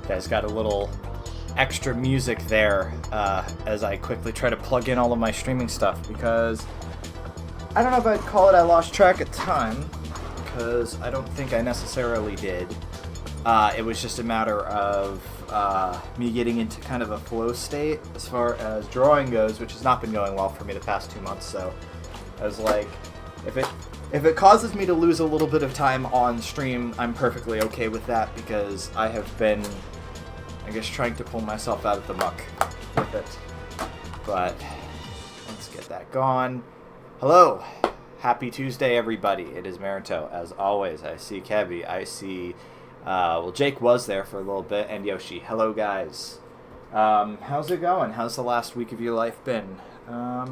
Guys got a little extra music there as I quickly try to plug in all of my streaming stuff, because I don't know if I'd call it I lost track of time, because I don't think I necessarily did. It was just a matter of me getting into kind of a flow state as far as drawing goes, which has not been going well for me the past 2 months. So I was like, if it causes me to lose a little bit of time on stream, I'm perfectly okay with that, because I have been, I guess, trying to pull myself out of the muck with it. But let's get that gone. Hello. Happy Tuesday, everybody. It is Marito, as always. I see Kevy. I see... Jake was there for a little bit, and Yoshi. Hello, guys. How's it going? How's the last week of your life been?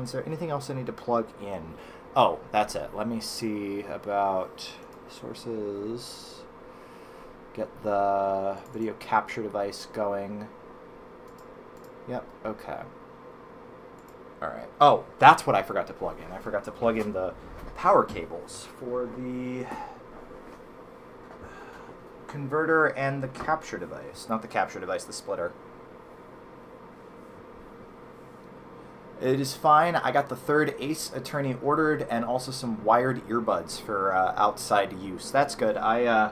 Is there anything else I need to plug in? Oh, that's it. Let me see about sources. Get the video capture device going. Yep, okay. Alright. Oh, that's what I forgot to plug in. I forgot to plug in the power cables for the converter and the capture device. Not the capture device, the splitter. It is fine. I got the third Ace Attorney ordered, and also some wired earbuds for outside use. That's good. I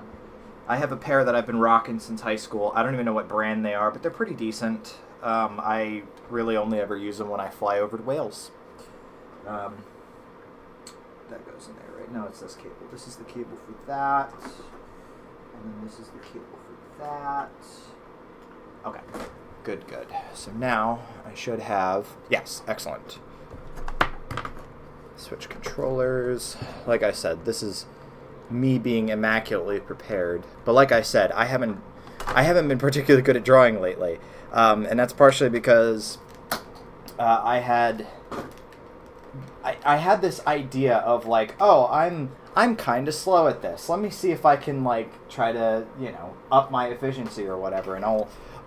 have a pair that I've been rocking since high school. I don't even know what brand they are, but they're pretty decent. I really only ever use them when I fly over to Wales. That goes in there, right? No, it's this cable. This is the cable for that. And then this is the cable for that. Okay. Good, good. So now I should have... Yes, excellent. Switch controllers. Like I said, this is me being immaculately prepared. But like I said, I haven't been particularly good at drawing lately. And that's partially because I had this idea of like, oh, I'm kind of slow at this. Let me see if I can like try to, up my efficiency or whatever. And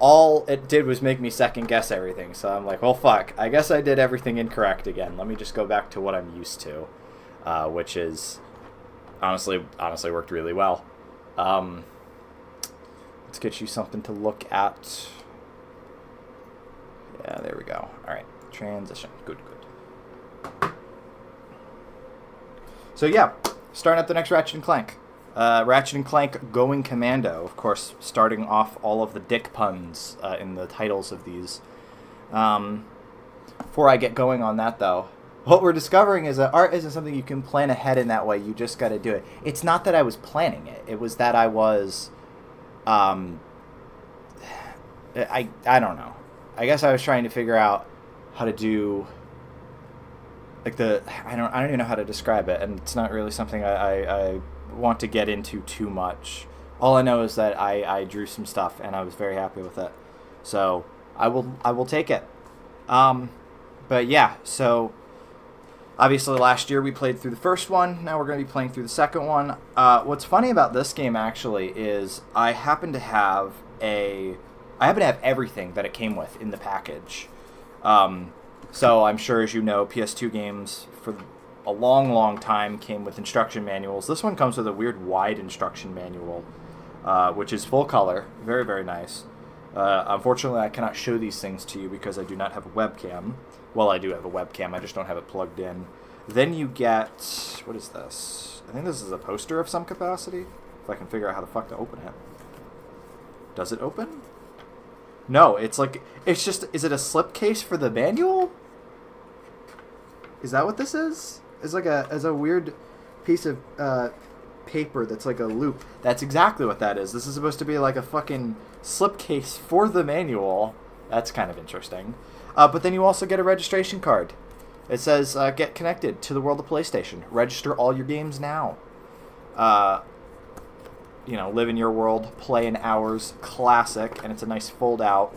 all it did was make me second guess everything. So I'm like, well, fuck. I guess I did everything incorrect again. Let me just go back to what I'm used to, which is honestly worked really well. Let's get you something to look at. Yeah, there we go. All right, transition. Good, good. So yeah, starting up the next Ratchet and Clank. Ratchet and Clank Going Commando, of course, starting off all of the dick puns in the titles of these. Before I get going on that, though, what we're discovering is that art isn't something you can plan ahead in that way. You just got to do it. It's not that I was planning it. It was that I was... I don't know. I guess I was trying to figure out how to do... like I don't even know how to describe it, and it's not really something I want to get into too much. All I know is that I drew some stuff and I was very happy with it, so I will take it. But yeah, so obviously last year we played through the first one. Now we're going to be playing through the second one. What's funny about this game actually is I happen to have everything that it came with in the package. So I'm sure, as you know, PS2 games for a long, long time came with instruction manuals. This one comes with a weird wide instruction manual, which is full color. Very, very nice. Unfortunately, I cannot show these things to you because I do not have a webcam. Well, I do have a webcam. I just don't have it plugged in. Then you get... What is this? I think this is a poster of some capacity. If I can figure out how the fuck to open it. Does it open? No, it's like... It's just... Is it a slipcase for the manual? Is that what this is? It's like a weird piece of paper that's like a loop. That's exactly what that is. This is supposed to be like a fucking slipcase for the manual. That's kind of interesting. But then you also get a registration card. It says, get connected to the world of PlayStation. Register all your games now. Live in your world, play in ours, classic, and it's a nice fold-out,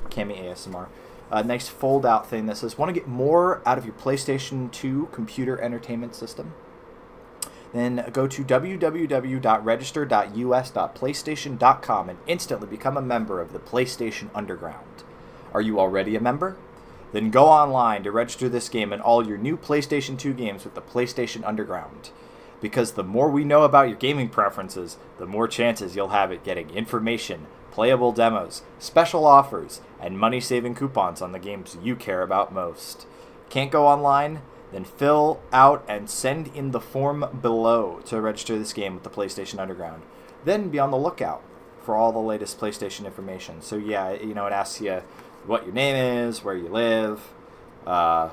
Cammy ASMR, a nice fold-out thing that says, want to get more out of your PlayStation 2 computer entertainment system? Then go to www.register.us.playstation.com and instantly become a member of the PlayStation Underground. Are you already a member? Then go online to register this game and all your new PlayStation 2 games with the PlayStation Underground. Because the more we know about your gaming preferences, the more chances you'll have at getting information, playable demos, special offers, and money-saving coupons on the games you care about most. Can't go online? Then fill out and send in the form below to register this game with the PlayStation Underground. Then be on the lookout for all the latest PlayStation information. So yeah, it asks you what your name is, where you live, your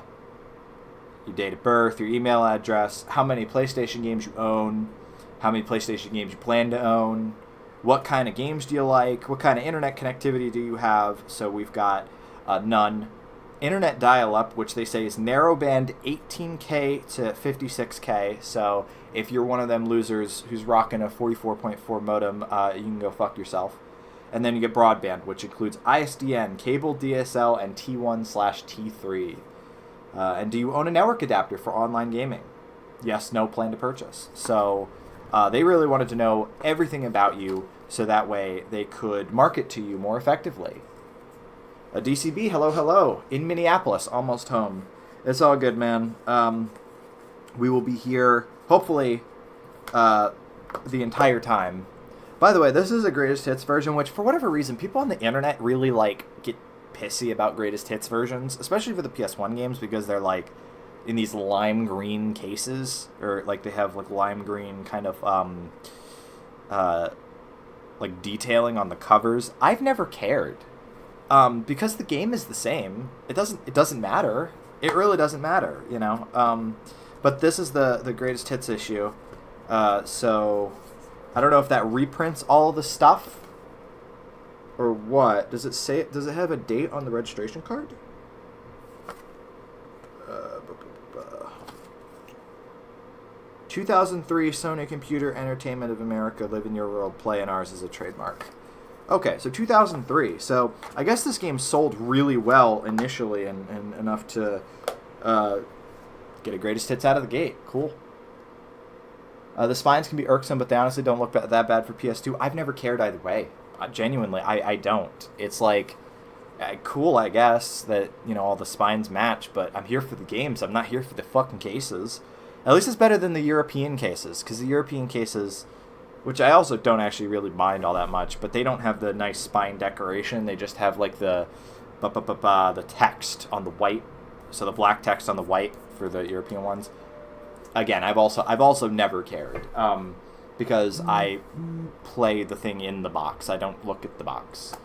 date of birth, your email address, how many PlayStation games you own, how many PlayStation games you plan to own, what kind of games do you like, what kind of internet connectivity do you have. So we've got none. Internet dial-up, which they say is narrowband 18K to 56K. So if you're one of them losers who's rocking a 44.4 modem, you can go fuck yourself. And then you get broadband, which includes ISDN, cable, DSL, and T1/T3. And do you own a network adapter for online gaming? Yes, no, plan to purchase. So they really wanted to know everything about you so that way they could market to you more effectively. A DCB, hello, in Minneapolis, almost home. It's all good, man. We will be here, hopefully, the entire time. By the way, this is a greatest hits version, which for whatever reason, people on the internet really get pissy about greatest hits versions, especially for the PS1 games, because they're in these lime green cases, or they have lime green kind of detailing on the covers. I've never cared. Because the game is the same, it doesn't matter. It really doesn't matter, But this is the greatest hits issue, so I don't know if that reprints all the stuff or what. Does it have a date on the registration card? 2003 Sony Computer Entertainment of America, Live in Your World, Play in Ours is a trademark. Okay, so 2003. So I guess this game sold really well initially and enough to get a greatest hits out of the gate. Cool. The spines can be irksome, but they honestly don't look that bad for PS2. I've never cared either way. Genuinely, I don't. It's cool, I guess, that, all the spines match, but I'm here for the games. I'm not here for the fucking cases. At least it's better than the European cases, because the European cases, which I also don't actually really mind all that much, but they don't have the nice spine decoration. They just have the text on the white, so the black text on the white for the European ones. Again, I've also never cared, because I play the thing in the box. I don't look at the box.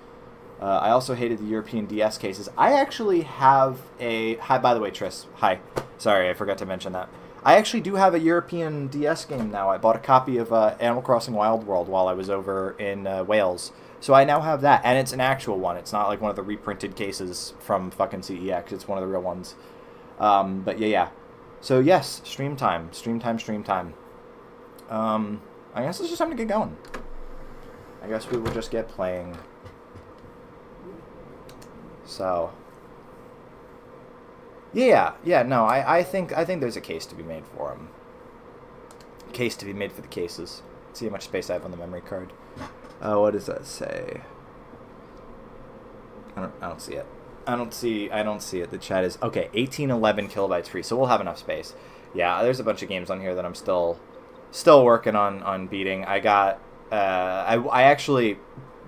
I also hated the European DS cases. I actually have a... Hi, by the way, Tris. Hi. Sorry, I forgot to mention that. I actually do have a European DS game now. I bought a copy of Animal Crossing Wild World while I was over in Wales. So I now have that, and it's an actual one. It's not one of the reprinted cases from fucking CEX. It's one of the real ones. But yeah. So yes, stream time. I guess it's just time to get going. I guess we will just get playing. So... Yeah, no, I think there's a case to be made for them. Case to be made for the cases. Let's see how much space I have on the memory card. What does that say? I don't see it. I don't see it. The chat is okay. 1811 kilobytes free, so we'll have enough space. Yeah, there's a bunch of games on here that I'm still working on beating. I got I actually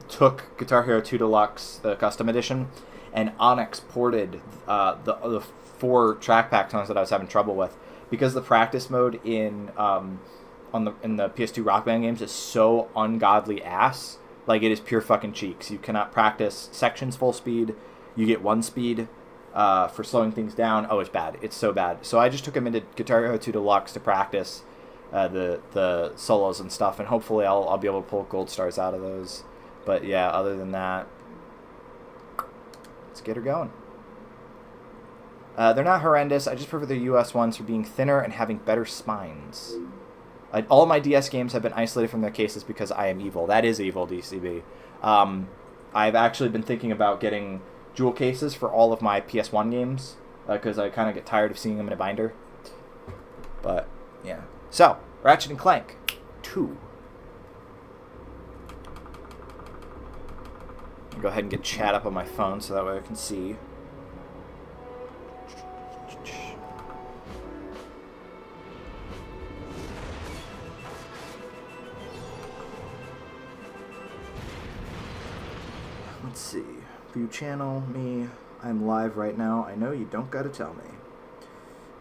took Guitar Hero 2 Deluxe, the custom edition, and Onyx ported the 4 track pack songs that I was having trouble with, because the practice mode in the PS2 Rock Band games is so ungodly ass. It is pure fucking cheeks. You cannot practice sections full speed. You get 1 speed for slowing things down. Oh, it's bad. It's so bad. So I just took him into Guitar Hero 2 Deluxe to practice the solos and stuff, and hopefully I'll be able to pull gold stars out of those. But yeah, other than that, let's get her going. They're not horrendous. I just prefer the US ones for being thinner and having better spines. All my DS games have been isolated from their cases because I am evil. That is evil, DCB. I've actually been thinking about getting jewel cases for all of my PS1 games, because I kind of get tired of seeing them in a binder. But, yeah. So, Ratchet and Clank 2. I'll go ahead and get chat up on my phone so that way I can see. Let's see. View channel, me. I'm live right now. I know you don't gotta tell me.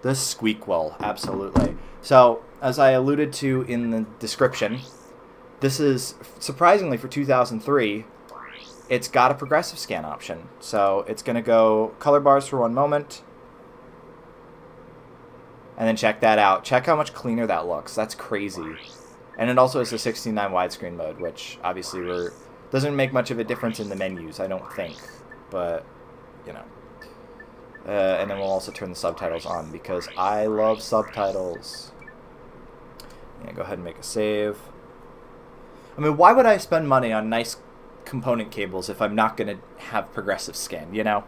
The Squeakwell, absolutely. So, as I alluded to in the description, this is, surprisingly for 2003, it's got a progressive scan option. So, it's going to go color bars for one moment. And then check that out. Check how much cleaner that looks. That's crazy. And it also has a 16:9 widescreen mode, which obviously doesn't make much of a difference in the menus, I don't think. But, you know. And then we'll also turn the subtitles on because I love subtitles. Yeah, go ahead and make a save. I mean, why would I spend money on nice component cables if I'm not going to have progressive scan, you know?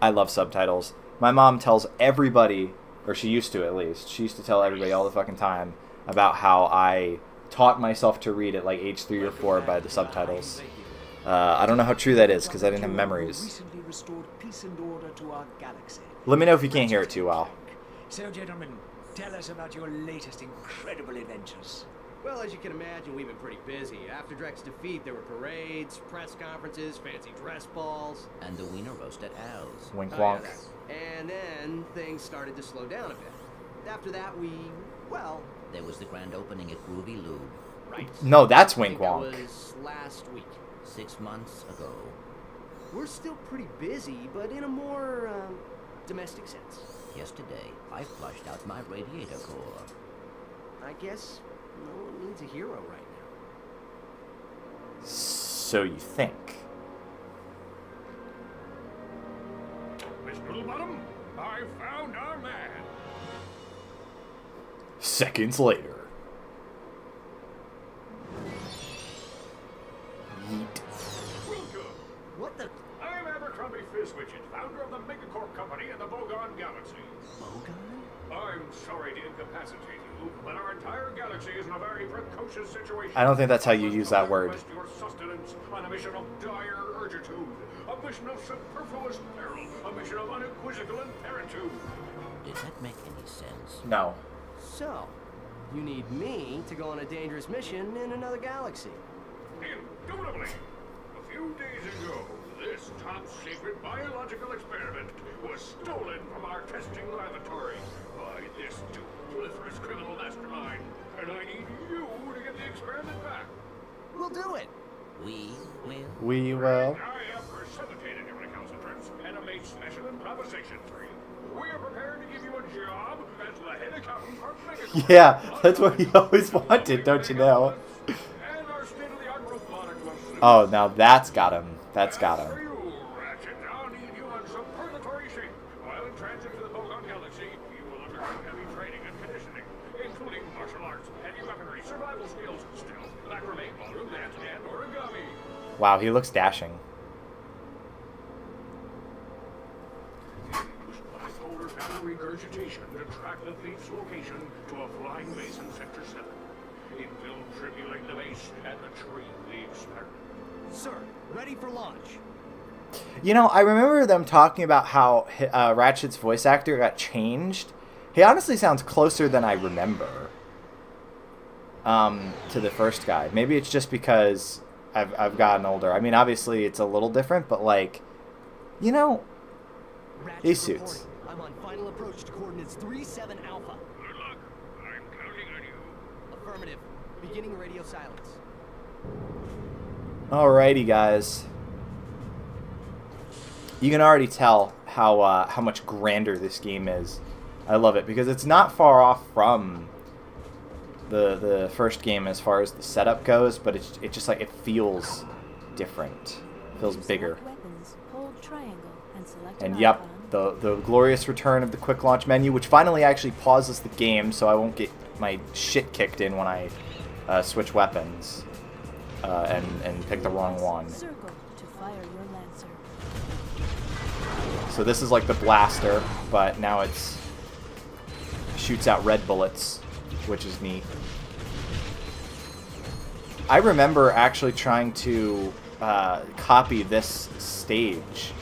I love subtitles. My mom tells everybody, or she used to at least, she used to tell everybody all the fucking time about how I taught myself to read at like age 3 or 4 by the subtitles. I don't know how true that is because I didn't have memories. Let me know if you can't hear it too well. So, gentlemen, tell us about your latest incredible adventures. Well, as you can imagine, we've been pretty busy. After Drek's defeat, there were parades, press conferences, fancy dress balls. And the wiener roast at Al's. Wink wonk. And then things started to slow down a bit. After that, well... There was the grand opening at Groovy Lube. Right. No, that's Wink Wonk. That was last week. 6 months ago. We're still pretty busy, but in a more, domestic sense. Yesterday, I flushed out my radiator core. I guess no one needs a hero right now. So you think. Miss Littlebottom, I found our man. Seconds later. Yeet. Welcome. What the... I'm Abercrombie Fizzwidget, founder of the Megacorp Company and the Bogon Galaxy. Bogon? I'm sorry to incapacitate you, but our entire galaxy is in a very precocious situation. I don't think that's how you use that word. Request your sustenance on a mission of dire urgitude, a mission of superfluous peril, a mission of unequivocal imperitude. Did that make any sense? No. So, you need me to go on a dangerous mission in another galaxy. Indubitably. A few days ago, this top-secret biological experiment was stolen from our testing laboratory by this duplicitous criminal mastermind, and I need you to get the experiment back. We'll do it. We will. We will. I have precipitated your recalcitrance and have made special improvisations for you. We are prepared to give you a job as the head accountant for Megacorp. Yeah, that's what you always wanted, don't you know? And our state-of-the-art robotic will soon. Oh, now that's got him. That's got For him. you, Ratchet, I'll need you on superlatorary shape. While in transit to the Bogon Galaxy, you will undergo heavy training and conditioning, including martial arts, heavy weaponry, survival skills, stealth, macrame, ballroom dance, and origami. Wow, he looks dashing. Use bipolar battle regurgitation to track the thief's location to a flying base in Sector 7. It will tribulate the base and retrieve the experiment. Sir, ready for launch. You know, I remember them talking about how Ratchet's voice actor got changed. He honestly sounds closer than I remember to the first guy. Maybe it's just because I've gotten older. I mean, obviously it's a little different, but like, you know, Ratchet these suits. reporting. I'm on final approach to coordinates 37 Alpha. Good luck. I'm counting on you. Affirmative. Beginning radio silence. Alrighty, guys. You can already tell how much grander this game is. I love it because it's not far off from the first game as far as the setup goes, but it just like it feels different. It feels bigger. Weapons, hold triangle, and select And an yep, icon. the glorious return of the quick launch menu, which finally actually pauses the game, so I won't get my shit kicked in when I switch weapons and pick the wrong one. Circle to fire your lancer. So this is like the blaster, but now it's shoots out red bullets, which is neat. I remember actually trying to copy this stage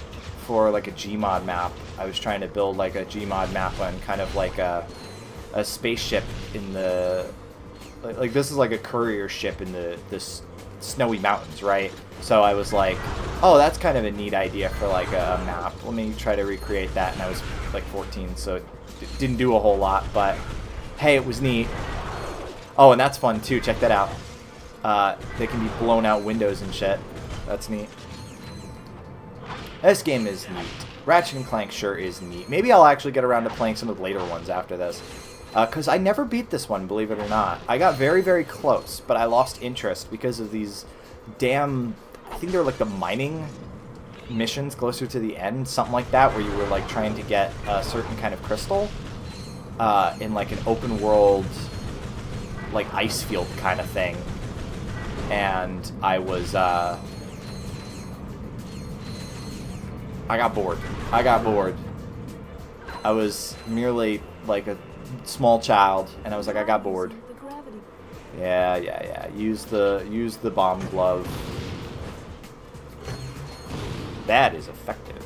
for like a Gmod map. I was trying to build like a Gmod map on kind of like a spaceship in the like this is like a courier ship in this snowy mountains, right? So I was like, oh, that's kind of a neat idea for like a map. Let me try to recreate that. And I was like 14, so it didn't do a whole lot, but hey, it was neat. Oh, and that's fun too. Check that out. They can be blown out windows and shit. That's neat. This game is neat. Ratchet and Clank sure is neat. Maybe I'll actually get around to playing some of the later ones after this. Because I never beat this one, believe it or not. I got very, very close, but I lost interest because of these damn... I think they're like the mining missions closer to the end, something like that, where you were like trying to get a certain kind of crystal in like an open world, like ice field kind of thing. And I was... I got bored. I was merely like a small child, and I was like, I got bored. The gravity. Yeah. Use the bomb glove. That is effective.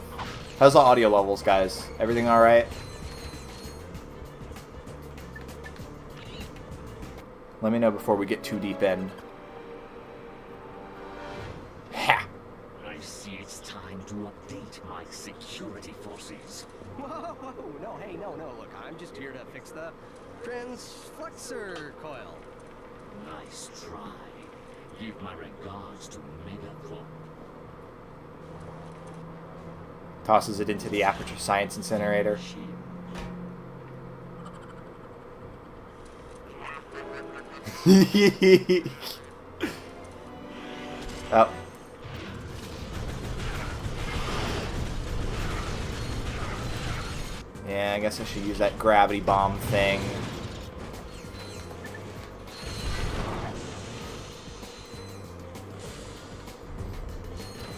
How's the audio levels, guys? Everything all right? Let me know before we get too deep in. Ha! I see it's time to update my security forces. Whoa, no, hey, no, look, I'm just here to fix the transflexor coil. Nice try. Give my regards to Megacorp. Tosses it into the Aperture Science Incinerator. Oh. Yeah, I guess I should use that gravity bomb thing.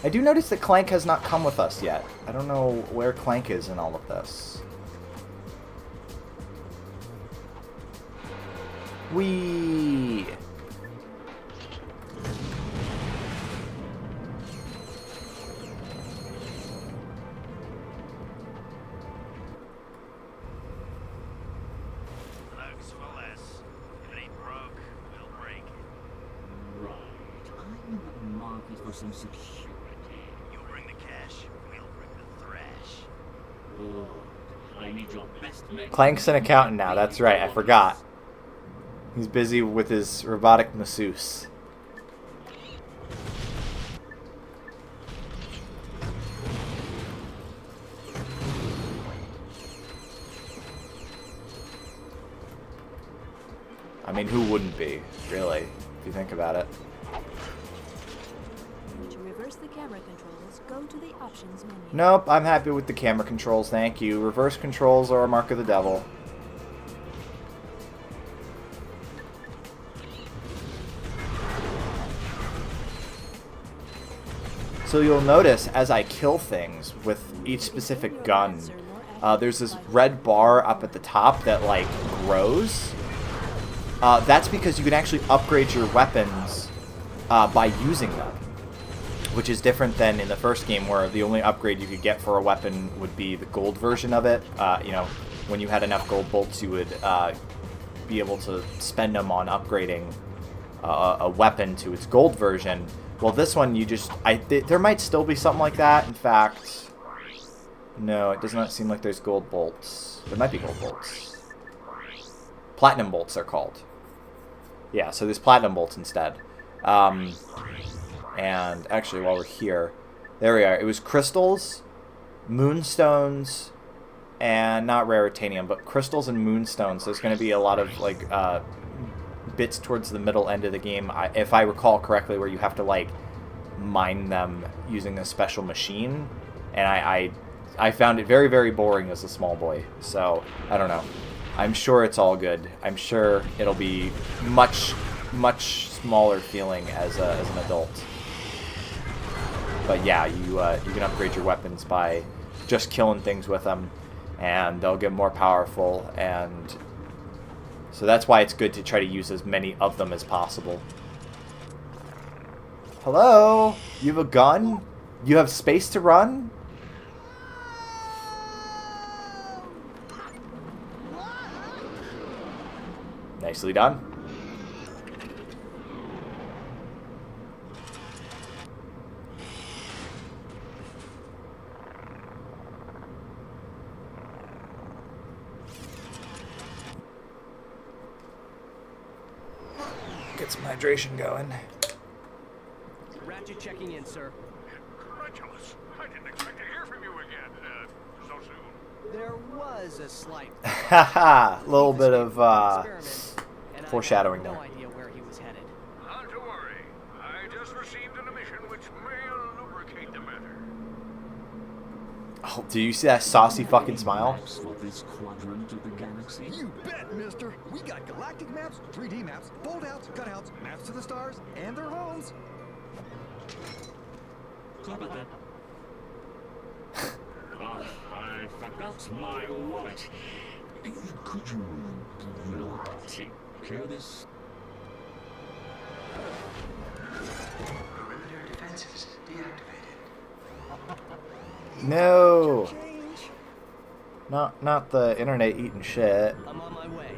I do notice that Clank has not come with us yet. I don't know where Clank is in all of this. Whee! Looks for less. If it ain't broke, we'll break it. Right. I'm in the market for some security. You bring the cash, we'll bring the thrash. Good. I need your best men. Clank's an accountant now, that's right, I forgot. He's busy with his robotic masseuse. I mean, who wouldn't be, really, if you think about it. To reverse the camera controls, go to the options menu. Nope, I'm happy with the camera controls, thank you. Reverse controls are a mark of the devil. So you'll notice as I kill things with each specific gun, there's this red bar up at the top that like grows. That's because you can actually upgrade your weapons by using them, which is different than in the first game where the only upgrade you could get for a weapon would be the gold version of it. You know, when you had enough gold bolts, you would be able to spend them on upgrading a weapon to its gold version. Well, this one, you just... there might still be something like that. In fact, no, it does not seem like there's gold bolts. There might be gold bolts. Platinum bolts are called. Yeah, so there's platinum bolts instead. And actually, while we're here, there we are. It was crystals, moonstones, and not raritanium, but crystals and moonstones. There's going to be a lot of, like, bits towards the middle end of the game, if I recall correctly, where you have to like mine them using this special machine, and I found it very, very boring as a small boy. So I don't know. I'm sure it's all good. I'm sure it'll be much smaller feeling as an adult. But yeah, you can upgrade your weapons by just killing things with them, and they'll get more powerful, and so that's why it's good to try to use as many of them as possible. Hello? You have a gun? You have space to run? Nicely done. get some hydration going. Ratchet checking in, sir. Incredulous. I didn't expect to hear from you again. So soon. There was a slight Haha, a little bit of experiment, and foreshadowing I there. had no idea where he was headed. Not to worry. I just received an emission which may lubricate the matter. Oh, do you see that saucy fucking smile? Maps for this quadrant of the galaxy? You bet, mister. We got galactic maps, 3D maps, fold-outs, cutouts, maps to the stars, and their homes. Copy that. Oh, I forgot my wallet. Could you take care of this? Perimeter defenses deactivated. No. Not the internet eating shit. I'm on my way.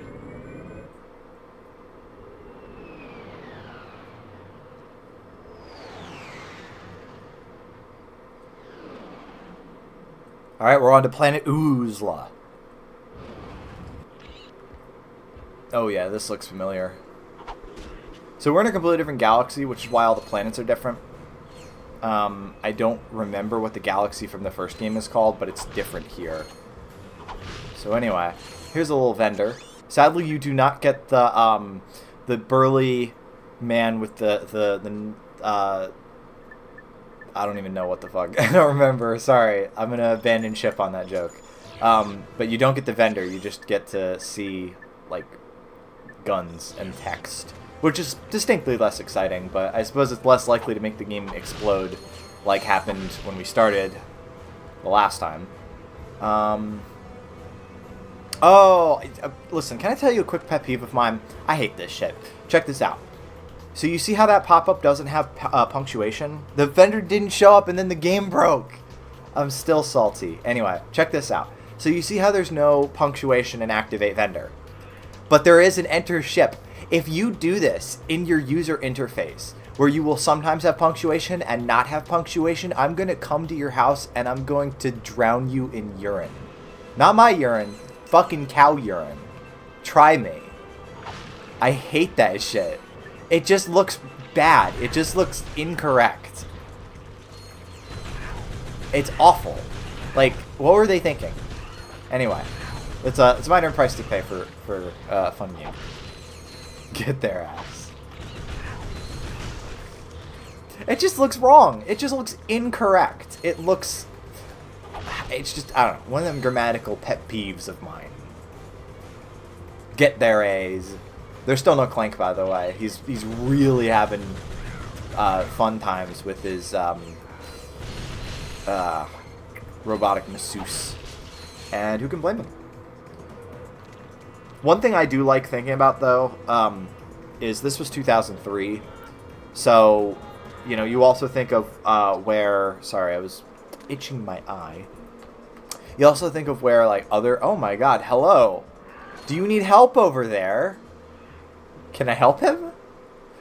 All right, we're on to planet Oozla. Oh yeah, this looks familiar. So we're in a completely different galaxy, which is why all the planets are different. I don't remember what the galaxy from the first game is called, but it's different here. So anyway, here's a little vendor. Sadly, you do not get the burly man with the I don't even know what the fuck. I don't remember. Sorry. I'm going to abandon ship on that joke. But you don't get the vendor. You just get to see, like, guns and text. Which is distinctly less exciting, but I suppose it's less likely to make the game explode like happened when we started the last time. Listen, can I tell you a quick pet peeve of mine? I hate this shit. Check this out. So you see how that pop-up doesn't have punctuation? The vendor didn't show up and then the game broke. I'm still salty. Anyway, check this out. So you see how there's no punctuation in Activate Vendor. But there is an Enter Ship. If you do this in your user interface, where you will sometimes have punctuation and not have punctuation, I'm going to come to your house and I'm going to drown you in urine. Not my urine, fucking cow urine. Try me. I hate that shit. It just looks bad. It just looks incorrect. It's awful. Like, what were they thinking? Anyway, it's a minor price to pay for a fun game. Get their ass. It just looks wrong. It just looks incorrect. It's just, I don't know, one of them grammatical pet peeves of mine. Get their A's. There's still no Clank, by the way. He's really having fun times with his robotic masseuse. And who can blame him? One thing I do like thinking about, though, is this was 2003. So, you know, you also think of where... Sorry, I was itching my eye. You also think of where, like, other... Oh, my God, hello. Do you need help over there? Can I help him?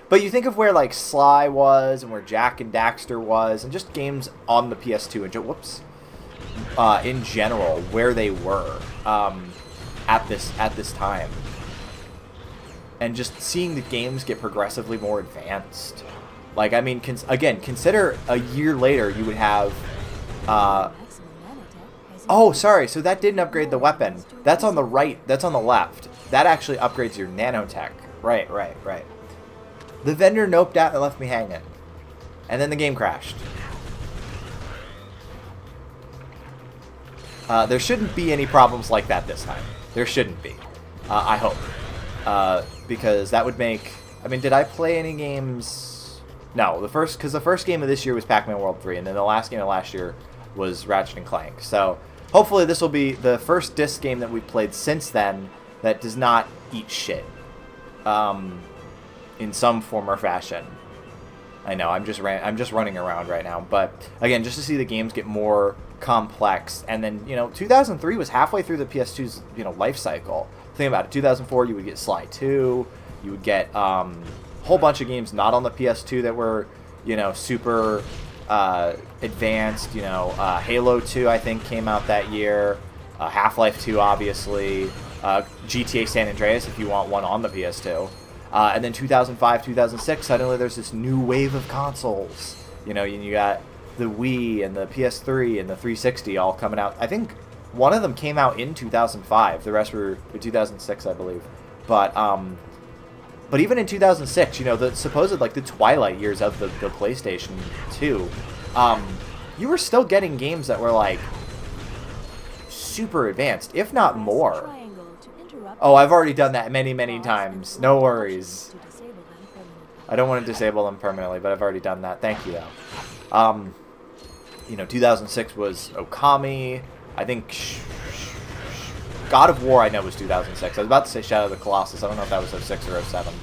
But you think of where, like, Sly was and where Jack and Daxter was and just games on the PS2 and... Whoops. In general, where they were at this time. And just seeing the games get progressively more advanced. Like, I mean, again, consider a year later you would have... Oh, sorry, so that didn't upgrade the weapon. That's on the right, that's on the left. That actually upgrades your nanotech. Right. The vendor noped out and left me hanging. And then the game crashed. There shouldn't be any problems like that this time. There shouldn't be. I hope. Because that would make... I mean, did I play any games... No, because the first game of this year was Pac-Man World 3, and then the last game of last year was Ratchet and Clank. So, hopefully this will be the first disc game that we've played since then that does not eat shit. In some form or fashion. I know, I'm just running around right now. But, again, just to see the games get more complex. And then, 2003 was halfway through the PS2's, life cycle. Think about it. 2004, you would get Sly 2. You would get a whole bunch of games not on the PS2 that were, super advanced. Halo 2, I think, came out that year. Half-Life 2, obviously. GTA San Andreas, if you want one on the PS2. And then 2005, 2006, suddenly there's this new wave of consoles. You know, you got the Wii and the PS3 and the 360 all coming out. I think one of them came out in 2005. The rest were 2006, I believe. But even in 2006, you know, the supposed, like, the twilight years of the PlayStation 2, you were still getting games that were, like, super advanced, if not more. Oh, I've already done that many, many times. No worries. I don't want to disable them permanently, but I've already done that. Thank you, though. You know, 2006 was Okami. I think God of War, I know, was 2006. I was about to say Shadow of the Colossus. I don't know if that was 06 or 07.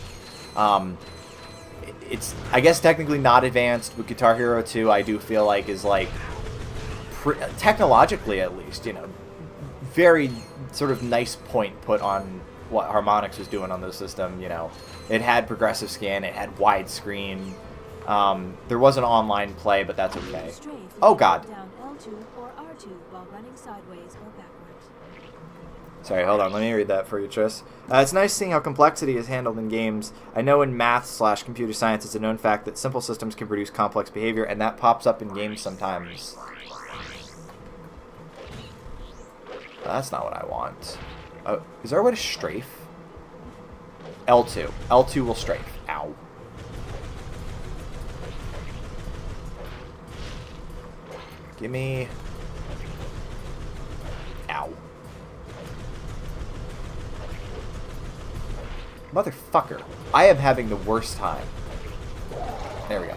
It's, I guess, technically not advanced, but Guitar Hero 2, I do feel like, is, like, technologically, at least, you know, very sort of nice point put on what Harmonix was doing on the system. You know, it had progressive scan, it had widescreen. There wasn't online play, but that's okay. Oh God. Down L2 or R2 while running sideways or backwards. Sorry, hold on. Let me read that for you, Tris. It's nice seeing how complexity is handled in games. I know in math/computer science it's a known fact that simple systems can produce complex behavior, and that pops up in games sometimes. That's not what I want. Is there a way to strafe? L2. L2 will strafe. Ow. Give me... Ow. Motherfucker. I am having the worst time. There we go.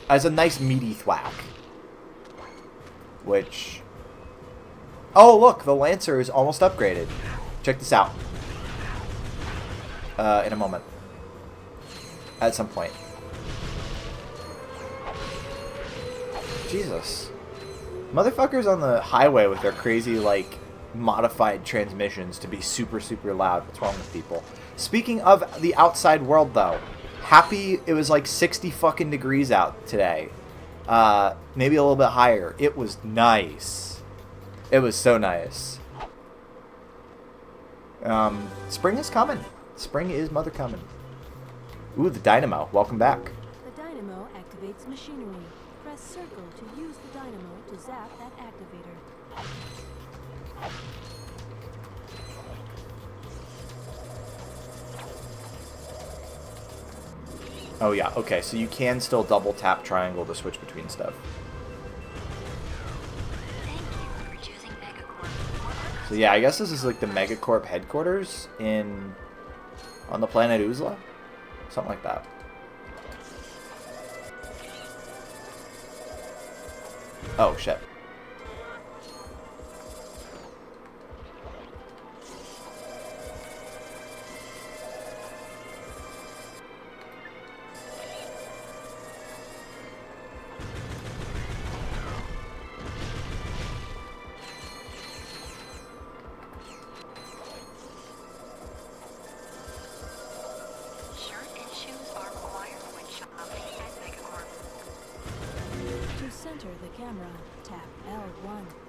As a nice meaty thwack. Which... Oh, look! The Lancer is almost upgraded. Check this out. In a moment. At some point. Jesus. Motherfuckers on the highway with their crazy, like, modified transmissions to be super, super loud. What's wrong with people? Speaking of the outside world, though. Happy it was like 60 fucking degrees out today. Maybe a little bit higher. It was nice. It was so nice. Spring is coming. Spring is mother coming. Ooh, the dynamo. Welcome back. The dynamo activates machinery. Press circle to use the dynamo to zap that activator. Oh yeah, okay, so you can still double tap triangle to switch between stuff. So yeah, I guess this is like the Megacorp headquarters on the planet Uzla? Something like that. Oh, shit.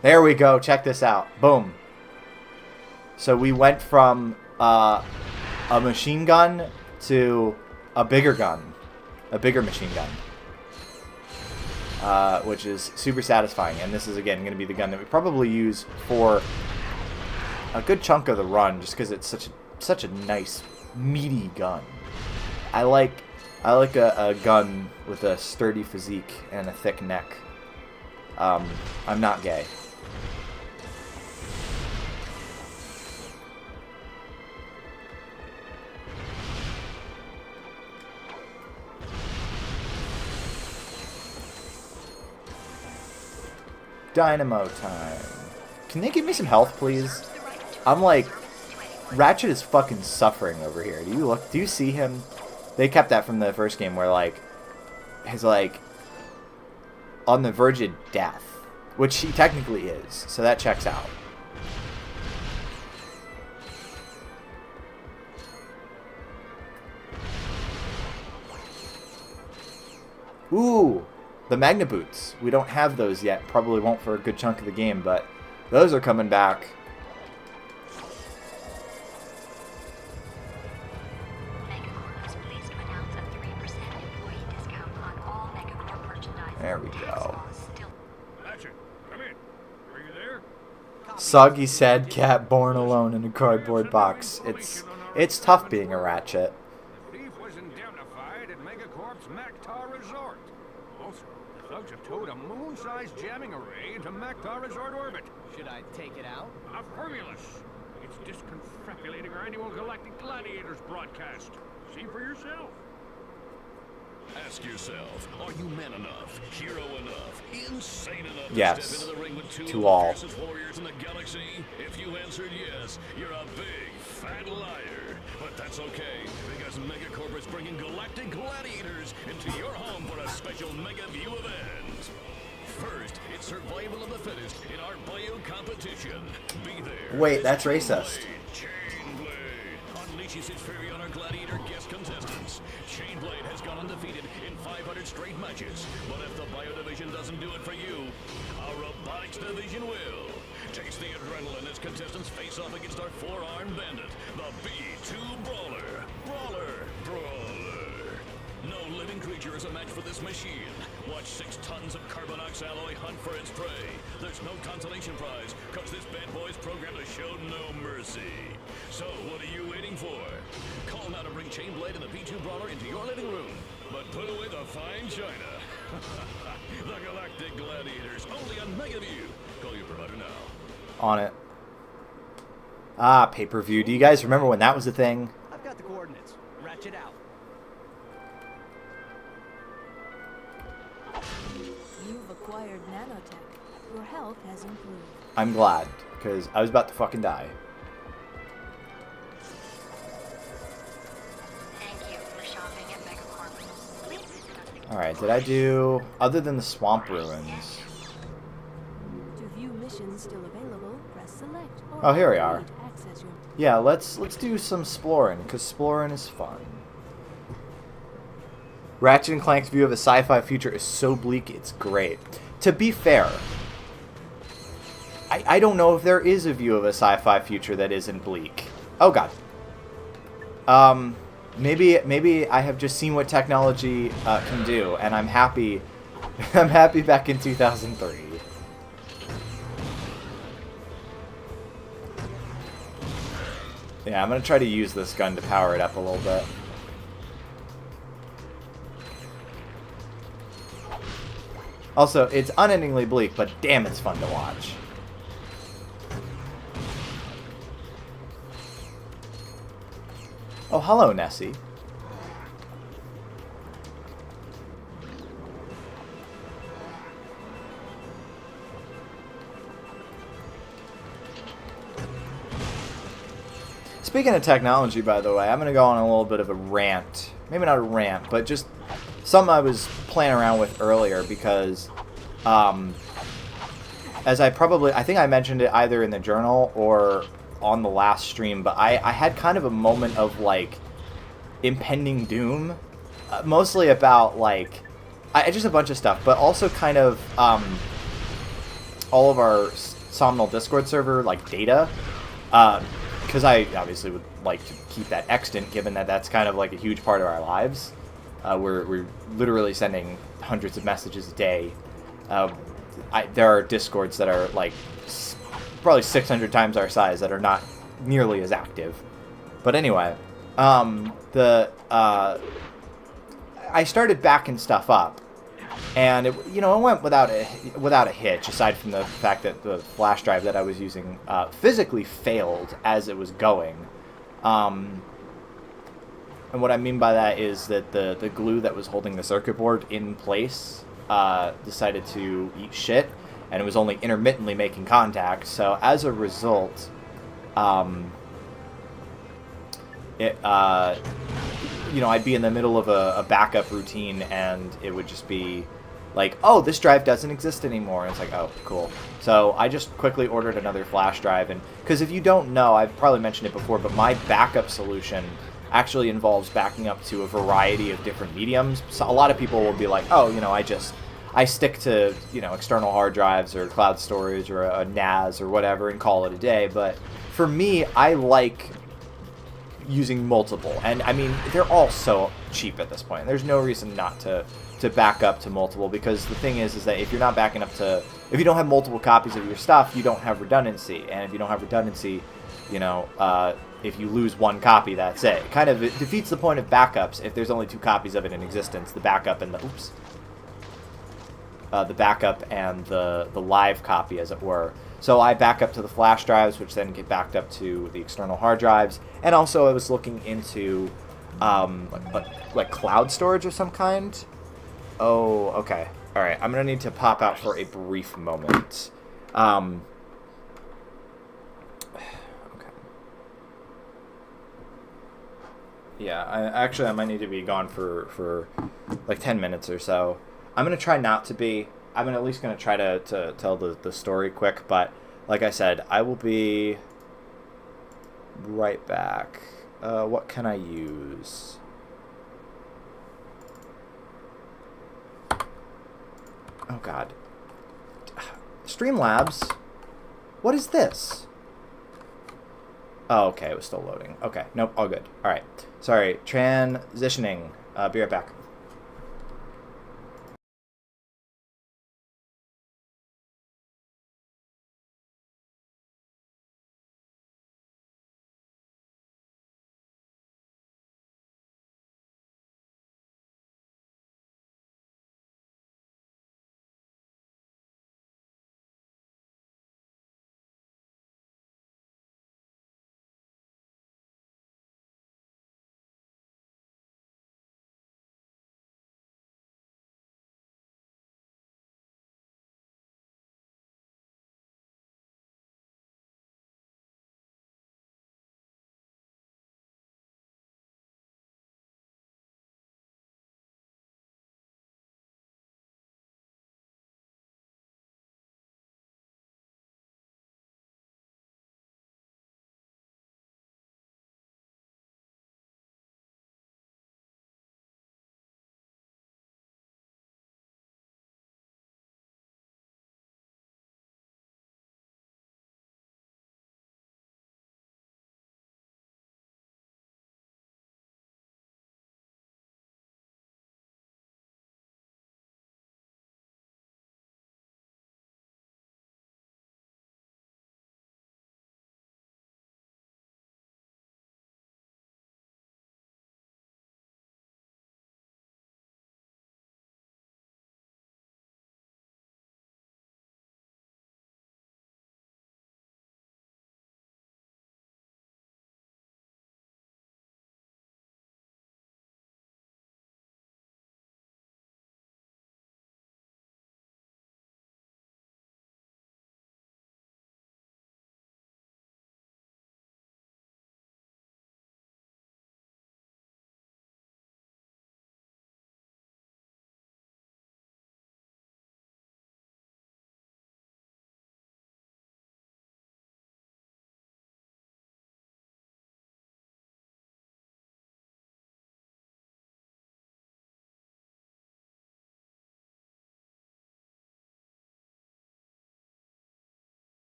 There we go. Check this out. Boom. So we went from a machine gun to a bigger gun. A bigger machine gun. Which is super satisfying. And this is, again, going to be the gun that we probably use for a good chunk of the run, just because it's such a nice, meaty gun. I like a gun with a sturdy physique and a thick neck. I'm not gay. Dynamo time. Can they give me some health, please? I'm like, Ratchet is fucking suffering over here. Do you see him? They kept that from the first game where, like, he's like on the verge of death, which he technically is, so that checks out. Ooh, the Magna Boots. We don't have those yet. Probably won't for a good chunk of the game, but those are coming back. There we go. Ratchet, come in. Are you there? Soggy sad cat born alone in a cardboard box. It's tough being a Ratchet. The thief was indemnified at Megacorp's Mactar Resort. Also, the thugs have towed a moon-sized jamming array into Mactar Resort orbit. Should I take it out? A Formulus. It's disconfabulating our annual Galactic Gladiators broadcast. See for yourself. Ask yourself, are you man enough, hero enough, insane enough Yes. to step into the ring with two To of all. the fiercest warriors in the galaxy? If you answered yes, you're a big, fat liar. But that's okay, because Megacorp is bringing Galactic Gladiators into your home for a special Mega View event. First, it's survival of the fittest in our bio competition. Be there. Wait, that's racist. Chainblade unleashes its fury on our gladiator guest contestants. Chainblade has gone undefeated in 500 straight matches, but if the bio division doesn't do it for you, our robotics division will. Taste the adrenaline as contestants face off against our four-armed bandit, the B2 Brawler. Brawler. No living creature is a match for this machine. Watch 6 tons of Carbonox alloy hunt for its prey. There's no consolation prize, cause this bad boy's programmed to show no mercy. So what are you waiting for? Call now to bring Chainblade and the B2 Brawler into your living room. But put away the fine china. The Galactic Gladiators, only on Megaview. Call your provider now. On it. Ah, pay-per-view. Do you guys remember when that was a thing? I've got the coordinates. Ratchet out. You've acquired nanotech. Your health has improved. I'm glad, because I was about to fucking die. Thank you for shopping at Megacorp. Please visit us. Alright, did I do... Other than the swamp ruins... To view missions still available, press select. Or Oh, here we R3 are. to access your... Yeah, let's do some exploring, because exploring is fun. Ratchet and Clank's view of a sci-fi future is so bleak, it's great. To be fair, I don't know if there is a view of a sci-fi future that isn't bleak. Oh god. Maybe I have just seen what technology can do, and I'm happy. I'm happy back in 2003. Yeah, I'm gonna try to use this gun to power it up a little bit. Also, it's unendingly bleak, but damn, it's fun to watch. Oh, hello, Nessie. Speaking of technology, by the way, I'm going to go on a little bit of a rant. Maybe not a rant, but just something I was playing around with earlier because, as I think I mentioned it either in the journal or on the last stream, but I had kind of a moment of, like, impending doom. Mostly about, like, just a bunch of stuff, but also kind of, all of our Somnal Discord server, like, data. Because I obviously would like to keep that extant, given that that's kind of like a huge part of our lives. We're literally sending hundreds of messages a day. There are Discords that are like probably 600 times our size that are not nearly as active. But anyway, I started backing stuff up, and it went without a hitch. Aside from the fact that the flash drive that I was using physically failed as it was going, and what I mean by that is that the glue that was holding the circuit board in place decided to eat shit, and it was only intermittently making contact. So as a result, I'd be in the middle of a backup routine, and it would just be like, oh, this drive doesn't exist anymore. And it's like, oh, cool. So I just quickly ordered another flash drive. And because if you don't know, I've probably mentioned it before, but my backup solution actually involves backing up to a variety of different mediums. So a lot of people will be like, oh, I stick to, external hard drives or cloud storage or a NAS or whatever and call it a day. But for me, I like using multiple. And I mean, they're all so cheap at this point. There's no reason not to back up to multiple, because the thing is that if you're not backing up to, if you don't have multiple copies of your stuff, you don't have redundancy. And if you don't have redundancy, you know, if you lose one copy, that's it. It kind of defeats the point of backups if there's only 2 copies of it in existence, the backup and the, oops, the backup and the live copy, as it were. So I back up to the flash drives, which then get backed up to the external hard drives. And also I was looking into like cloud storage of some kind. Oh, okay. All right, I'm going to need to pop out for a brief moment. Okay. Yeah, I might need to be gone for like 10 minutes or so. I'm going to try not to be. I'm at least going to try to tell the story quick, but like I said, I will be right back. What can I use? Oh, God. Streamlabs? What is this? Oh, okay, it was still loading. Okay, nope, all good. All right. Sorry, transitioning. Be right back.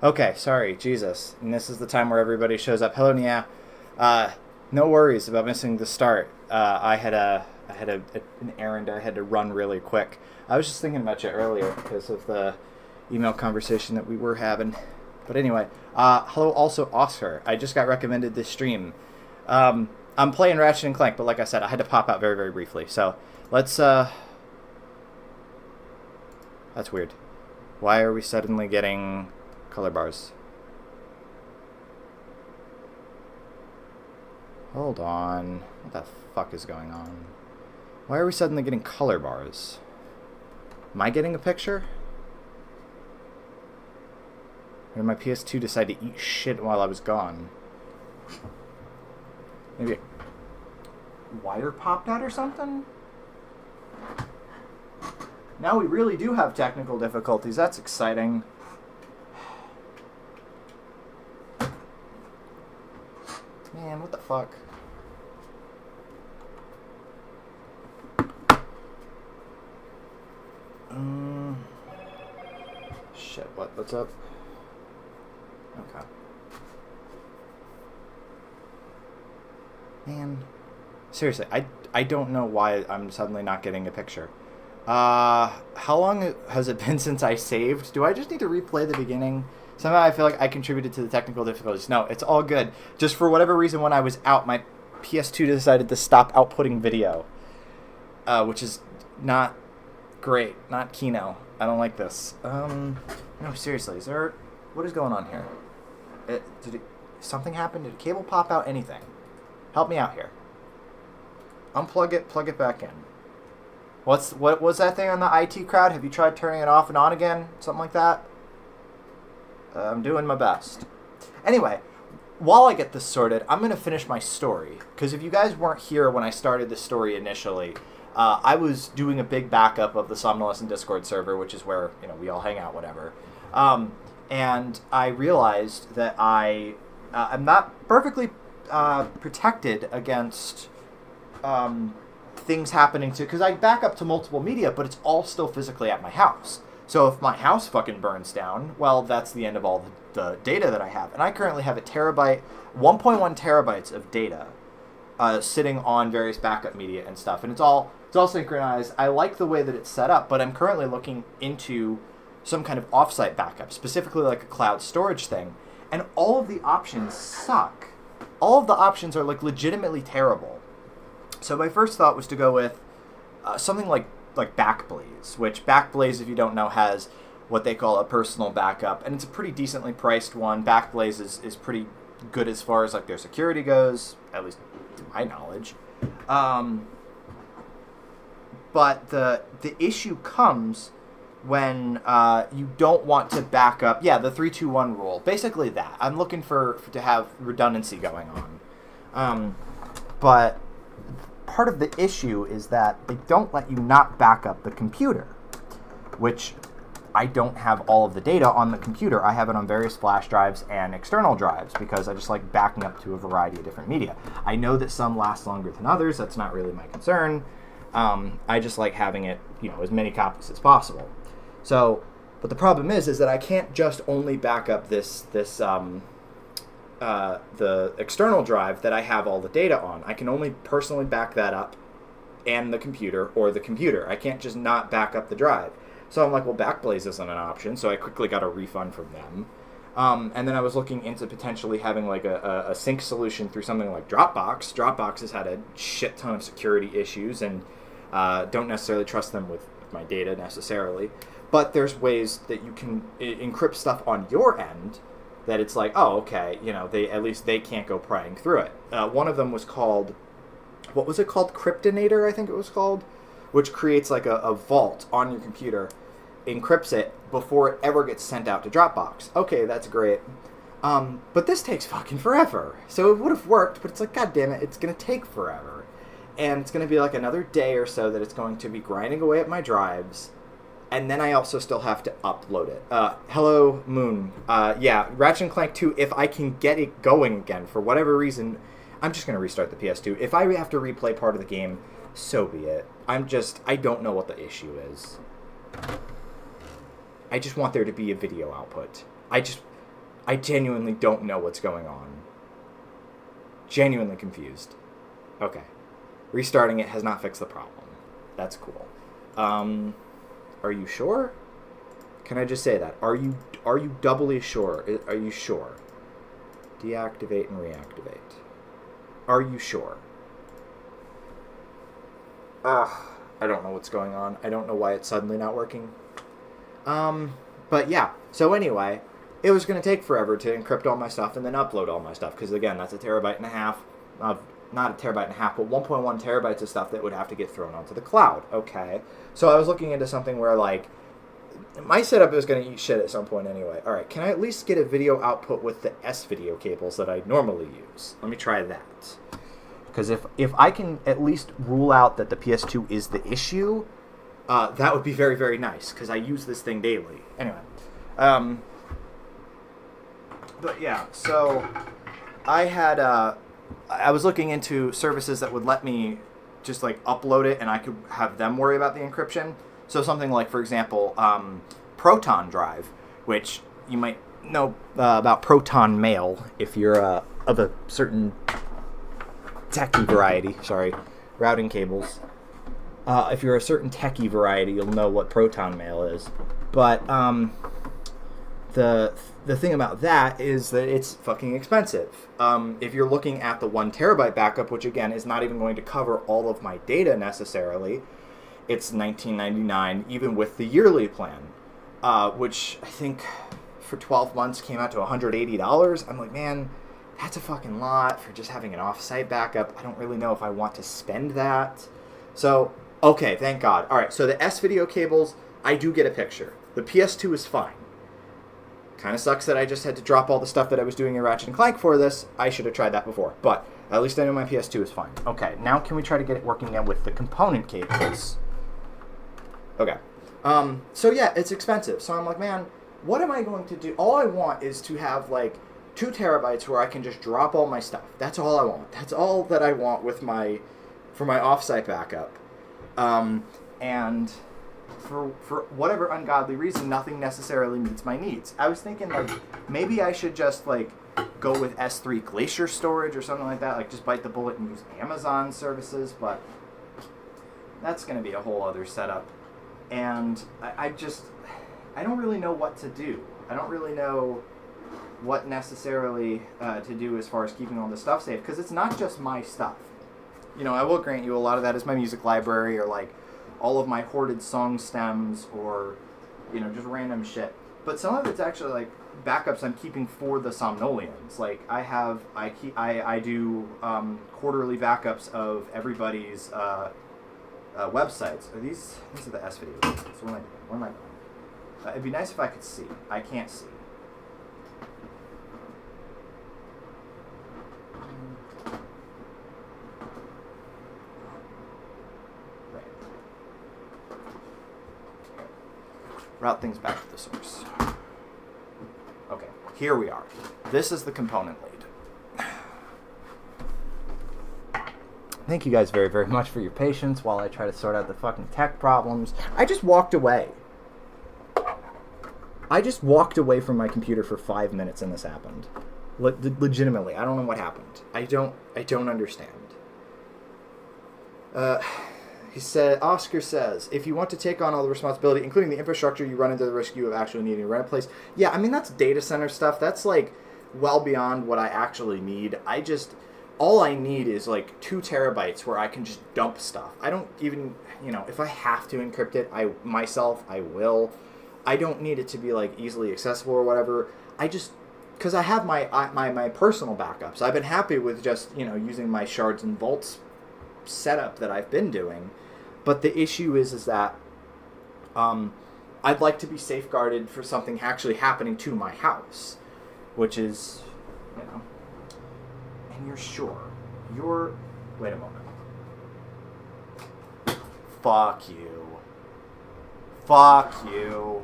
Okay, sorry, Jesus. And this is the time where everybody shows up. Hello, Nia. No worries about missing the start. I had an errand I had to run really quick. I was just thinking about you earlier because of the email conversation that we were having. But anyway, hello also Oscar. I just got recommended this stream. I'm playing Ratchet and Clank, but like I said, I had to pop out very, very briefly. So let's... That's weird. Why are we suddenly getting color bars? Hold on. What the fuck is going on? Why are we suddenly getting color bars? Am I getting a picture? Or did my PS2 decide to eat shit while I was gone? Maybe a wire popped out or something? Now we really do have technical difficulties. That's exciting. Man, what the fuck? Shit, what's up? Okay. Man. Seriously, I don't know why I'm suddenly not getting a picture. How long has it been since I saved? Do I just need to replay the beginning? Somehow I feel like I contributed to the technical difficulties. No, it's all good. Just for whatever reason, when I was out, my PS2 decided to stop outputting video. Which is not great. Not Kino. I don't like this. No, seriously, what is going on here? Something happen? Did a cable pop out? Anything? Help me out here. Unplug it, plug it back in. What was that thing on the IT crowd? Have you tried turning it off and on again? Something like that? I'm doing my best. Anyway, while I get this sorted, I'm going to finish my story. Because if you guys weren't here when I started the story initially, I was doing a big backup of the Somnolence Discord server, which is where, we all hang out, whatever. And I realized that I'm not perfectly protected against things happening to... Because I back up to multiple media, but it's all still physically at my house. So if my house fucking burns down, well, that's the end of all the data that I have. And I currently have 1.1 terabytes of data sitting on various backup media and stuff. And it's all synchronized. I like the way that it's set up, but I'm currently looking into some kind of offsite backup, specifically like a cloud storage thing. And all of the options suck. All of the options are like legitimately terrible. So my first thought was to go with something like Backblaze, which Backblaze, if you don't know, has what they call a personal backup, and it's a pretty decently priced one. Backblaze is pretty good as far as like their security goes, at least to my knowledge. But the issue comes when you don't want to back up. Yeah, the 3-2-1 rule. Basically that. I'm looking to have redundancy going on. But part of the issue is that they don't let you not back up the computer, which I don't have all of the data on the computer. I have it on various flash drives and external drives because I just like backing up to a variety of different media. I know that some last longer than others. That's not really my concern. I just like having it, as many copies as possible. So, but the problem is that I can't just only back up the external drive that I have all the data on. I can only personally back that up and the computer or the computer. I can't just not back up the drive. So I'm like, well, Backblaze isn't an option, so I quickly got a refund from them. And then I was looking into potentially having like a sync solution through something like Dropbox. Dropbox has had a shit ton of security issues, and don't necessarily trust them with my data necessarily. But there's ways that you can encrypt stuff on your end that it's like, oh, okay, they can't go prying through it. One of them was called, what was it called? Cryptonator, I think it was called, which creates like a vault on your computer, encrypts it before it ever gets sent out to Dropbox. Okay, that's great. But this takes fucking forever. So it would have worked, but it's like, God damn it, it's going to take forever. And it's going to be like another day or so that it's going to be grinding away at my drives. And then I also still have to upload it. Hello, Moon. Yeah, Ratchet and Clank 2, if I can get it going again, for whatever reason, I'm just going to restart the PS2. If I have to replay part of the game, so be it. I don't know what the issue is. I just want there to be a video output. I genuinely don't know what's going on. Genuinely confused. Okay. Restarting it has not fixed the problem. That's cool. Are you sure? Can I just say that? Are you doubly sure? Are you sure? Deactivate and reactivate. Are you sure? I don't know what's going on. I don't know why it's suddenly not working. But yeah. So anyway, it was going to take forever to encrypt all my stuff and then upload all my stuff. Because again, that's 1.5 terabytes of, not 1.5 terabytes, but 1.1 terabytes of stuff that would have to get thrown onto the cloud. Okay. So I was looking into something where, like, my setup is going to eat shit at some point anyway. All right, can I at least get a video output with the S-video cables that I normally use? Let me try that. Because if I can at least rule out that the PS2 is the issue, that would be very, very nice, because I use this thing daily. Anyway. But yeah, so I had... I was looking into services that would let me just, like, upload it, and I could have them worry about the encryption. So something like, for example, Proton Drive, which you might know about Proton Mail if you're of a certain techie variety. Sorry, routing cables. If you're a certain techie variety, you'll know what Proton Mail is. But the thing about that is that it's fucking expensive. If you're looking at the 1 terabyte backup, which again is not even going to cover all of my data necessarily, it's $19.99 even with the yearly plan, which I think for 12 months came out to $180. I'm like, man, that's a fucking lot for just having an off-site backup. I don't really know if I want to spend that. So, okay, thank God. All right, so the S-video cables, I do get a picture. The PS2 is fine. Kind of sucks that I just had to drop all the stuff that I was doing in Ratchet and Clank for this. I should have tried that before, but at least I know my PS2 is fine. Okay, now can we try to get it working now with the component cables? Okay. So yeah, it's expensive. So I'm like, man, what am I going to do? All I want is to have like 2 terabytes where I can just drop all my stuff. That's all I want. That's all that I want with for my offsite backup. And for whatever ungodly reason, nothing necessarily meets my needs. I was thinking like maybe I should just like go with S3 Glacier storage or something like that. Like just bite the bullet and use Amazon services, but that's going to be a whole other setup. And I don't really know what to do. I don't really know what necessarily to do as far as keeping all the stuff safe, because it's not just my stuff. You know, I will grant you a lot of that is my music library, or like all of my hoarded song stems, or, you know, just random shit. But some of it's actually like backups I'm keeping for the Somnolians. Like I do quarterly backups of everybody's websites. These are the S videos. So what am I doing? What am I doing? It'd be nice if I could see. I can't see. Right. Route things back to the source. Okay, here we are. This is the component lead. Thank you guys very, very much for your patience while I try to sort out the fucking tech problems. I just walked away. I just walked away from my computer for 5 minutes and this happened. Legitimately, I don't know what happened. I don't understand. Oscar says, if you want to take on all the responsibility, including the infrastructure, you run into the risk of actually needing to rent a place. Yeah, I mean, that's data center stuff. That's like well beyond what I actually need. All I need is like 2 terabytes where I can just dump stuff. I don't even, you know, if I have to encrypt it, I will. I don't need it to be like easily accessible or whatever. Because I have my personal backups. I've been happy with just, you know, using my shards and vaults setup that I've been doing. But the issue is that I'd like to be safeguarded for something actually happening to my house, which is, you know. And you're sure? Wait a moment. Fuck you. Fuck you.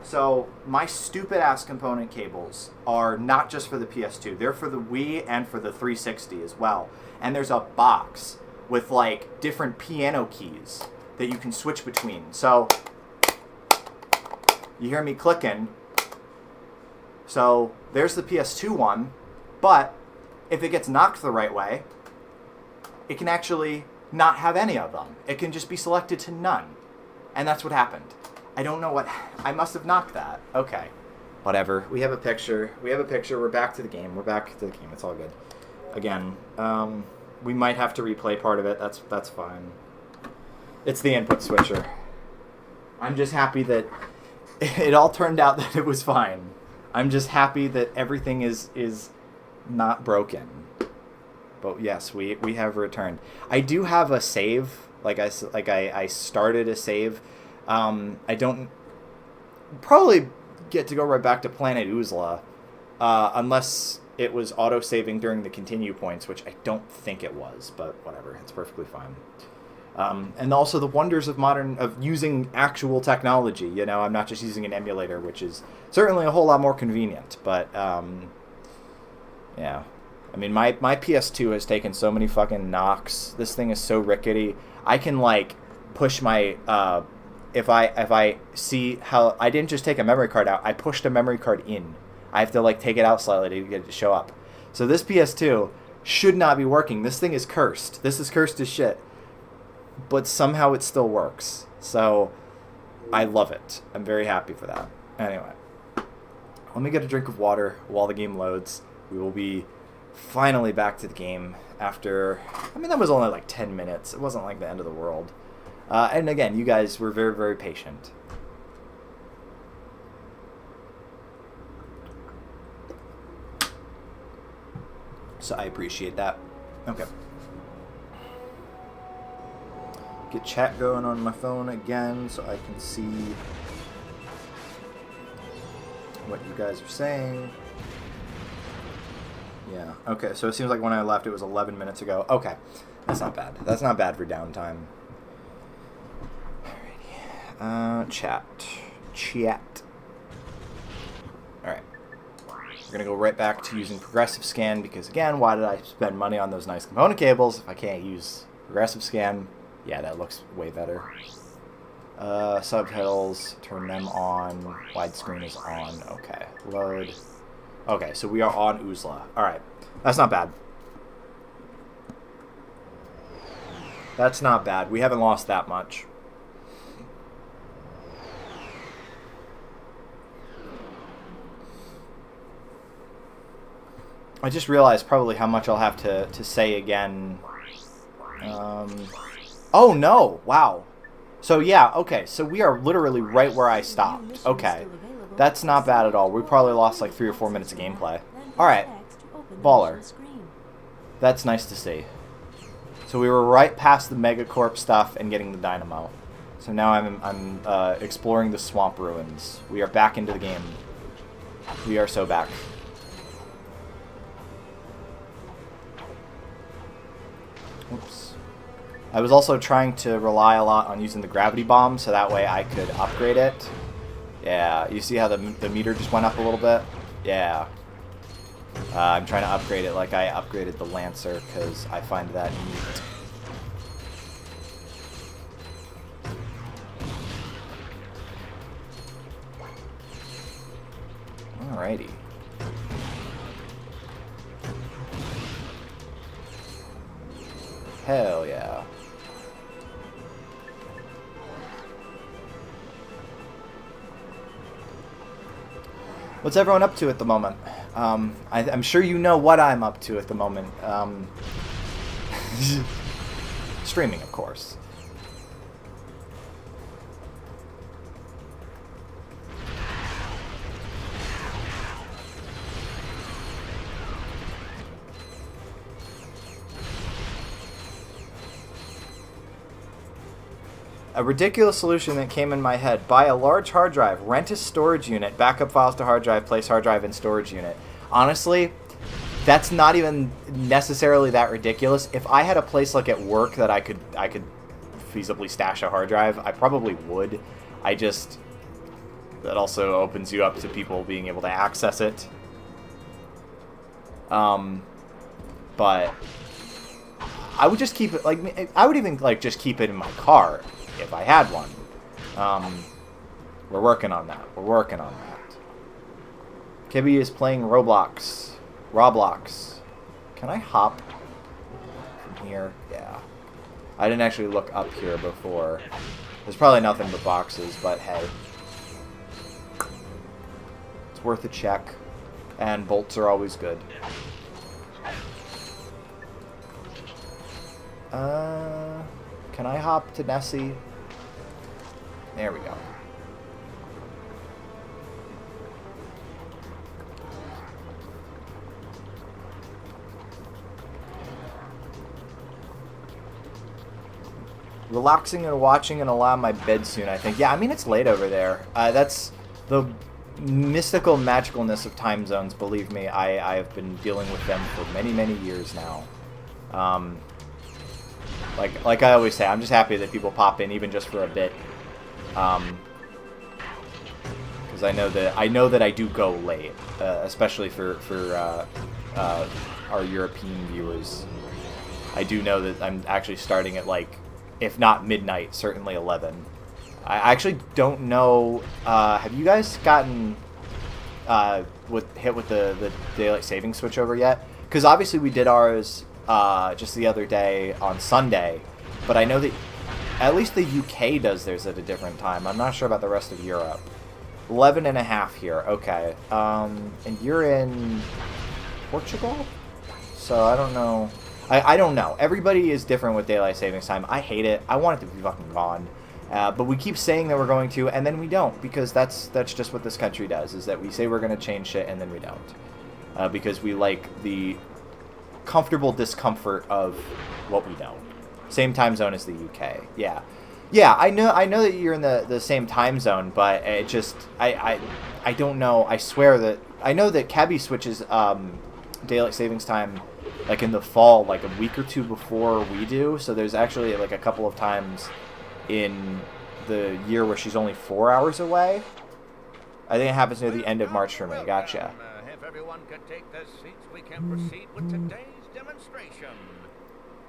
So, my stupid ass component cables are not just for the PS2. They're for the Wii and for the 360 as well. And there's a box with like different piano keys that you can switch between. So, you hear me clicking. So there's the PS2 one, but if it gets knocked the right way, it can actually not have any of them. It can just be selected to none. And that's what happened. I don't know what... I must have knocked that. Okay. Whatever. We have a picture. We're back to the game. It's all good. Again, we might have to replay part of it. That's fine. It's the input switcher. I'm just happy that it all turned out that it was fine. I'm just happy that everything is not broken. But yes, we have returned. I do have a save. I started a save. I don't probably get to go right back to Planet Oozla, unless it was auto-saving during the continue points, which I don't think it was, but whatever, it's perfectly fine. And also the wonders of using actual technology. You know, I'm not just using an emulator, which is certainly a whole lot more convenient. But yeah, I mean, my PS2 has taken so many fucking knocks. This thing is so rickety. I can like push my if I see how I didn't just take a memory card out, I pushed a memory card in. I have to like take it out slightly to get it to show up. So this PS2 should not be working. This thing is cursed. This is cursed as shit. But somehow it still works. So I love it. I'm very happy for that. Anyway, let me get a drink of water while the game loads. We will be finally back to the game after... I mean, that was only like 10 minutes. It wasn't like the end of the world. And again, you guys were very, very patient. So I appreciate that. Okay. Get chat going on my phone again so I can see what you guys are saying. Yeah, okay, so it seems like when I left it was 11 minutes ago. Okay, that's not bad. That's not bad for downtime. Alrighty. Chat. Alright. We're gonna go right back to using progressive scan because, again, why did I spend money on those nice component cables if I can't use progressive scan? Yeah, that looks way better. Subtitles, turn them on. Widescreen is on. Okay, load. Okay, so we are on Oozla. Alright, that's not bad. That's not bad. We haven't lost that much. I just realized probably how much I'll have to say again. Oh no! Wow. So yeah, okay, so we are literally right where I stopped. Okay. That's not bad at all. We probably lost like 3 or 4 minutes of gameplay. Alright. Baller. That's nice to see. So we were right past the Megacorp stuff and getting the dynamo. So now I'm exploring the swamp ruins. We are back into the game. We are so back. Oops. I was also trying to rely a lot on using the gravity bomb so that way I could upgrade it. Yeah, you see how the meter just went up a little bit? Yeah. I'm trying to upgrade it like I upgraded the Lancer because I find that neat. Alrighty. Hell yeah. What's everyone up to at the moment? I'm sure you know what I'm up to at the moment. Streaming, of course. A ridiculous solution that came in my head. Buy a large hard drive, rent a storage unit, backup files to hard drive, place hard drive in storage unit. Honestly, that's not even necessarily that ridiculous. If I had a place like at work that I could feasibly stash a hard drive, I probably would. That also opens you up to people being able to access it. But I would just keep it, like, I would even, like, just keep it in my car if I had one. We're working on that. Kibby is playing Roblox. Roblox. Can I hop from here? Yeah. I didn't actually look up here before. There's probably nothing but boxes, but hey. It's worth a check. And bolts are always good. Can I hop to Nessie? There we go. Relaxing and watching and allow my bed soon, I think. Yeah, I mean, it's late over there. That's the mystical magicalness of time zones. Believe me, I've been dealing with them for many, many years now. Like I always say, I'm just happy that people pop in, even just for a bit. Because I know that I do go late, especially for our European viewers. I do know that I'm actually starting at, like, if not midnight, certainly 11. I actually don't know. Have you guys gotten hit with the daylight saving switch over yet? Because obviously we did ours just the other day on Sunday, but I know that at least the UK does theirs at a different time. I'm not sure about the rest of Europe. 11:30 here. Okay. And you're in Portugal, so I don't know. I don't know. Everybody is different with daylight savings time. I hate it. I want it to be fucking gone. But we keep saying that we're going to, and then we don't, because that's just what this country does, is that we say we're going to change shit, and then we don't. Because we like the comfortable discomfort of what we know. Same time zone as the UK. Yeah. Yeah, I know that you're in the same time zone, but it just, I don't know. I swear that, I know that Cabby switches daylight savings time like in the fall, like a week or two before we do. So there's actually like a couple of times in the year where she's only 4 hours away. I think it happens near the end of March for me. Gotcha. If everyone could take their seats, we can proceed with today's demonstration.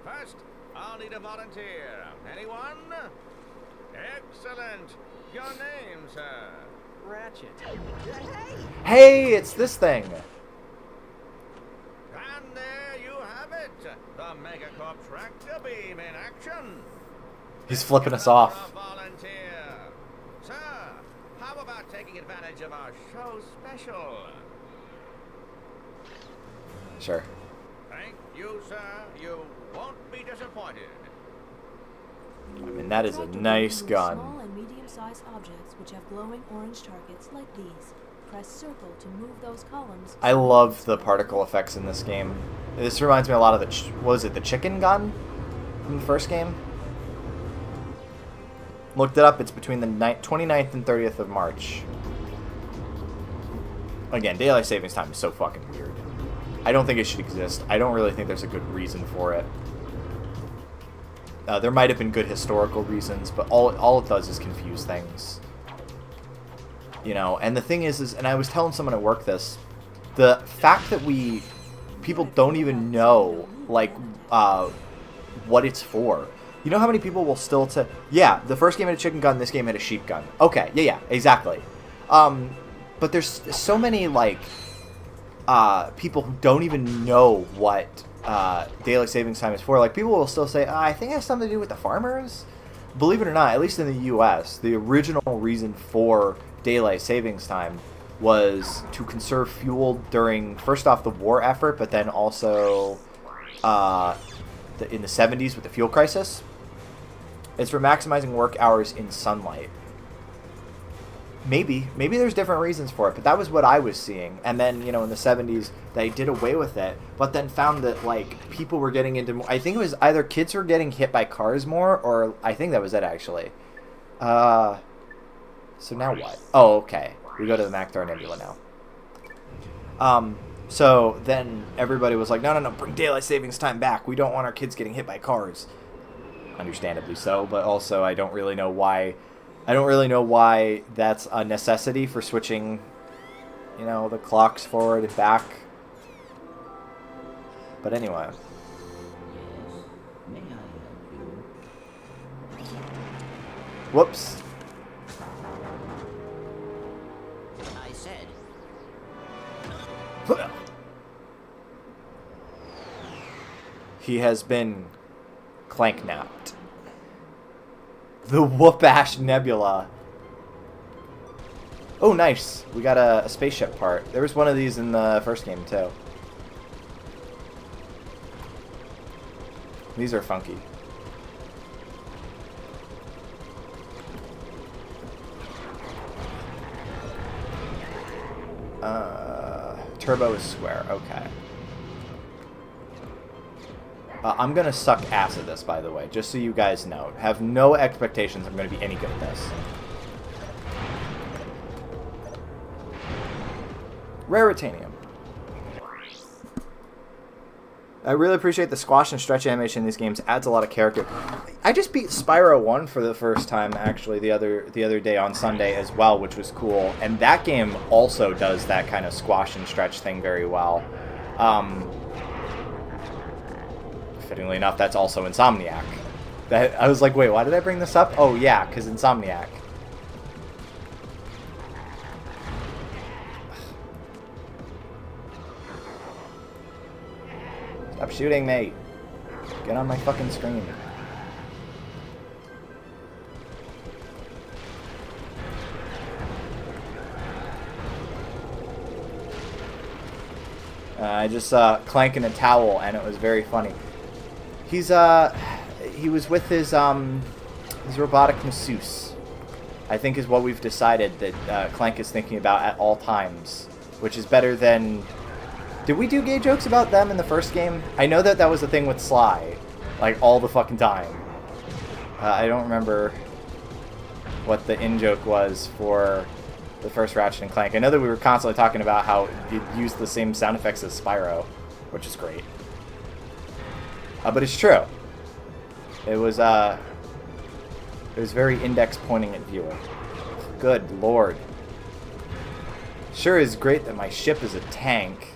First, I'll need a volunteer. Anyone? Excellent. Your name, sir? Ratchet. Hey, it's this thing. And there you have it. The Megacorp tractor beam in action. He's flipping us off. Volunteer. Sir, how about taking advantage of our show special? Sure. Thank you, sir. You won't be disappointed. I mean, that is a nice gun. Small and medium-sized objects which have glowing orange targets like these. Press circle to move those columns. I love the particle effects in this game. This reminds me a lot of the, what was it, the chicken gun from the first game? Looked it up, it's between the 29th and 30th of March. Again, daylight savings time is so fucking weird. I don't think it should exist. I don't really think there's a good reason for it. There might have been good historical reasons, but all it does is confuse things. You know, and the thing is, and I was telling someone at work this, the fact that people don't even know, like, what it's for. You know how many people will still say, yeah, the first game had a chicken gun, this game had a sheep gun. Okay, yeah, exactly. But there's so many, like, people who don't even know what daylight savings time is for. Like, people will still say, I think it has something to do with the farmers. Believe it or not, at least in the U.S., the original reason for daylight savings time was to conserve fuel during, first off, the war effort, but then also in the 70s with the fuel crisis. It's for maximizing work hours in sunlight. Maybe there's different reasons for it, but that was what I was seeing. And then, you know, in the 70s, they did away with it, but then found that, like, people were getting into more, I think it was either kids were getting hit by cars more, or I think that was it, actually. So now what? Oh, okay. We go to the Macthar Nebula now. So then everybody was like, no, bring daylight savings time back. We don't want our kids getting hit by cars. Understandably so, but also I don't really know why that's a necessity for switching, you know, the clocks forward and back. But anyway. Yes. May I help you? Whoops. I said. He has been clank napped. The Whoop-Ash Nebula. Oh, nice. We got a spaceship part. There was one of these in the first game, too. These are funky. Turbo is square. Okay. I'm going to suck ass at this, by the way, just so you guys know. Have no expectations I'm going to be any good at this. Raritanium. I really appreciate the squash and stretch animation in these games. Adds a lot of character. I just beat Spyro 1 for the first time, actually, the other day on Sunday as well, which was cool. And that game also does that kind of squash and stretch thing very well. Fittingly enough, that's also Insomniac. I was like, wait, why did I bring this up? Oh, yeah, because Insomniac. Stop shooting me. Get on my fucking screen. I just saw Clank in a towel, and it was very funny. He was with his robotic masseuse, I think is what we've decided that Clank is thinking about at all times, which is better than... Did we do gay jokes about them in the first game? I know that was the thing with Sly, like all the fucking time. I don't remember what the in-joke was for the first Ratchet and Clank. I know that we were constantly talking about how you use the same sound effects as Spyro, which is great. But it's true. It was very index pointing at viewer. Good lord. Sure is great that my ship is a tank.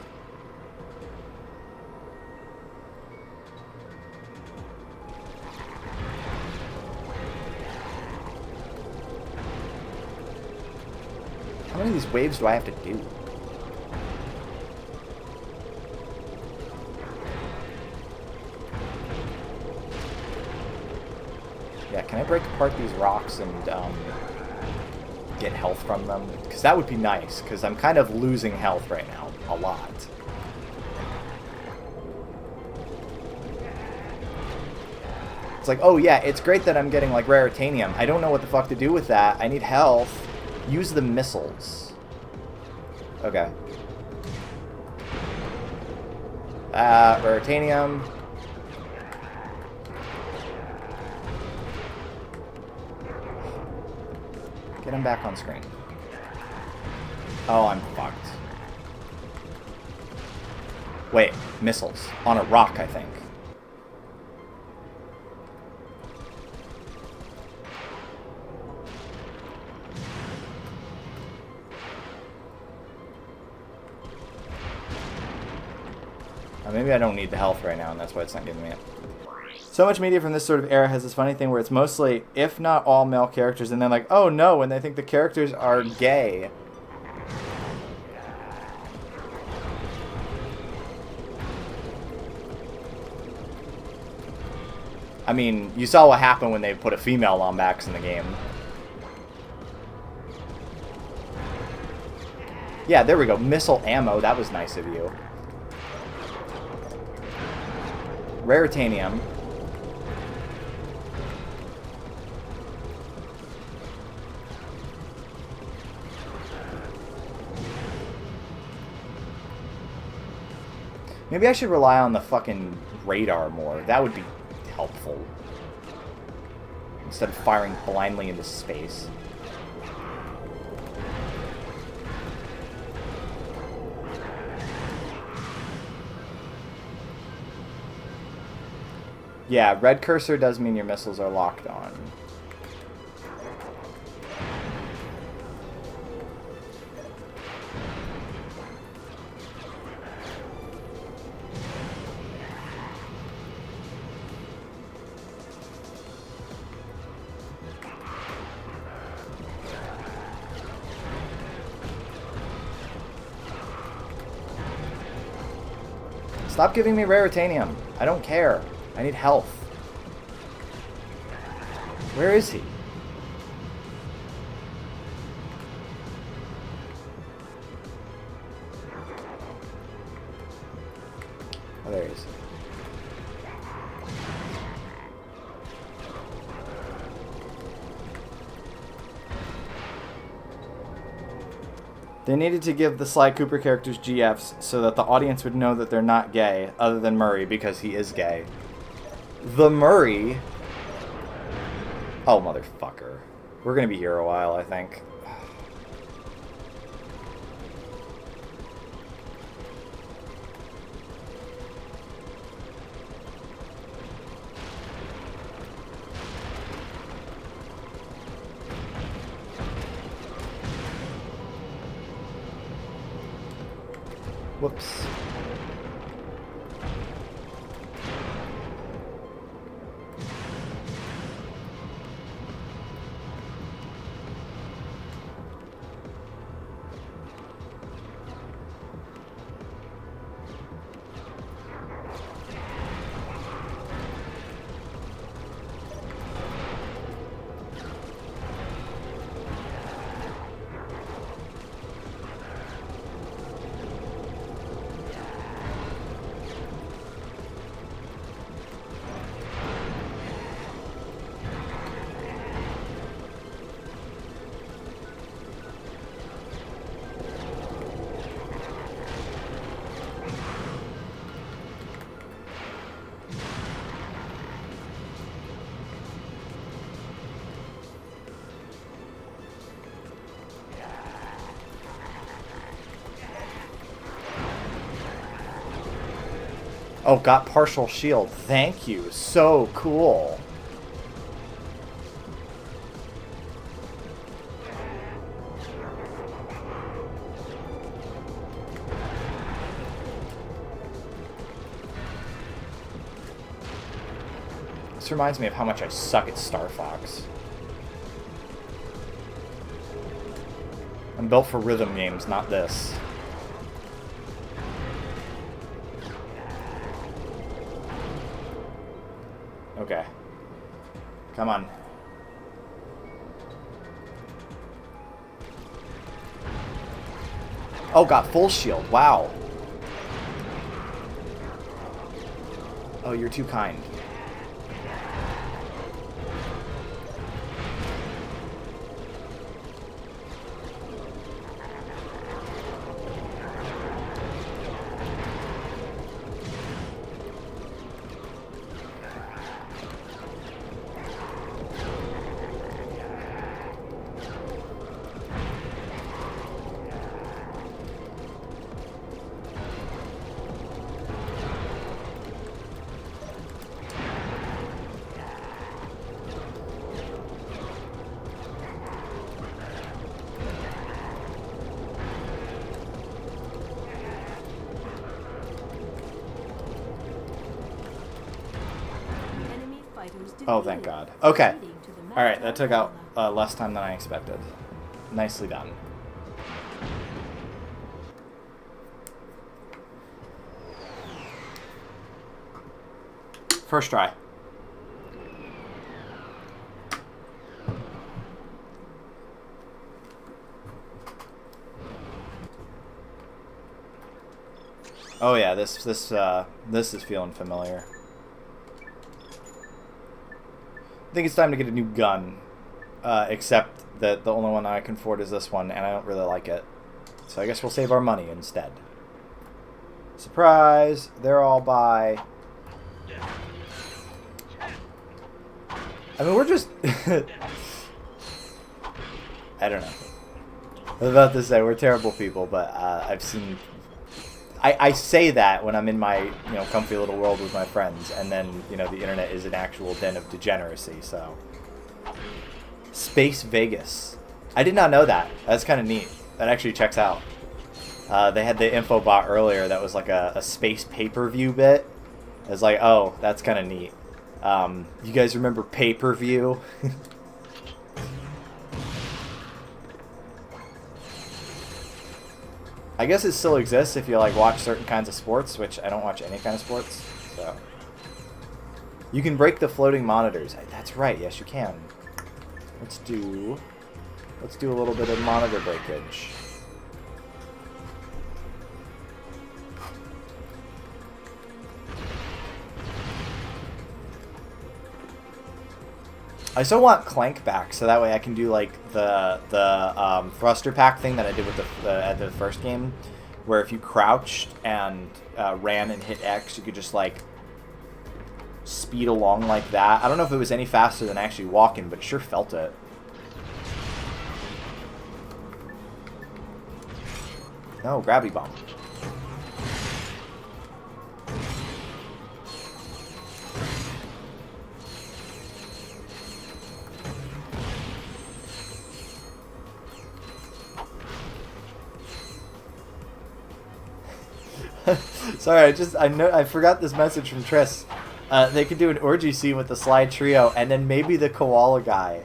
How many of these waves do I have to do? Yeah, can I break apart these rocks and get health from them? Because that would be nice, because I'm kind of losing health right now. A lot. It's like, oh yeah, it's great that I'm getting like Raritanium. I don't know what the fuck to do with that. I need health. Use the missiles. Okay. Raritanium. Get him back on screen. Oh, I'm fucked. Wait, missiles. On a rock, I think. Maybe I don't need the health right now, and that's why it's not giving me it. So much media from this sort of era has this funny thing where it's mostly, if not all male characters, and then like, oh no, and they think the characters are gay. I mean, you saw what happened when they put a female Lombax in the game. Yeah, there we go. Missile ammo. That was nice of you. Raritanium. Maybe I should rely on the fucking radar more. That would be helpful. Instead of firing blindly into space. Yeah, red cursor does mean your missiles are locked on. Stop giving me Raritanium. I don't care. I need health. Where is he? Oh, there he is. They needed to give the Sly Cooper characters GFs so that the audience would know that they're not gay, other than Murray, because he is gay. The Murray... Oh, motherfucker. We're gonna be here a while, I think. Whoops. Oh, got partial shield. Thank you. So cool. This reminds me of how much I suck at Star Fox. I'm built for rhythm games, not this. Okay. Come on. Oh, got full shield. Wow. Oh, you're too kind. Oh, thank God. Okay. Alright, that took out less time than I expected. Nicely done. First try. Oh yeah, this is feeling familiar. I think it's time to get a new gun, except that the only one I can afford is this one, and I don't really like it. So I guess we'll save our money instead. Surprise! They're all by... I mean, we're just... I don't know. I was about to say, we're terrible people, but I've seen... I say that when I'm in my, comfy little world with my friends, and then, the internet is an actual den of degeneracy, so... Space Vegas. I did not know that. That's kind of neat. That actually checks out. They had the info bot earlier that was like a space pay-per-view bit. It was like, oh, that's kind of neat. You guys remember pay-per-view? I guess it still exists if you watch certain kinds of sports, which I don't watch any kind of sports. So You can break the floating monitors. That's right. Yes, you can. Let's do a little bit of monitor breakage. I still want Clank back, so that way I can do like the thruster pack thing that I did with at the first game, where if you crouched and ran and hit X, you could just like speed along like that. I don't know if it was any faster than actually walking, but sure felt it. No, gravity bomb. Sorry, I forgot this message from Triss. They could do an orgy scene with the slide trio and then maybe the koala guy.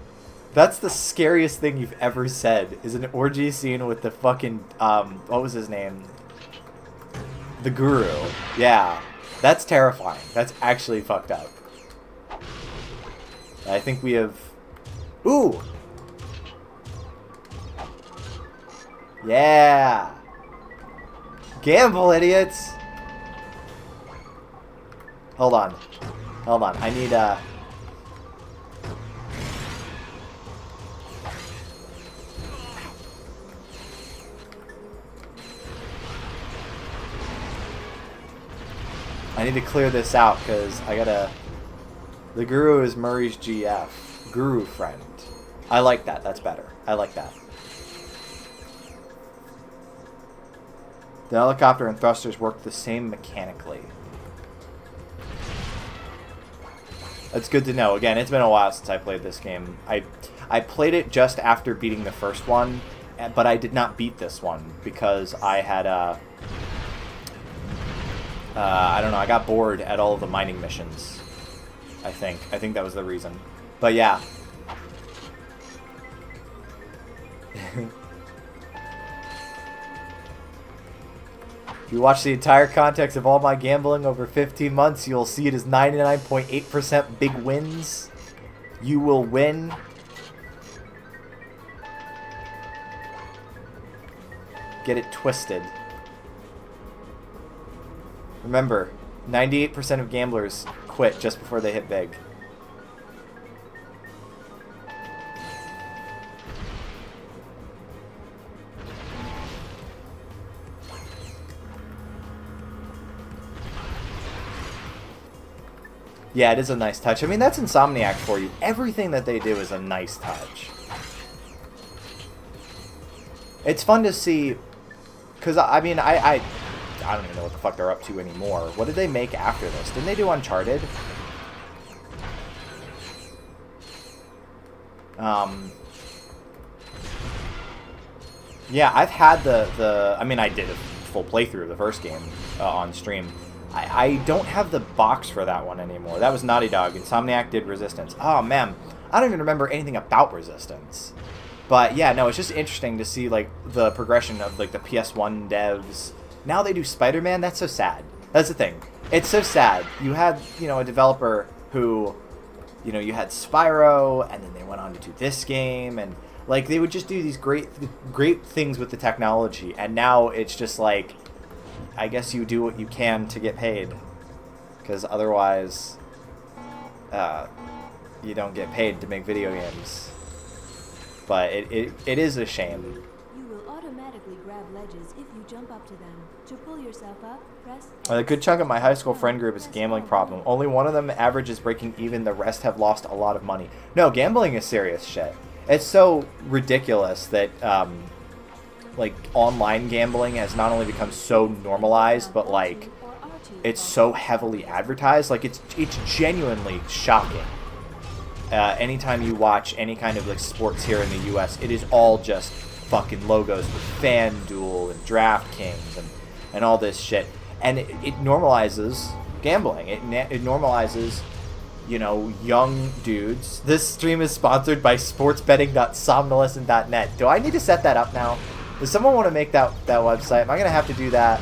That's the scariest thing you've ever said, is an orgy scene with the fucking, what was his name? The Guru. Yeah, that's terrifying. That's actually fucked up. I think we have... Ooh! Yeah! Gamble, idiots! Hold on. Hold on. I need, I need to clear this out, because I gotta... The Guru is Murray's GF. Guru friend. I like that. That's better. I like that. The helicopter and thrusters work the same mechanically. That's good to know. Again, it's been a while since I played this game. I played it just after beating the first one, but I did not beat this one because I had I don't know, I got bored at all of the mining missions. I think that was the reason. But yeah. If you watch the entire context of all my gambling over 15 months, you'll see it as 99.8% big wins. You will win. Get it twisted. Remember, 98% of gamblers quit just before they hit big. Yeah, it is a nice touch. I mean, that's Insomniac for you. Everything that they do is a nice touch. It's fun to see, because, I mean, I don't even know what the fuck they're up to anymore. What did they make after this? Didn't they do Uncharted? Yeah, I've had I mean, I did a full playthrough of the first game on stream. I don't have the box for that one anymore. That was Naughty Dog. Insomniac did Resistance. Oh, man. I don't even remember anything about Resistance. But, yeah, no, it's just interesting to see, like, the progression of, like, the PS1 devs. Now they do Spider-Man. That's so sad. That's the thing. It's so sad. You had, you know, a developer who, you know, you had Spyro, and then they went on to do this game, and, like, they would just do these great things with the technology, and now it's just, like, I guess you do what you can to get paid, because otherwise, you don't get paid to make video games. But it is a shame. You will automatically grab ledges if you jump up to them. To pull yourself up, press... A good chunk of my high school friend group is a gambling problem. Only one of them averages breaking even. The rest have lost a lot of money. No, gambling is serious shit. It's so ridiculous that, like, online gambling has not only become so normalized, but, like, it's so heavily advertised. Like, it's genuinely shocking. Anytime you watch any kind of, like, sports here in the U.S., it is all just fucking logos with FanDuel and DraftKings and all this shit. And it normalizes gambling. It normalizes, you know, young dudes. This stream is sponsored by sportsbetting.somnolescent.net. Do I need to set that up now? Does someone want to make that website? Am I going to have to do that?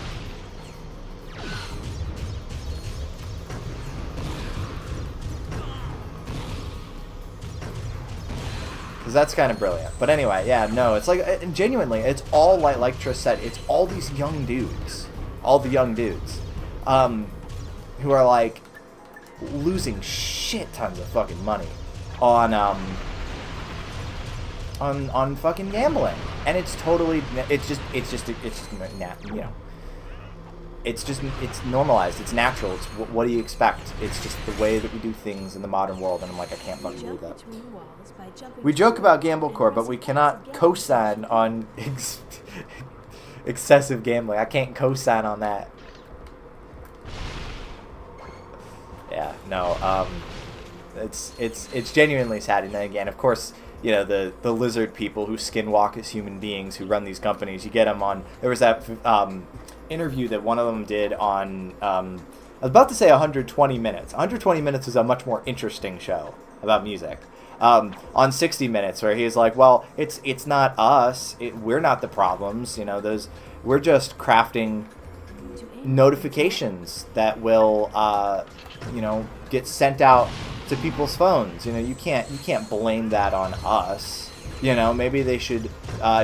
because that's kind of brilliant. But anyway, yeah, no, it's like, and genuinely, it's all like Trish said, it's all these young dudes, all the young dudes, who are like losing shit tons of fucking money on fucking gambling, and it's totally, it's normalized, it's natural, it's what do you expect? It's just the way that we do things in the modern world, and I'm like, I can't fucking believe that. We joke about Gamblecore, but we cannot co-sign on excessive gambling. I can't co-sign on that. Yeah, no, it's genuinely sad, and then again, of course, you know, the lizard people who skinwalk as human beings who run these companies, you get them on, there was that interview that one of them did on, I was about to say 120 Minutes. 120 Minutes is a much more interesting show about music. On 60 Minutes, where he's like, well, it's not us, we're not the problems, you know, we're just crafting notifications that will, you know, get sent out to people's phones. You know, you can't blame that on us. You know, maybe they should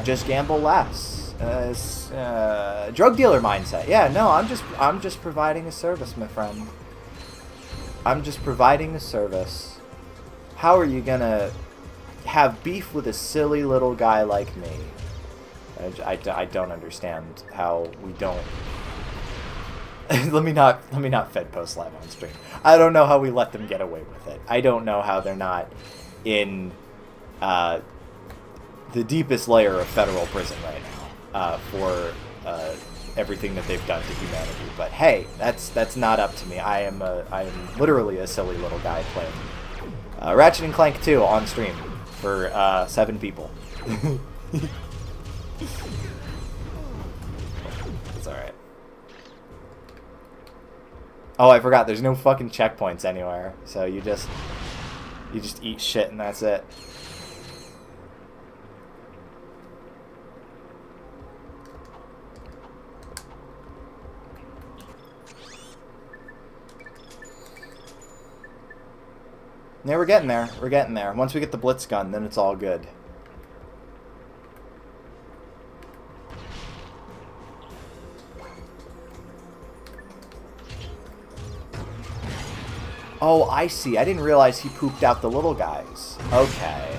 just gamble less. Drug dealer mindset. Yeah, no, I'm just providing a service, my friend. I'm just providing a service. How are you gonna have beef with a silly little guy like me? I don't understand how we don't. let me not Fed post live on stream. I don't know how we let them get away with it. I don't know how they're not in the deepest layer of federal prison right now for everything that they've done to humanity. But hey, that's not up to me. I am literally a silly little guy playing Ratchet and Clank 2 on stream for 7 people. It's alright. Oh, I forgot. There's no fucking checkpoints anywhere. So you just eat shit and that's it. Yeah, we're getting there. We're getting there. Once we get the Blitz gun, then it's all good. Oh, I see. I didn't realize he pooped out the little guys. Okay.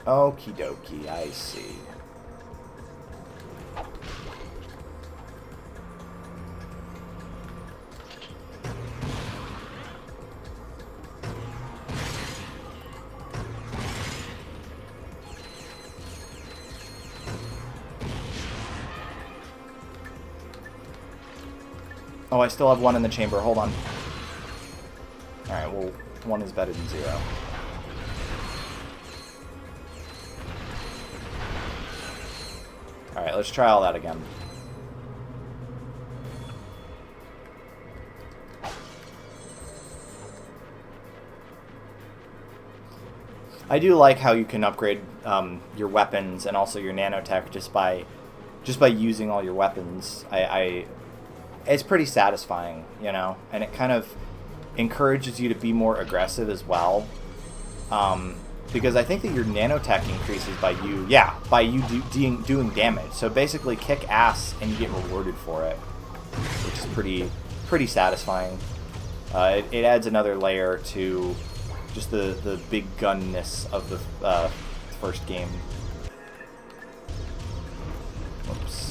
Okie dokie, I see. Oh, I still have 1 in the chamber. Hold on. Alright, well, 1 is better than 0. Alright, let's try all that again. I do like how you can upgrade your weapons and also your nanotech just by using all your weapons. It's pretty satisfying, you know, and it kind of encourages you to be more aggressive as well. Because I think that your nanotech increases by you doing damage. So basically kick ass and you get rewarded for it, which is pretty satisfying. It adds another layer to just the big gunness of the first game. Whoops.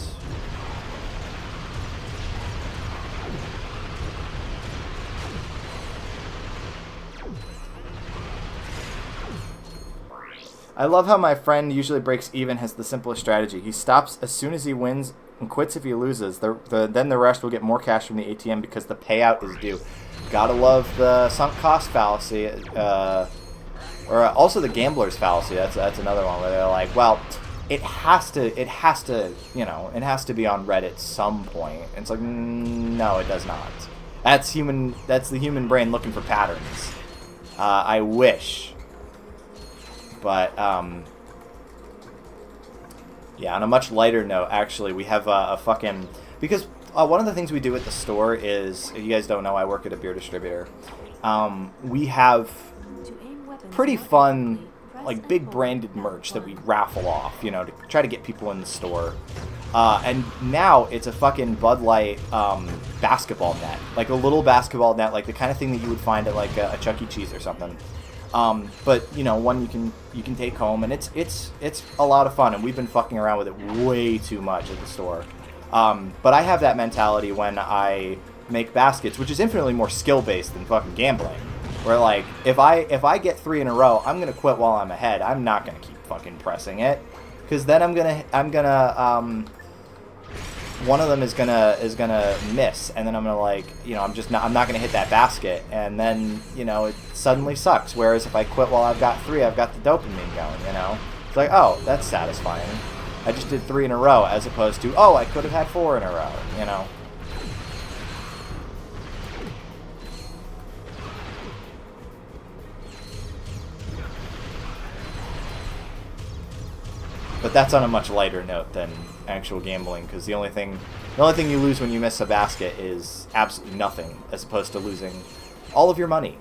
I love how my friend usually breaks even has the simplest strategy. He stops as soon as he wins and quits if he loses. Then the rest will get more cash from the ATM because the payout is due. Gotta love the sunk cost fallacy, or also the gambler's fallacy. That's another one where they're like, well, it has to, you know, it has to be on Reddit some point. And it's like, no, it does not. That's the human brain looking for patterns. I wish. But, yeah, on a much lighter note, actually, we have a fucking because one of the things we do at the store is, if you guys don't know, I work at a beer distributor. We have pretty fun, like, big branded merch that we raffle off, you know, to try to get people in the store. And now it's a fucking Bud Light basketball net, like a little basketball net, like the kind of thing that you would find at like a Chuck E. Cheese or something. But you know, one you can take home, and it's a lot of fun, and we've been fucking around with it way too much at the store. But I have that mentality when I make baskets, which is infinitely more skill based than fucking gambling. Where like if I get 3 in a row, I'm gonna quit while I'm ahead. I'm not gonna keep fucking pressing it, because then I'm gonna one of them is gonna miss, and then I'm gonna, like, you know, I'm not gonna hit that basket, and then, you know, it suddenly sucks. Whereas if I quit while I've got 3, I've got the dopamine going, you know. It's like, oh, that's satisfying. I just did 3 in a row, as opposed to, oh, I could have had 4 in a row, you know. But that's on a much lighter note than actual gambling, because the only thing you lose when you miss a basket is absolutely nothing, as opposed to losing all of your money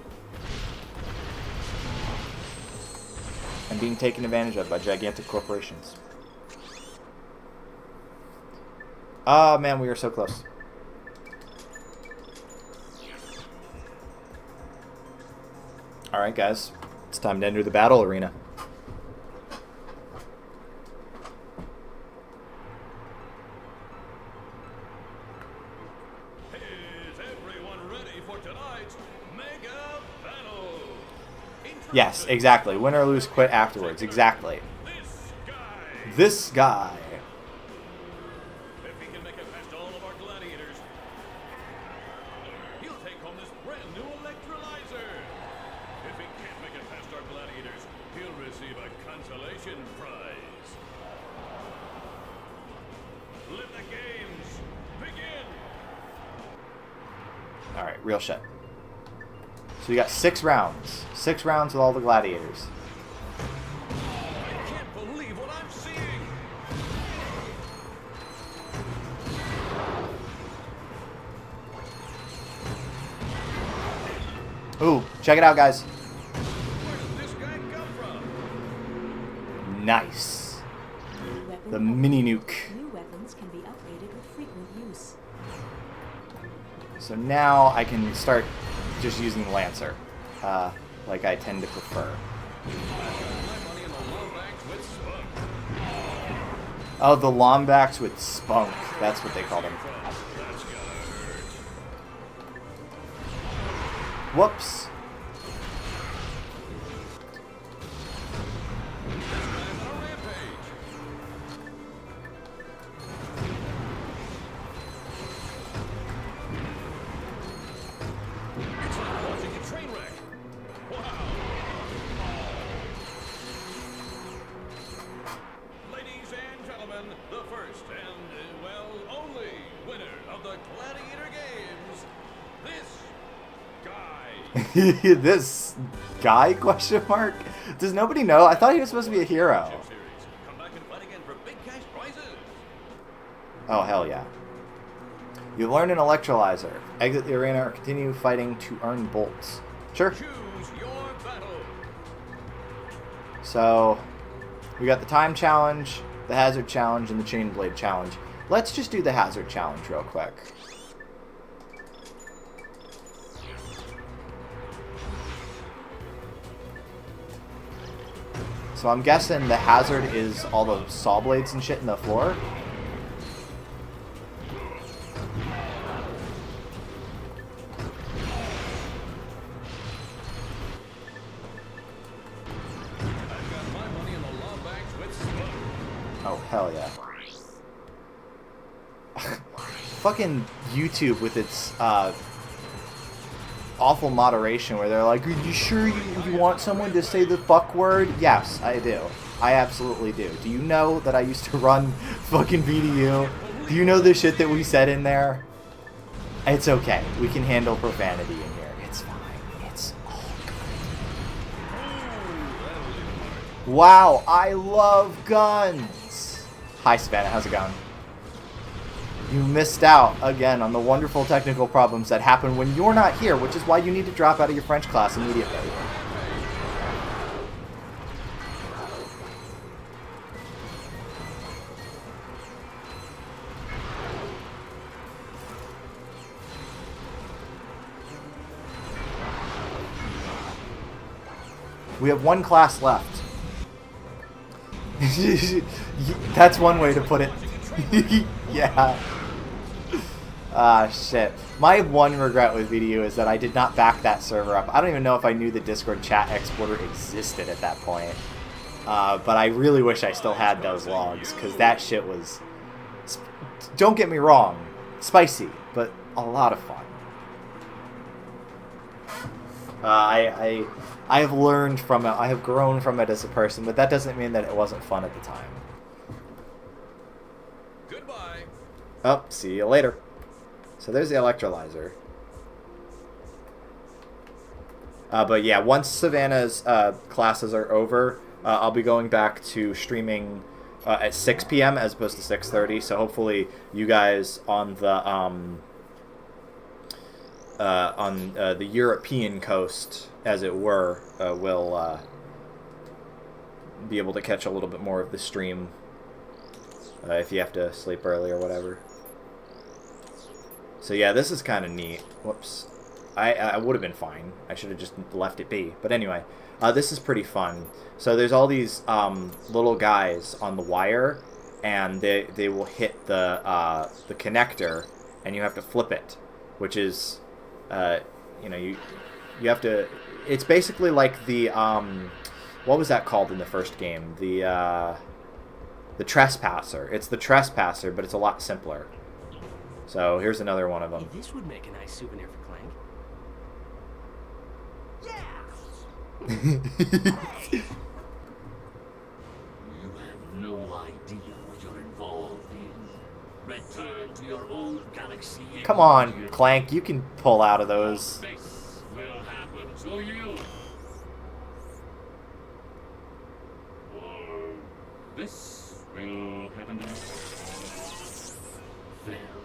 and being taken advantage of by gigantic corporations. Oh man, we are so close. Alright guys, it's time to enter the battle arena. Yes, exactly. Win or lose, quit afterwards. Exactly. This guy. If he can make it past all of our gladiators, he'll take home this brand new electrolyzer. If he can't make it past our gladiators, he'll receive a consolation prize. Let the games begin. All right, real shit. So you got 6 rounds. 6 rounds with all the gladiators. I can't believe what I'm seeing. Ooh, check it out, guys. Where did this guy come from? Nice. Weapon The mini nuke. New weapons can be upgraded with frequent use. So now I can start just using Lancer, like I tend to prefer. Oh, the Lombacks with spunk. That's what they call them. Whoops. This guy? Question mark? Does nobody know? I thought he was supposed to be a hero. Oh, hell yeah. You learn an electrolyzer. Exit the arena or continue fighting to earn bolts. Sure. So, we got the time challenge, the hazard challenge, and the chain blade challenge. Let's just do the hazard challenge real quick. So I'm guessing the hazard is all the saw blades and shit in the floor. Oh, hell yeah. Fucking YouTube with its awful moderation where they're like, are you sure you want someone to say the fuck word? Yes, I do. I absolutely do. Do you know that I used to run fucking VDU? Do you know the shit that we said in there? It's okay. We can handle profanity in here. It's fine. It's all good. Wow, I love guns. Hi, Savannah. How's it going? You missed out, again, on the wonderful technical problems that happen when you're not here, which is why you need to drop out of your French class immediately. We have one class left. That's one way to put it. Yeah. Ah, shit. My one regret with VDU is that I did not back that server up. I don't even know if I knew the Discord chat exporter existed at that point. But I really wish I still had those logs, because that shit was... Don't get me wrong. Spicy, but a lot of fun. I have learned from it. I have grown from it as a person, but that doesn't mean that it wasn't fun at the time. Goodbye. Oh, see you later. So there's the electrolyzer. But yeah, once Savannah's classes are over, I'll be going back to streaming at 6 p.m. as opposed to 6:30. So hopefully you guys on the European coast, as it were, will be able to catch a little bit more of the stream if you have to sleep early or whatever. So yeah, this is kind of neat. Whoops. I would have been fine. I should have just left it be. But anyway, this is pretty fun. So there's all these little guys on the wire, and they will hit the connector, and you have to flip it, which is, you know, you have to. It's basically like the what was that called in the first game? The Trespasser. It's the Trespasser, but it's a lot simpler. So here's another one of them. Hey, this would make a nice souvenir for Clank. You have no idea what you're involved in. Return to your old galaxy. Come on, Clank, you can pull out of those. This will happen to you. Or this will happen to you. Farewell.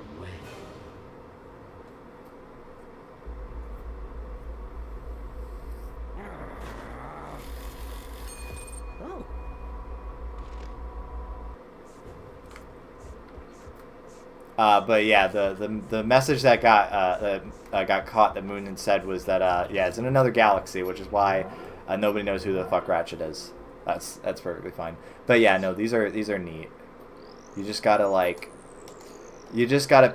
Oh. But yeah, the message that got caught that Moonin said was that yeah, it's in another galaxy, which is why nobody knows who the fuck Ratchet is. That's perfectly fine. But yeah, no, these are neat. You just gotta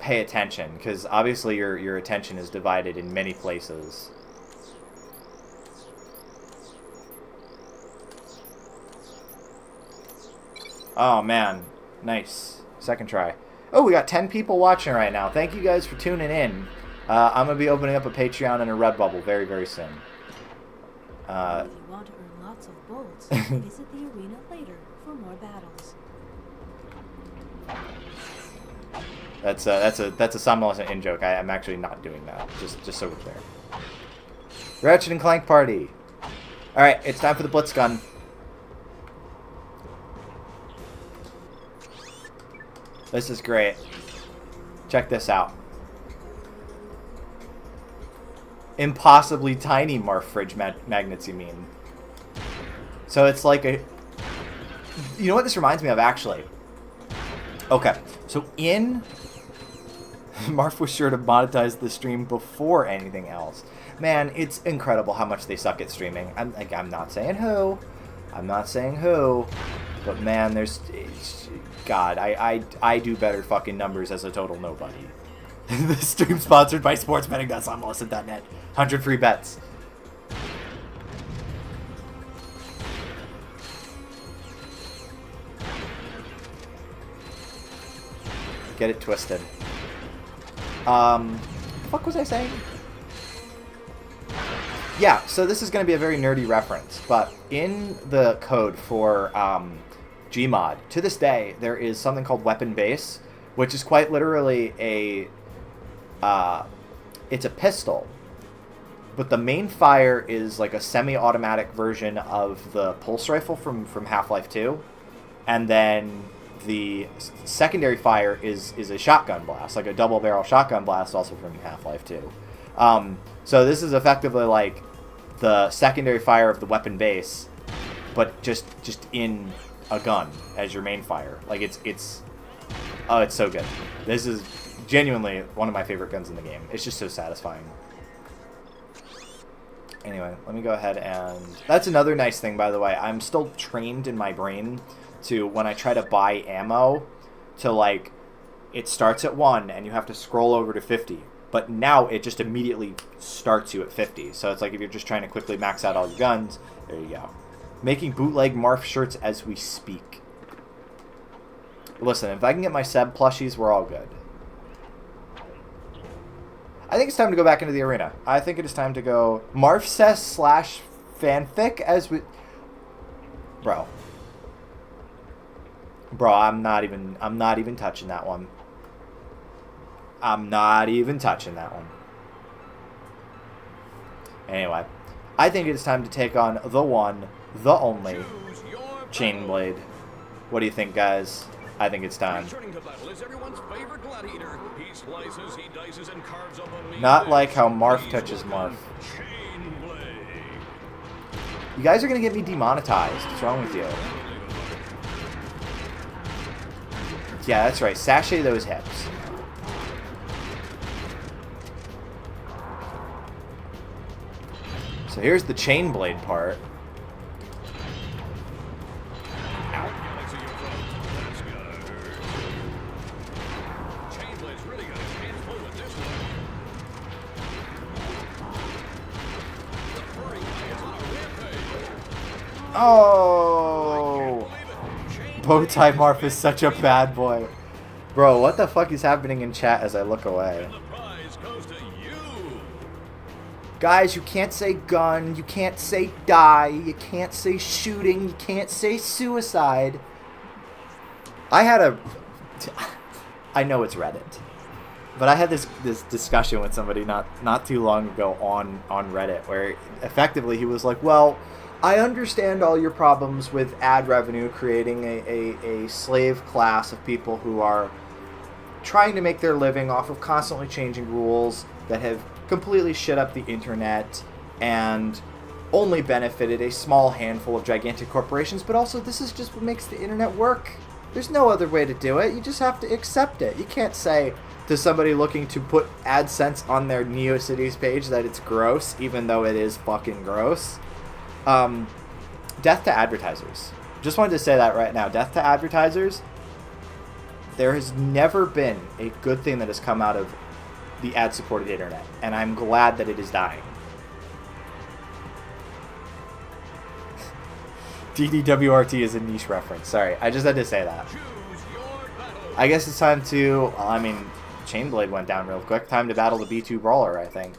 pay attention, because obviously your attention is divided in many places. Oh man, nice. Second try. Oh, we got 10 people watching right now. Thank you guys for tuning in. I'm going to be opening up a Patreon and a Redbubble very, very soon. If you want to earn lots of bolts, visit the arena later for more battles. That's a simultaneous in-joke. I'm actually not doing that, just so we're clear. Ratchet and Clank party. Alright, it's time for the Blitz gun. This is great. Check this out. Impossibly tiny Marf fridge magnets, you mean? So it's like a... You know what this reminds me of, actually? Okay, so in... Marf was sure to monetize the stream before anything else. Man, it's incredible how much they suck at streaming. I'm not saying who. I'm not saying who. But man, there's... God, I do better fucking numbers as a total nobody. The stream sponsored by sportsbetting.simulation.net. 100 free bets. Get it twisted. What the fuck was I saying? Yeah, so this is going to be a very nerdy reference, but in the code for Gmod, to this day, there is something called Weapon Base, which is quite literally a, it's a pistol, but the main fire is like a semi-automatic version of the pulse rifle from Half-Life 2, and then the secondary fire is a shotgun blast, like a double barrel shotgun blast, also from Half-Life 2. So this is effectively like the secondary fire of the weapon base, but just in a gun as your main fire. Like it's so good. This is genuinely one of my favorite guns in the game. It's just so satisfying. Anyway, let me go ahead and... That's another nice thing, by the way. I'm still trained in my brain to, when I try to buy ammo, to like, it starts at 1 and you have to scroll over to 50. But now it just immediately starts you at 50. So it's like if you're just trying to quickly max out all your guns, there you go. Making bootleg Marth shirts as we speak. Listen, if I can get my Seb plushies, we're all good. I think it's time to go back into the arena. I think it is time to go Marfcess / fanfic as we... Bro, I'm not even touching that one. I'm not even touching that one. Anyway, I think it is time to take on the one, the only, Chainblade. What do you think, guys? I think it's time. Not like how Marth touches Marth. You guys are gonna get me demonetized. What's wrong with you? Yeah, that's right. Sashay those hips. So here's the Chainblade part. Oh! Bowtie Marth is such a bad boy. Bro, what the fuck is happening in chat as I look away? Guys, you can't say gun, you can't say die, you can't say shooting, you can't say suicide. I know it's Reddit, but I had this discussion with somebody not too long ago on Reddit where effectively he was like, well, I understand all your problems with ad revenue creating a slave class of people who are trying to make their living off of constantly changing rules that have completely shit up the internet and only benefited a small handful of gigantic corporations, but also this is just what makes the internet work. There's no other way to do it. You just have to accept it. You can't say to somebody looking to put AdSense on their NeoCities page that it's gross, even though it is fucking gross. Death to advertisers. Just wanted to say that right now. Death to advertisers. There has never been a good thing that has come out of the ad-supported internet, and I'm glad that it is dying. DDWRT is a niche reference. Sorry, I just had to say that. I guess it's time to... I mean, Chainblade went down real quick. Time to battle the B2 Brawler, I think.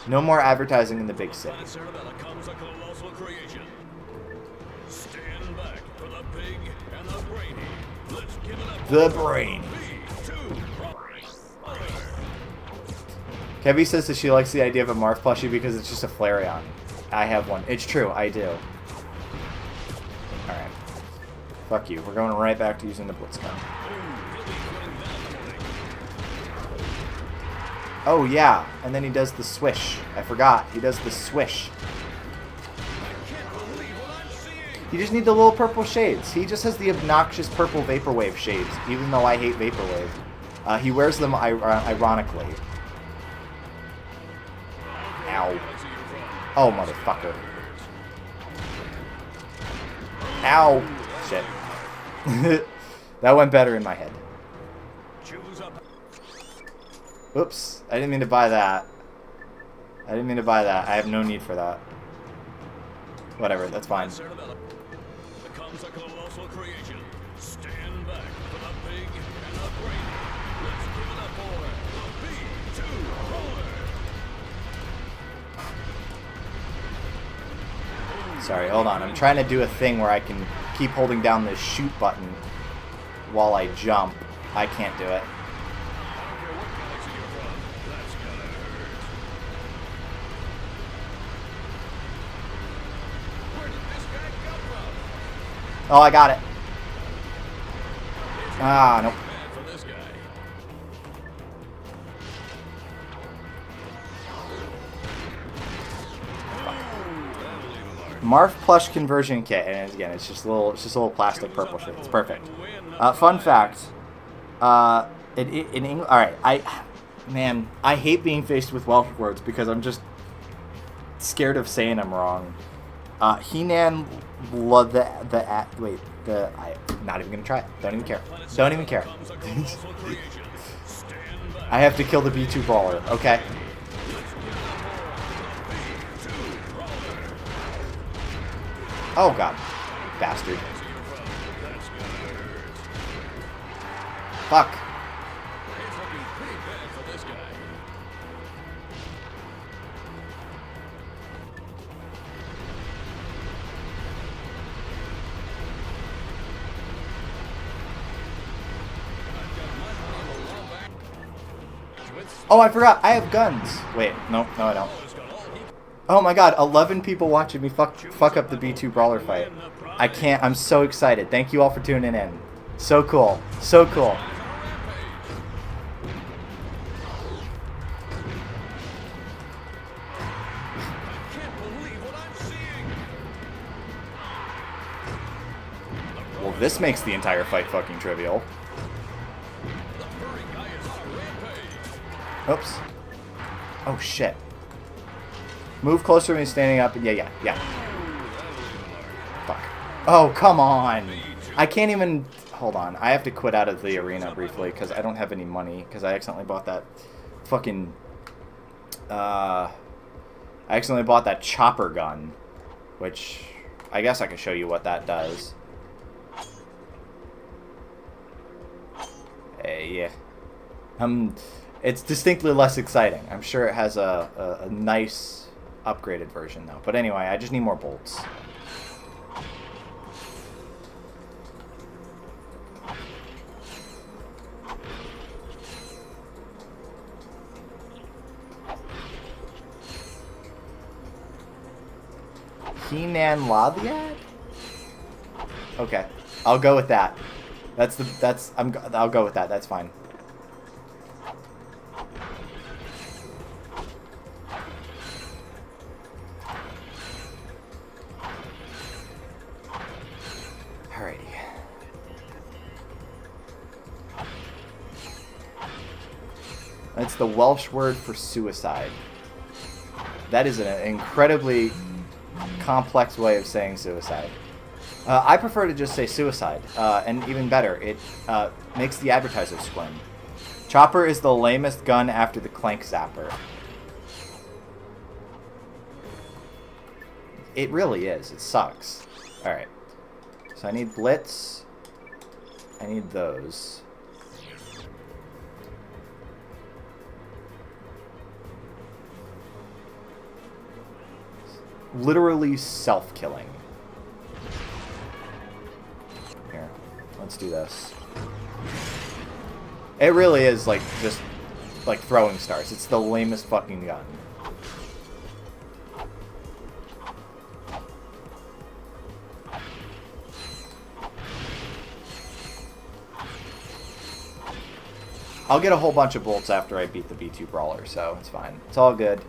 No more advertising in the big city. The brain. Kevy says that she likes the idea of a Marth plushie because it's just a Flareon. I have one. It's true, I do. Alright. Fuck you. We're going right back to using the Blitz gun. Oh, yeah. And then he does the swish. I forgot. He does the swish. You just need the little purple shades. He just has the obnoxious purple Vaporwave shades, even though I hate Vaporwave. He wears them ironically. Ow. Oh, motherfucker. Ow. Shit. That went better in my head. Oops. I didn't mean to buy that. I have no need for that. Whatever, that's fine. Becomes a colossal creation. Stand back for the big and the great. Let's give it up for the B2 Roller. Sorry, hold on. I'm trying to do a thing where I can keep holding down the shoot button while I jump. I can't do it. Oh, I got it. Ah, nope. Marf plush conversion kit, and again, it's just a little plastic purple shit. It's perfect. Fun fact. In English, all right. I hate being faced with Welsh words because I'm just scared of saying them wrong. He-Nan love I'm not even gonna try it. Don't even care. Don't even care. I have to kill the B2 brawler. Okay. Oh god, bastard. Fuck. Oh, I forgot. I have guns. Wait, no, I don't. Oh my god, 11 people watching me fuck up the B2 brawler fight. I can't. I'm so excited. Thank you all for tuning in. So cool. So cool. Well, this makes the entire fight fucking trivial. Oops. Oh shit. Move closer to me standing up. Yeah. Fuck. Oh, come on. I can't even... Hold on. I have to quit out of the arena briefly because I don't have any money because I accidentally bought that fucking... I accidentally bought that chopper gun, which I guess I can show you what that does. Hey, it's distinctly less exciting. I'm sure it has a nice upgraded version though. But anyway, I just need more bolts. He-Nan Lathiad? Okay. I'll go with that. I'll go with that. That's fine. Alrighty. That's the Welsh word for suicide. That is an incredibly complex way of saying suicide. I prefer to just say suicide, and even better, it makes the advertiser squirm. Chopper is the lamest gun after the Clank Zapper. It really is. It sucks. Alright. So I need Blitz. I need those. Literally self-killing. Here, let's do this. It really is like just like throwing stars. It's the lamest fucking gun. I'll get a whole bunch of bolts after I beat the B2 brawler, so it's fine. It's all good.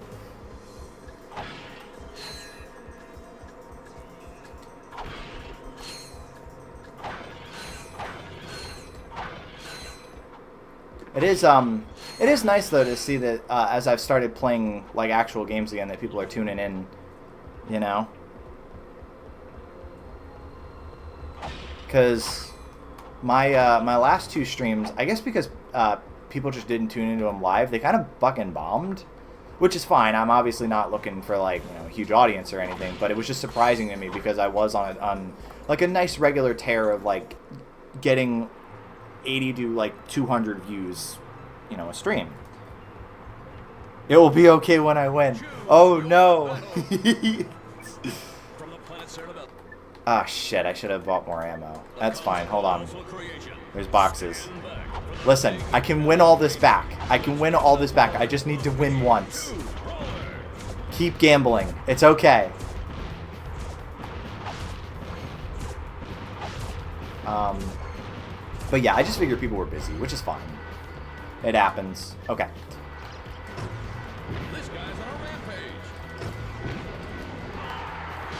It is nice though to see that as I've started playing like actual games again, that people are tuning in, you know, because my my last two streams, I guess because people just didn't tune into them live, they kind of fucking bombed, which is fine. I'm obviously not looking for like, you know, a huge audience or anything, but it was just surprising to me because I was on like a nice regular tear of like getting 80 to like 200 views, you know, a stream. It will be okay when I win. Oh no. Ah, shit, I should have bought more ammo. That's fine, hold on. There's boxes. Listen, I can win all this back. I can win all this back. I just need to win once. Keep gambling. It's okay. But yeah, I just figured people were busy, which is fine. It happens. Okay. This guy's on a rampage.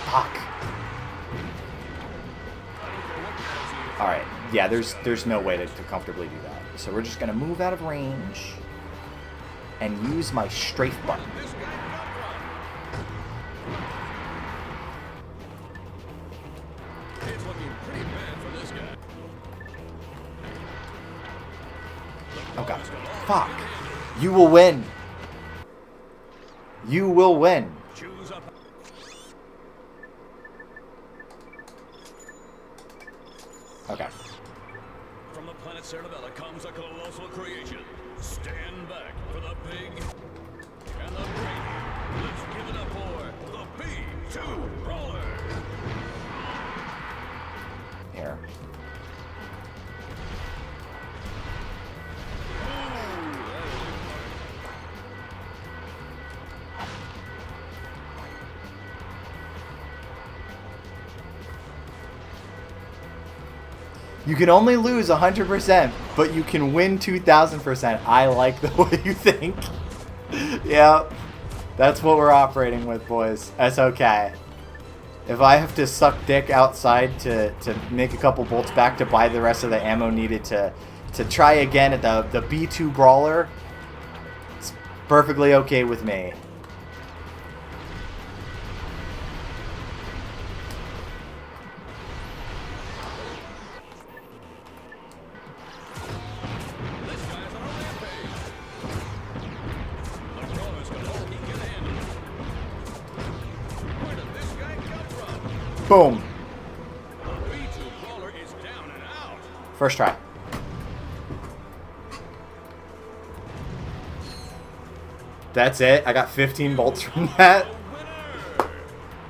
Fuck. Alright. Yeah, there's no way to comfortably do that. So we're just going to move out of range and use my strafe button. It's looking pretty bad for this guy. Oh god. Fuck. You will win. You will win. Choose up. Okay. From the planet Cerebella comes a colossal creation. Stand back for the big and the great. Let's give it up for the B2 Brawler. Here. You can only lose 100%, but you can win 2,000%. I like the way you think. Yeah, that's what we're operating with, boys. That's okay. If I have to suck dick outside to make a couple bolts back to buy the rest of the ammo needed to try again at the B2 Brawler, it's perfectly okay with me. Boom. First try. That's it? I got 15 bolts from that?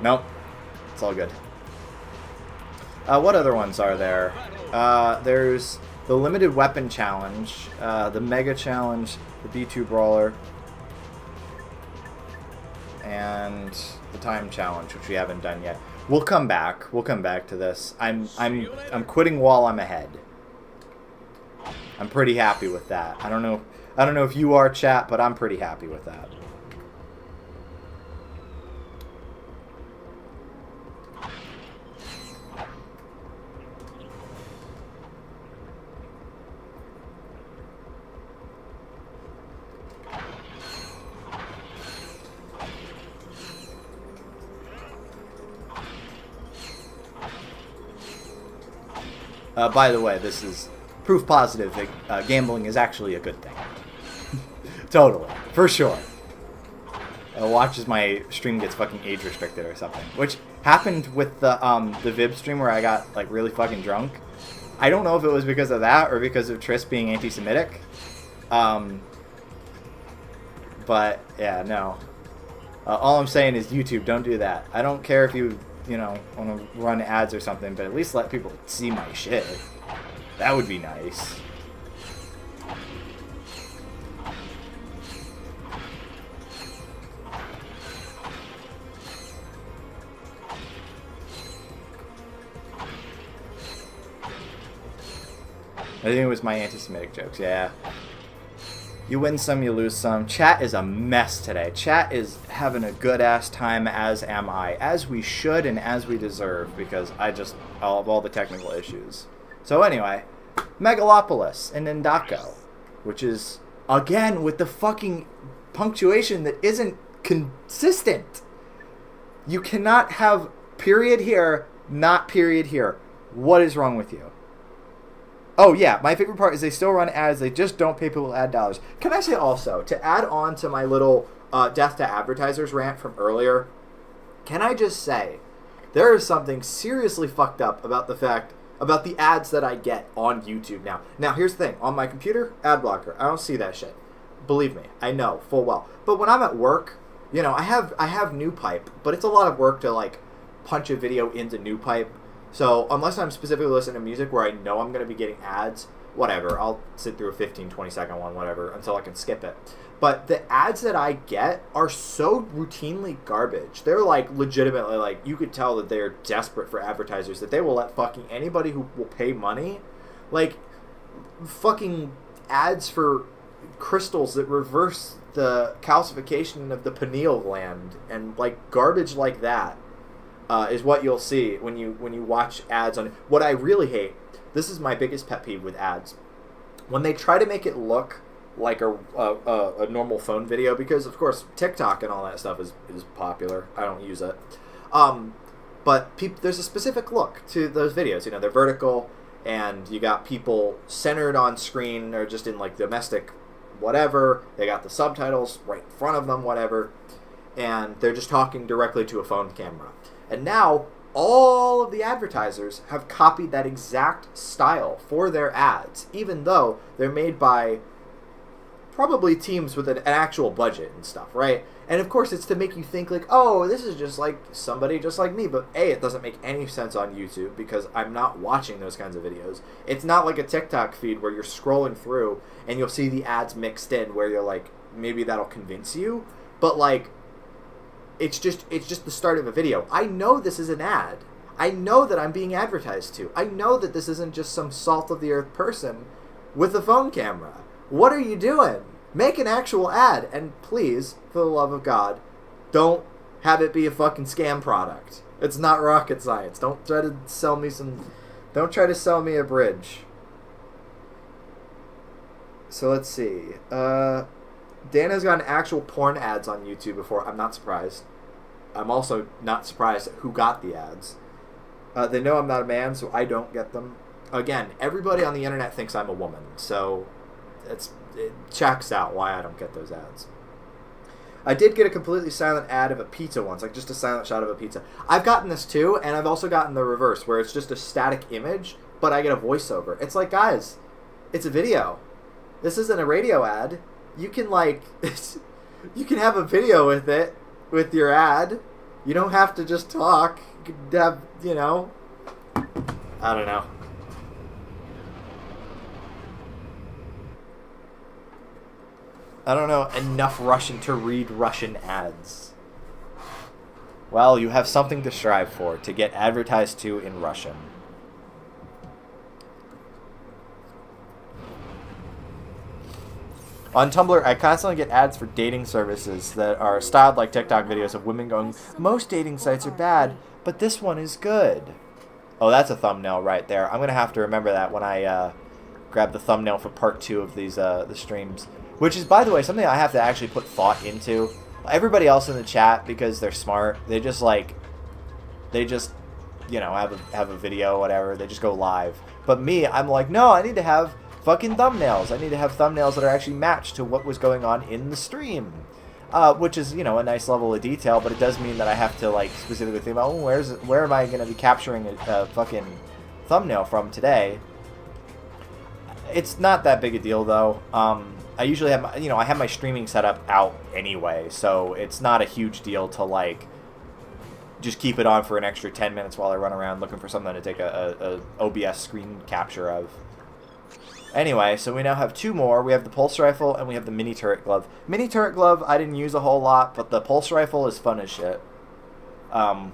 Nope. It's all good. What other ones are there? There's the Limited Weapon Challenge, the Mega Challenge, the B2 Brawler, and the Time Challenge, which we haven't done yet. We'll come back. We'll come back to this. I'm quitting while I'm ahead. I'm pretty happy with that. I don't know if you are, chat, but I'm pretty happy with that. By the way, this is proof positive that gambling is actually a good thing. Totally. For sure. Watch as my stream gets fucking age restricted or something. Which happened with the Vib stream where I got like really fucking drunk. I don't know if it was because of that or because of Triss being anti-Semitic. But yeah, no. All I'm saying is YouTube, don't do that. I don't care if you know, want to run ads or something, but at least let people see my shit. That would be nice. I think it was my anti-Semitic jokes, yeah. You win some, you lose some. Chat is a mess today. Chat is having a good-ass time, as am I. As we should and as we deserve, because I just... all the technical issues. So anyway, Megalopolis and Ndako, which is, again, with the fucking punctuation that isn't consistent. You cannot have period here, not period here. What is wrong with you? Oh, yeah, my favorite part is they still run ads. They just don't pay people ad dollars. Can I say also, to add on to my little death to advertisers rant from earlier, can I just say, there is something seriously fucked up about the ads that I get on YouTube now. Now, here's the thing. On my computer, ad blocker. I don't see that shit. Believe me, I know full well. But when I'm at work, you know, I have NewPipe, but it's a lot of work to, like, punch a video into NewPipe. So, unless I'm specifically listening to music where I know I'm going to be getting ads, whatever. I'll sit through a 15, 20-second one, whatever, until I can skip it. But the ads that I get are so routinely garbage. They're, like, legitimately, like, you could tell that they're desperate for advertisers, that they will let fucking anybody who will pay money, like, fucking ads for crystals that reverse the calcification of the pineal gland and, like, garbage like that is what you'll see when you watch ads on... What I really hate, this is my biggest pet peeve with ads, when they try to make it look like a normal phone video, because of course TikTok and all that stuff is popular. I don't use it, but there's a specific look to those videos. You know, they're vertical, and you got people centered on screen or just in like domestic whatever. They got the subtitles right in front of them, whatever, and they're just talking directly to a phone camera. And now all of the advertisers have copied that exact style for their ads, even though they're made by probably teams with an actual budget and stuff, right? And of course it's to make you think like, oh, this is just like somebody just like me. But A, it doesn't make any sense on YouTube because I'm not watching those kinds of videos. It's not like a TikTok feed where you're scrolling through and you'll see the ads mixed in where you're like, maybe that'll convince you. But like, it's just the start of a video. I know this is an ad. I know that I'm being advertised to. I know that this isn't just some salt of the earth person with a phone camera. What are you doing? Make an actual ad, and please, for the love of God, don't have it be a fucking scam product. It's not rocket science. Don't try to sell me a bridge. So let's see. Dana's gotten actual porn ads on YouTube before. I'm not surprised. I'm also not surprised at who got the ads. They know I'm not a man, so I don't get them. Again, everybody on the internet thinks I'm a woman, so it checks out why I don't get those ads. I did get a completely silent ad of a pizza once, like just a silent shot of a pizza. I've gotten this too, and I've also gotten the reverse, where it's just a static image, but I get a voiceover. It's like, guys, it's a video. This isn't a radio ad. You can you can have a video with it, with your ad. You don't have to just talk. You could have, I don't know. I don't know enough Russian to read Russian ads. Well, you have something to strive for, to get advertised to in Russian. On Tumblr, I constantly get ads for dating services that are styled like TikTok videos of women going, most dating sites are bad, but this one is good. Oh, that's a thumbnail right there. I'm going to have to remember that when I grab the thumbnail for part 2 of these the streams. Which is, by the way, something I have to actually put thought into. Everybody else in the chat, because they're smart, they just have a video, whatever. They just go live. But me, I'm like, no, I need to have fucking thumbnails. I need to have thumbnails that are actually matched to what was going on in the stream. Which is, a nice level of detail, but it does mean that I have to, like, specifically think about, where am I going to be capturing a fucking thumbnail from today? It's not that big a deal, though. I usually have, I have my streaming setup out anyway, so it's not a huge deal to, like, just keep it on for an extra 10 minutes while I run around looking for something to take a OBS screen capture of. Anyway, so we now have 2 more. We have the pulse rifle and we have the mini turret glove. Mini turret glove I didn't use a whole lot, but the pulse rifle is fun as shit. You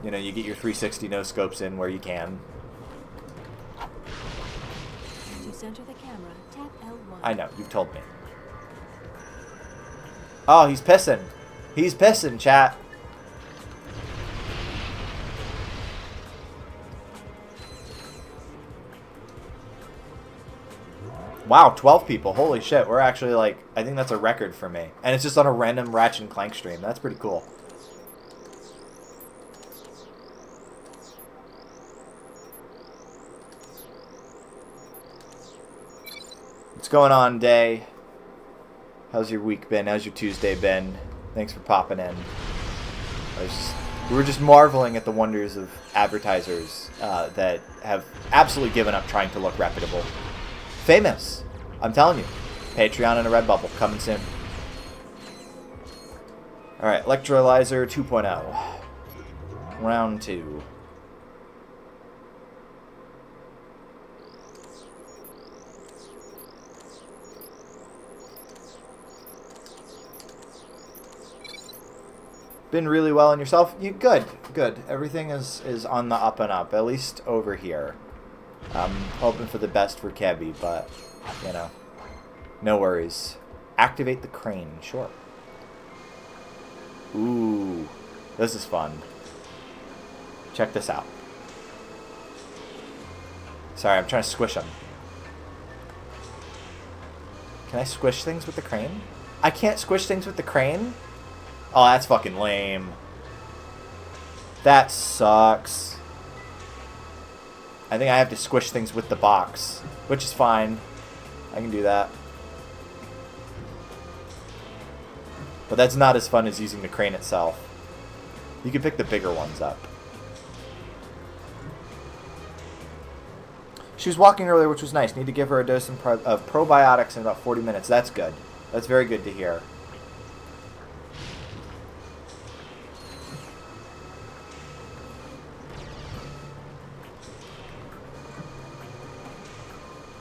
get your 360 no scopes in where you can. To center the camera, tap L1. I know, you've told me. Oh, he's pissing. He's pissing, chat. Wow, 12 people. Holy shit. We're actually, like, I think that's a record for me. And it's just on a random Ratchet and Clank stream. That's pretty cool. What's going on, Day? How's your week been? How's your Tuesday been? Thanks for popping in. We were just marveling at the wonders of advertisers that have absolutely given up trying to look reputable. Famous. I'm telling you. Patreon and a Redbubble coming soon. Alright, Electrolyzer 2.0. Round 2. Been really well in yourself? You good. Everything is on the up and up, at least over here. I'm hoping for the best for Kebby, but, you know, no worries. Activate the crane, sure. Ooh, this is fun. Check this out. Sorry, I'm trying to squish them. Can I squish things with the crane? I can't squish things with the crane? Oh, that's fucking lame. That sucks. I think I have to squish things with the box, which is fine. I can do that. But that's not as fun as using the crane itself. You can pick the bigger ones up. She was walking earlier, which was nice. Need to give her a dose of probiotics in about 40 minutes. That's good. That's very good to hear.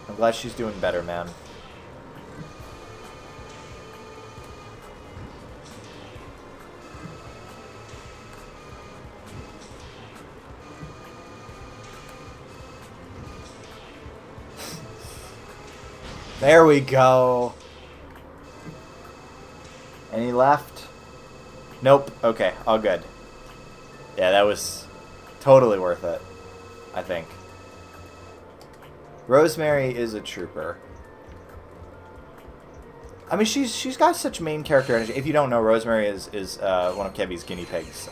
I'm glad she's doing better, man. There we go. Any left? Nope. Okay, all good. Yeah, that was totally worth it, I think. Rosemary is a trooper. I mean, she's got such main character energy. If you don't know, Rosemary is one of Kebby's guinea pigs.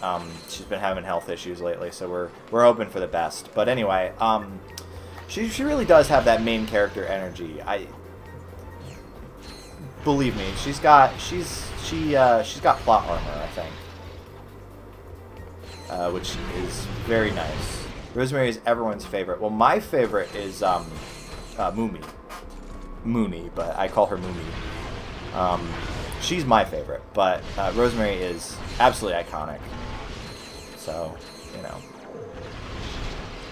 She's been having health issues lately, so we're hoping for the best. But anyway, she really does have that main character energy. Believe me, she's got plot armor, I think, which is very nice. Rosemary is everyone's favorite. Well, my favorite is Mooney, but I call her Mooney. She's my favorite, but Rosemary is absolutely iconic. So, you know.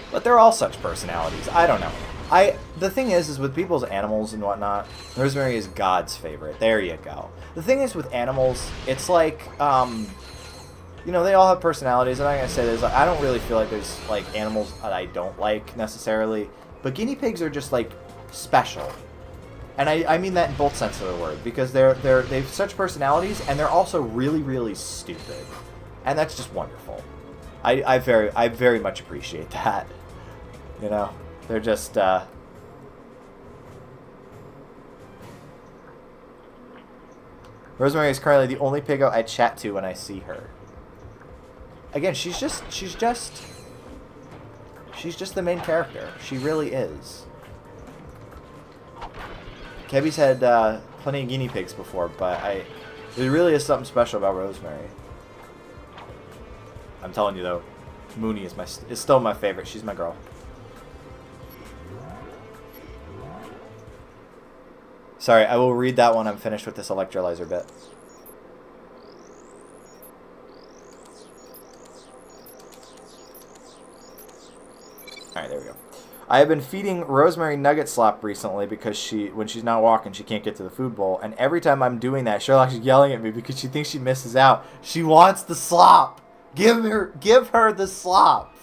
But they're all such personalities. I don't know. The thing is with people's animals and whatnot, Rosemary is God's favorite. There you go. The thing is with animals, it's like, you know, they all have personalities. I'm not going to say this. I don't really feel like there's, like, animals that I don't like, necessarily. But guinea pigs are just, like, special. And I mean that in both senses of the word. Because they've such personalities, and they're also really, really stupid. And that's just wonderful. I very much appreciate that. You know? They're just, Rosemary is currently the only piggo I chat to when I see her. Again, she's just the main character. She really is. Kebby's had plenty of guinea pigs before, but there really is something special about Rosemary. I'm telling you though, Mooney is still my favorite. She's my girl. Sorry, I will read that when I'm finished with this electrolyzer bit. Alright, there we go. I have been feeding Rosemary nugget slop recently because when she's not walking, she can't get to the food bowl. And every time I'm doing that, Sherlock's yelling at me because she thinks she misses out. She wants the slop! Give her the slop!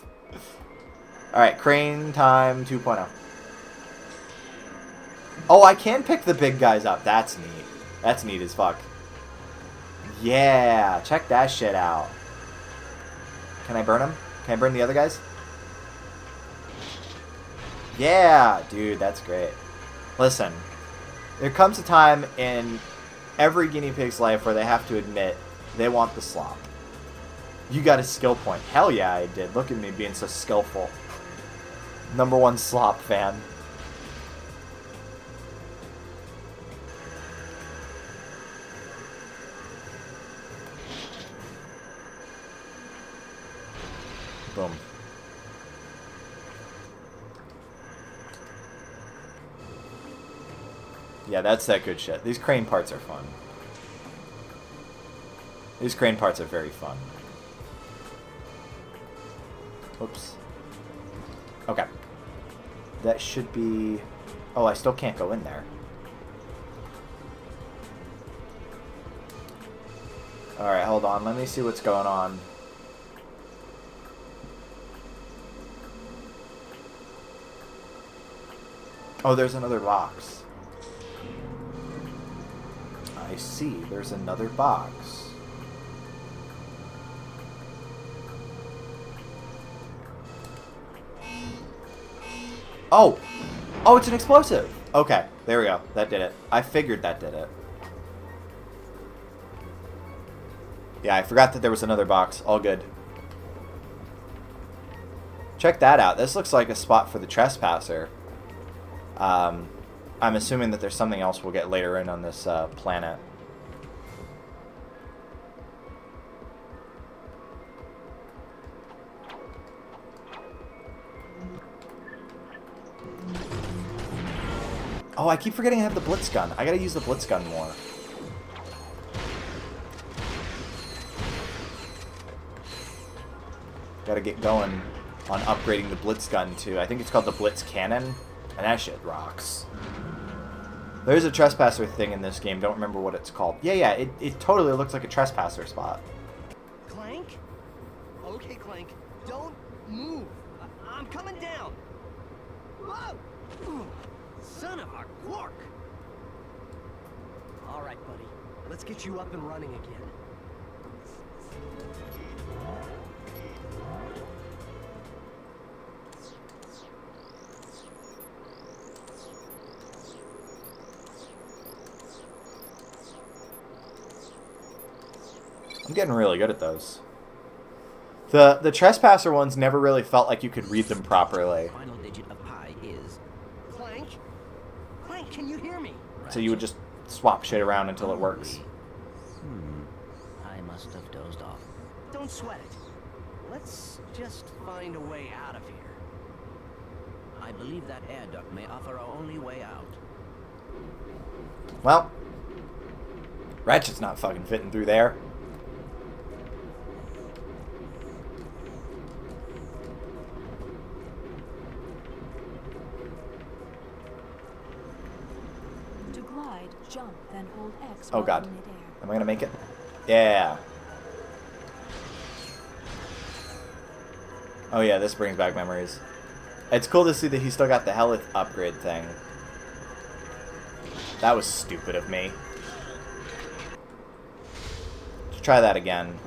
Alright, crane time 2.0. Oh, I can pick the big guys up. That's neat. That's neat as fuck. Yeah, check that shit out. Can I burn them? Can I burn the other guys? Yeah, dude, that's great. Listen, there comes a time in every guinea pig's life where they have to admit they want the slop. You got a skill point. Hell yeah, I did. Look at me being so skillful. #1 slop fan. Boom. Yeah, that's that good shit. These crane parts are fun. These crane parts are very fun. Oops. Okay. That should be... Oh, I still can't go in there. Alright, hold on. Let me see what's going on. Oh, there's another box. I see. There's another box. Oh! Oh, it's an explosive! Okay, there we go. That did it. I figured that did it. Yeah, I forgot that there was another box. All good. Check that out. This looks like a spot for the trespasser. I'm assuming that there's something else we'll get later in on this planet. Oh, I keep forgetting I have the blitz gun. I gotta use the blitz gun more. Gotta get going on upgrading the blitz gun to, I think it's called the blitz cannon, and that shit rocks. There's a trespasser thing in this game, don't remember what it's called. Yeah, it totally looks like a trespasser spot. Clank? Okay, Clank, don't move. I'm coming down. Whoa! Ooh, son of a quark! All right, buddy, let's get you up and running again. I'm getting really good at those. The trespasser ones never really felt like you could read them properly. Final digit of pi is Clank? Clank, can you hear me? So you would just swap shit around until it works. I must have dozed off. Don't sweat it. Let's just find a way out of here. I believe that air duct may offer our only way out. Well, Ratchet's not fucking fitting through there. To glide, jump, then hold X Oh while god. in midair. Am I gonna make it? Yeah. Oh yeah, this brings back memories. It's cool to see that he still got the health upgrade thing. That was stupid of me. Let's try that again.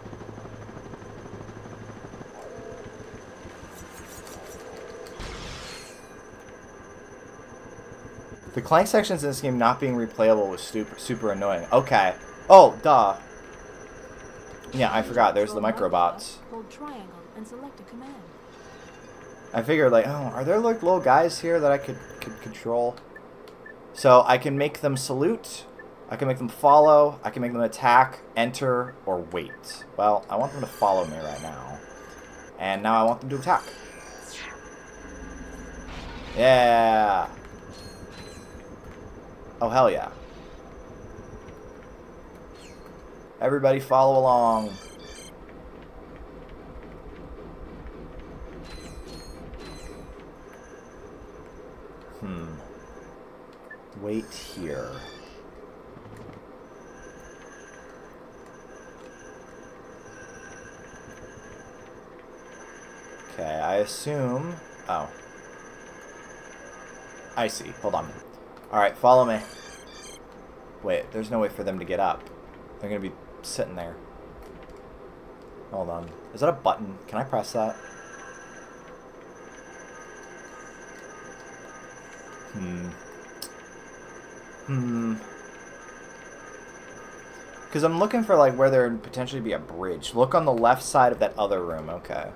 The Clank sections in this game not being replayable was super annoying. Okay. Oh, duh. Yeah, I forgot. There's the microbots. Hold triangle and select a command. I figured, like, oh, are there like little guys here that I could control? So I can make them salute, I can make them follow, I can make them attack, enter, or wait. Well, I want them to follow me right now. And now I want them to attack. Yeah. Oh, hell yeah. Everybody follow along. Wait here. Okay, I assume... Oh. I see. Hold on. Alright, follow me. Wait, there's no way for them to get up. They're gonna be sitting there. Hold on. Is that a button? Can I press that? Because I'm looking for, like, where there would potentially be a bridge. Look on the left side of that other room. Okay.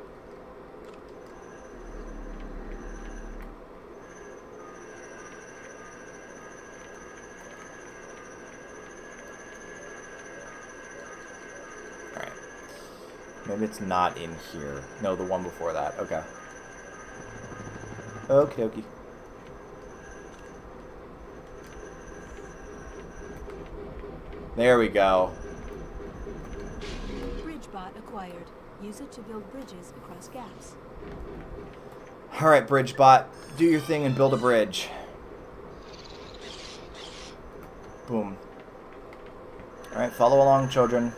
Alright. Maybe it's not in here. No, the one before that. Okay. Okie dokie. There we go. Bridge bot acquired. Use it to build bridges across gaps. Alright, bridge bot. Do your thing and build a bridge. Boom. Alright, follow along, children.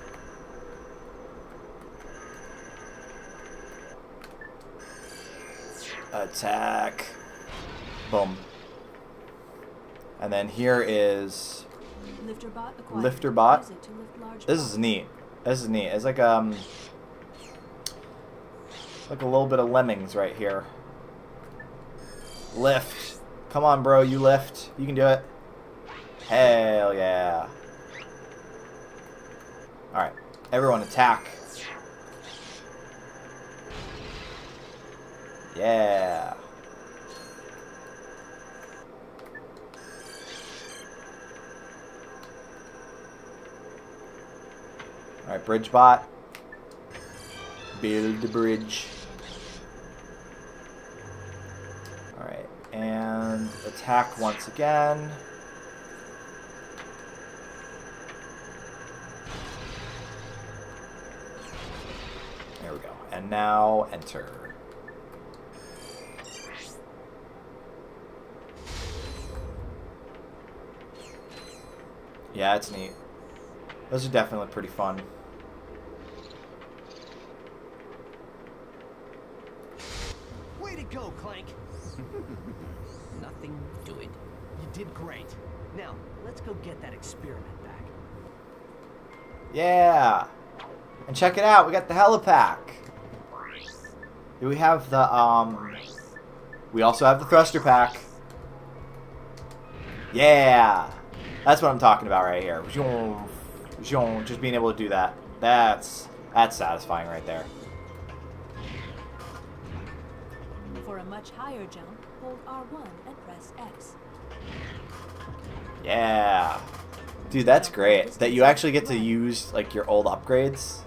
Attack. Boom. And then here is Lifter Bot. This is neat. This is neat. It's like a little bit of lemmings right here. Lift. Come on, bro. You lift. You can do it. Hell yeah. Alright. Everyone attack. Yeah. Alright, bridge bot. Build the bridge. Alright, and attack once again. There we go. And now enter. Yeah, it's neat. Those are definitely pretty fun. Way to go, Clank! Nothing to it. You did great. Now, let's go get that experiment back. Yeah! And check it out, we got the helipack! Do we have the, we also have the thruster pack. Yeah! That's what I'm talking about right here. Just being able to do that. That's satisfying right there. For a much higher jump, hold R1 and press X. Yeah. Dude, that's great. That you actually get to use like your old upgrades.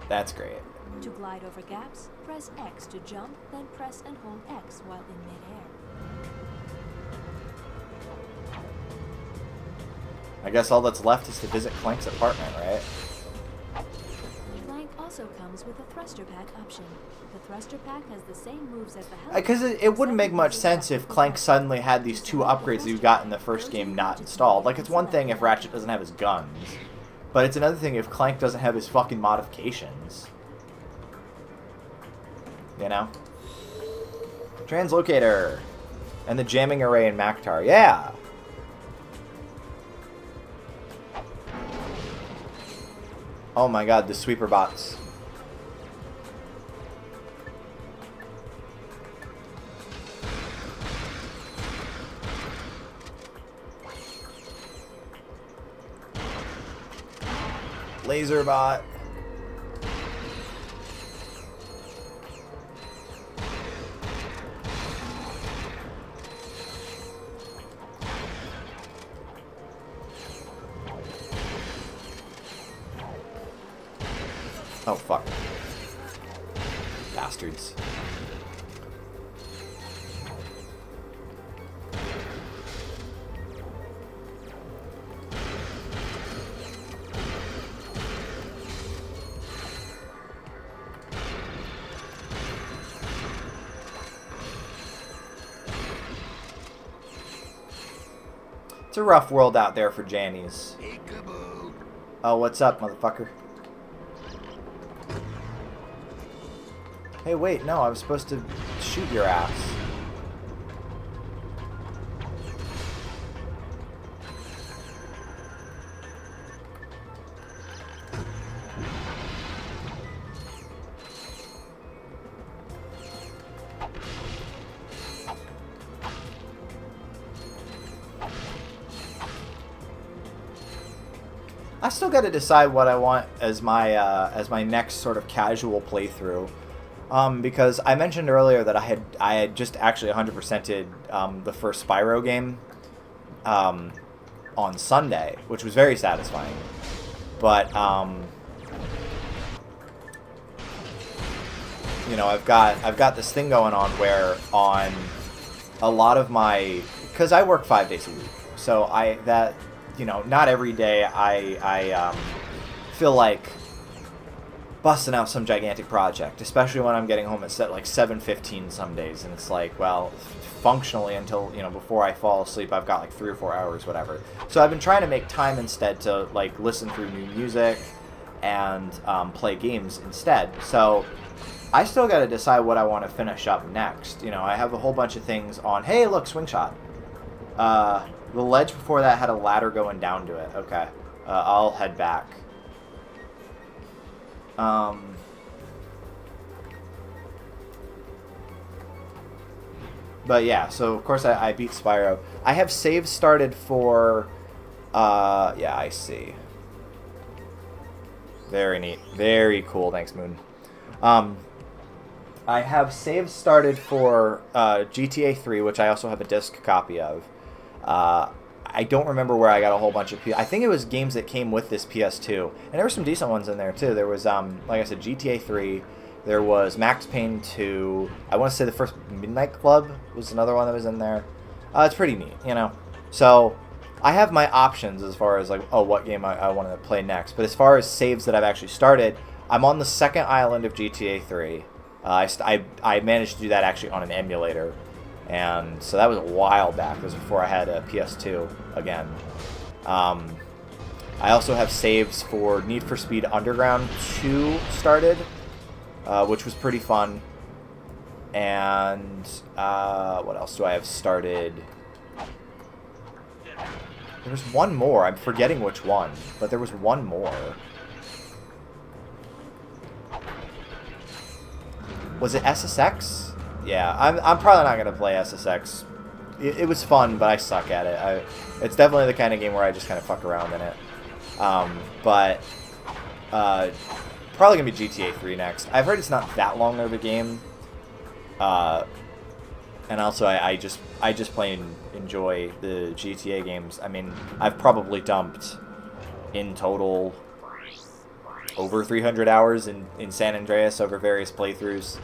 That's great. To glide over gaps, press X to jump, then press and hold X while in midair. I guess all that's left is to visit Clank's apartment, right? Clank also comes with a thruster pack option. The thruster pack has the same moves as the Because it wouldn't make much sense if Clank suddenly had these two upgrades that you got in the first game not installed. Like, it's one thing if Ratchet doesn't have his guns, but it's another thing if Clank doesn't have his fucking modifications. You know? Translocator. And the jamming array in Maktar. Yeah! Oh my god, the sweeper bots. Laser bot. Oh, fuck. Bastards. It's a rough world out there for Jannies. Oh, what's up, motherfucker? Hey, wait, no, I was supposed to shoot your ass. I still got to decide what I want as my next sort of casual playthrough. Because I mentioned earlier that I had just actually 100%ed the first Spyro game on Sunday, which was very satisfying. But you know, I've got this thing going on where on a lot of my, because I work 5 days a week, so you know, not every day I feel like busting out some gigantic project, especially when I'm getting home at like 7:15 some days, and it's like, well, functionally until, you know, before I fall asleep, I've got like 3 or 4 hours, whatever. So I've been trying to make time instead to like listen through new music and play games instead. So I still got to decide what I want to finish up next. You know, I have a whole bunch of things on. Hey, look, swing shot. The ledge before that had a ladder going down to it. Okay. I'll head back. But yeah, so of course I beat Spyro. I have saves started for... yeah, I see. Very neat. Very cool. Thanks, Moon. I have saves started for GTA 3, which I also have a disc copy of. I don't remember where I got a whole bunch of... I think it was games that came with this PS2. And there were some decent ones in there, too. There was, like I said, GTA 3. There was Max Payne 2. I want to say the first Midnight Club was another one that was in there. It's pretty neat, you know. So, I have my options as far as, like, oh, what game I want to play next. But as far as saves that I've actually started, I'm on the second island of GTA 3. I managed to do that actually on an emulator. And so that was a while back. It was before I had a PS2 again. I also have saves for Need for Speed Underground 2 started, which was pretty fun. And what else do I have started? There was one more. I'm forgetting which one, but there was one more. Was it SSX? Yeah, I'm probably not going to play SSX. It was fun, but I suck at it. It's definitely the kind of game where I just kind of fuck around in it. But probably going to be GTA 3 next. I've heard it's not that long of a game. And also, I just plain enjoy the GTA games. I mean, I've probably dumped, in total, over 300 hours in San Andreas over various playthroughs.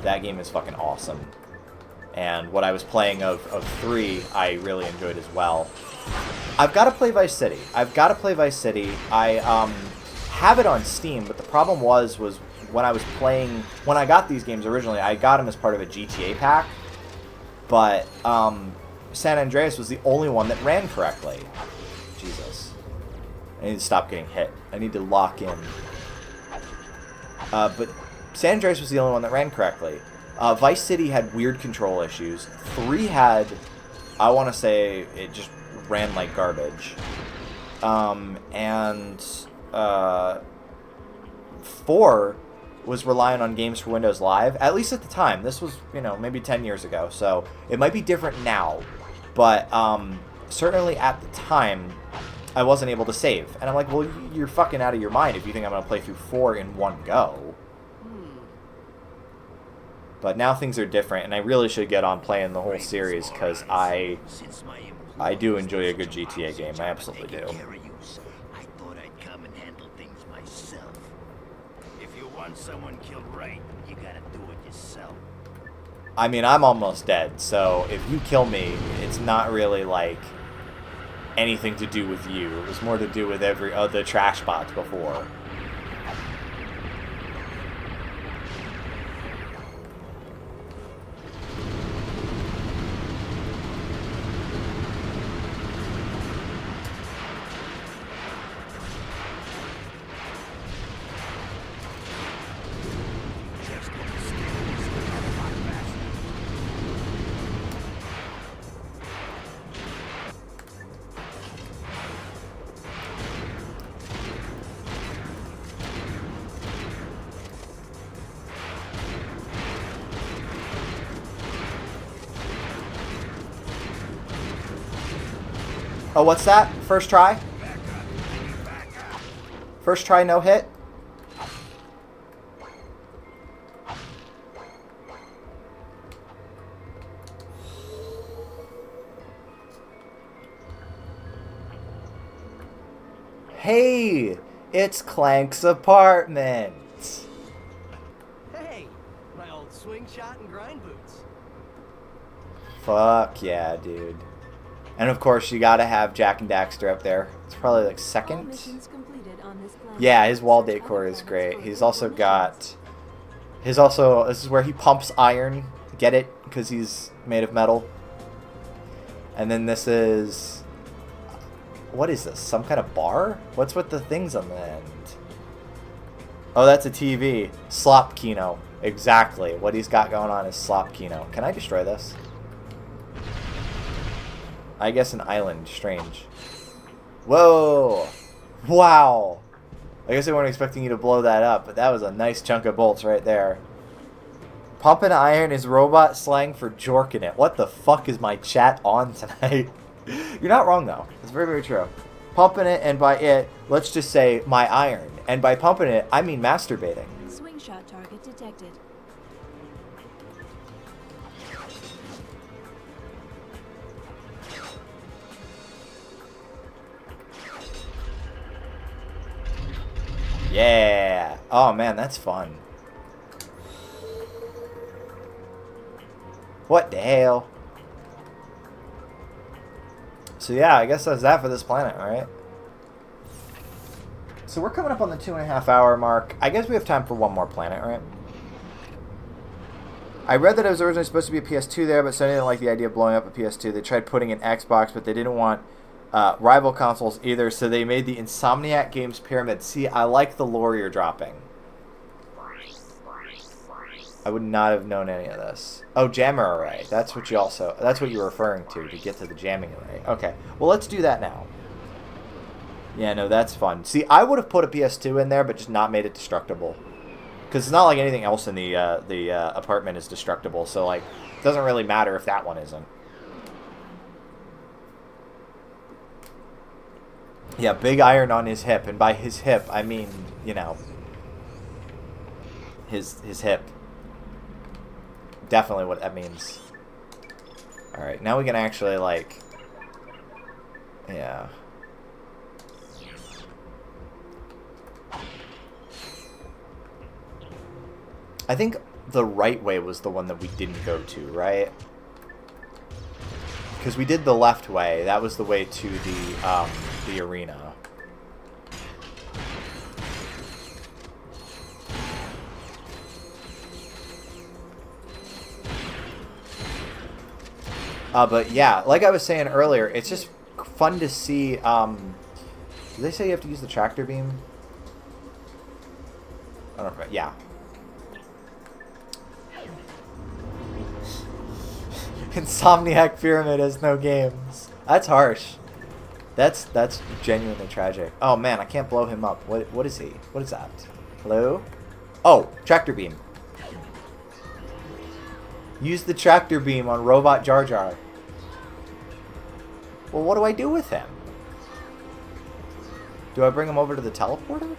That game is fucking awesome. And what I was playing of 3, I really enjoyed as well. I've got to play Vice City. I have it on Steam, but the problem was when I got these games originally, I got them as part of a GTA pack. But San Andreas was the only one that ran correctly. Jesus. I need to stop getting hit. I need to lock in. But San Andreas was the only one that ran correctly. Vice City had weird control issues. 3 had, I want to say, it just ran like garbage. And 4 was relying on games for Windows Live, at least at the time. This was, maybe 10 years ago, so it might be different now. But certainly at the time, I wasn't able to save. And I'm like, well, you're fucking out of your mind if you think I'm going to play through 4 in one go. But now things are different, and I really should get on playing the whole series, because I do enjoy a good GTA game. I absolutely do. I thought I'd come and handle things myself. If you want someone killed right, you gotta do it yourself. I mean, I'm almost dead, so if you kill me, it's not really, like, anything to do with you. It was more to do with every other trash bots before. Oh, what's that? First try? First try, no hit? Hey, it's Clank's apartment. Hey, my old swing shot and grind boots. Fuck yeah, dude. And of course, you gotta have Jack and Daxter up there. It's probably like second. Yeah, his wall decor is great. He's also got... this is where he pumps iron. Get it? Because he's made of metal. And then this is... what is this? Some kind of bar? What's with the things on the end? Oh, that's a TV. Slop Kino. Exactly. What he's got going on is Slop Kino. Can I destroy this? I guess an island. Strange. Whoa. Wow. I guess they weren't expecting you to blow that up, but that was a nice chunk of bolts right there. Pumping iron is robot slang for jorking it. What the fuck is my chat on tonight? You're not wrong, though. It's very, very true. Pumping it, and by it, let's just say my iron. And by pumping it, I mean masturbating. Swing shot target detected. Yeah. Oh, man, that's fun. What the hell? So yeah, I guess that's that for this planet, right? So we're coming up on the 2.5 hour mark. I guess we have time for one more planet, right? I read that it was originally supposed to be a PS2 there, but Sony didn't like the idea of blowing up a PS2. They tried putting an Xbox, but they didn't want rival consoles either, so they made the Insomniac Games Pyramid. See, I like the lore you're dropping. I would not have known any of this. Oh, jammer array. That's what you also... That's what you're referring to get to the jamming array. Okay. Well, let's do that now. Yeah, no, that's fun. See, I would have put a PS2 in there, but just not made it destructible. Because it's not like anything else in the apartment is destructible. So, like, it doesn't really matter if that one isn't. Yeah, big iron on his hip. And by his hip, I mean, you know, his hip. Definitely what that means. Alright, now we can actually, like... Yeah. I think the right way was the one that we didn't go to, right? Because we did the left way. That was the way to the arena. But yeah, like I was saying earlier, it's just fun to see. Do they say you have to use the tractor beam? I don't know. Yeah. Insomniac Pyramid has no games. That's harsh. That's genuinely tragic. Oh man, I can't blow him up. What is he? What is that? Hello? Oh, tractor beam. Use the tractor beam on Robot Jar Jar. Well, what do I do with him? Do I bring him over to the teleporter?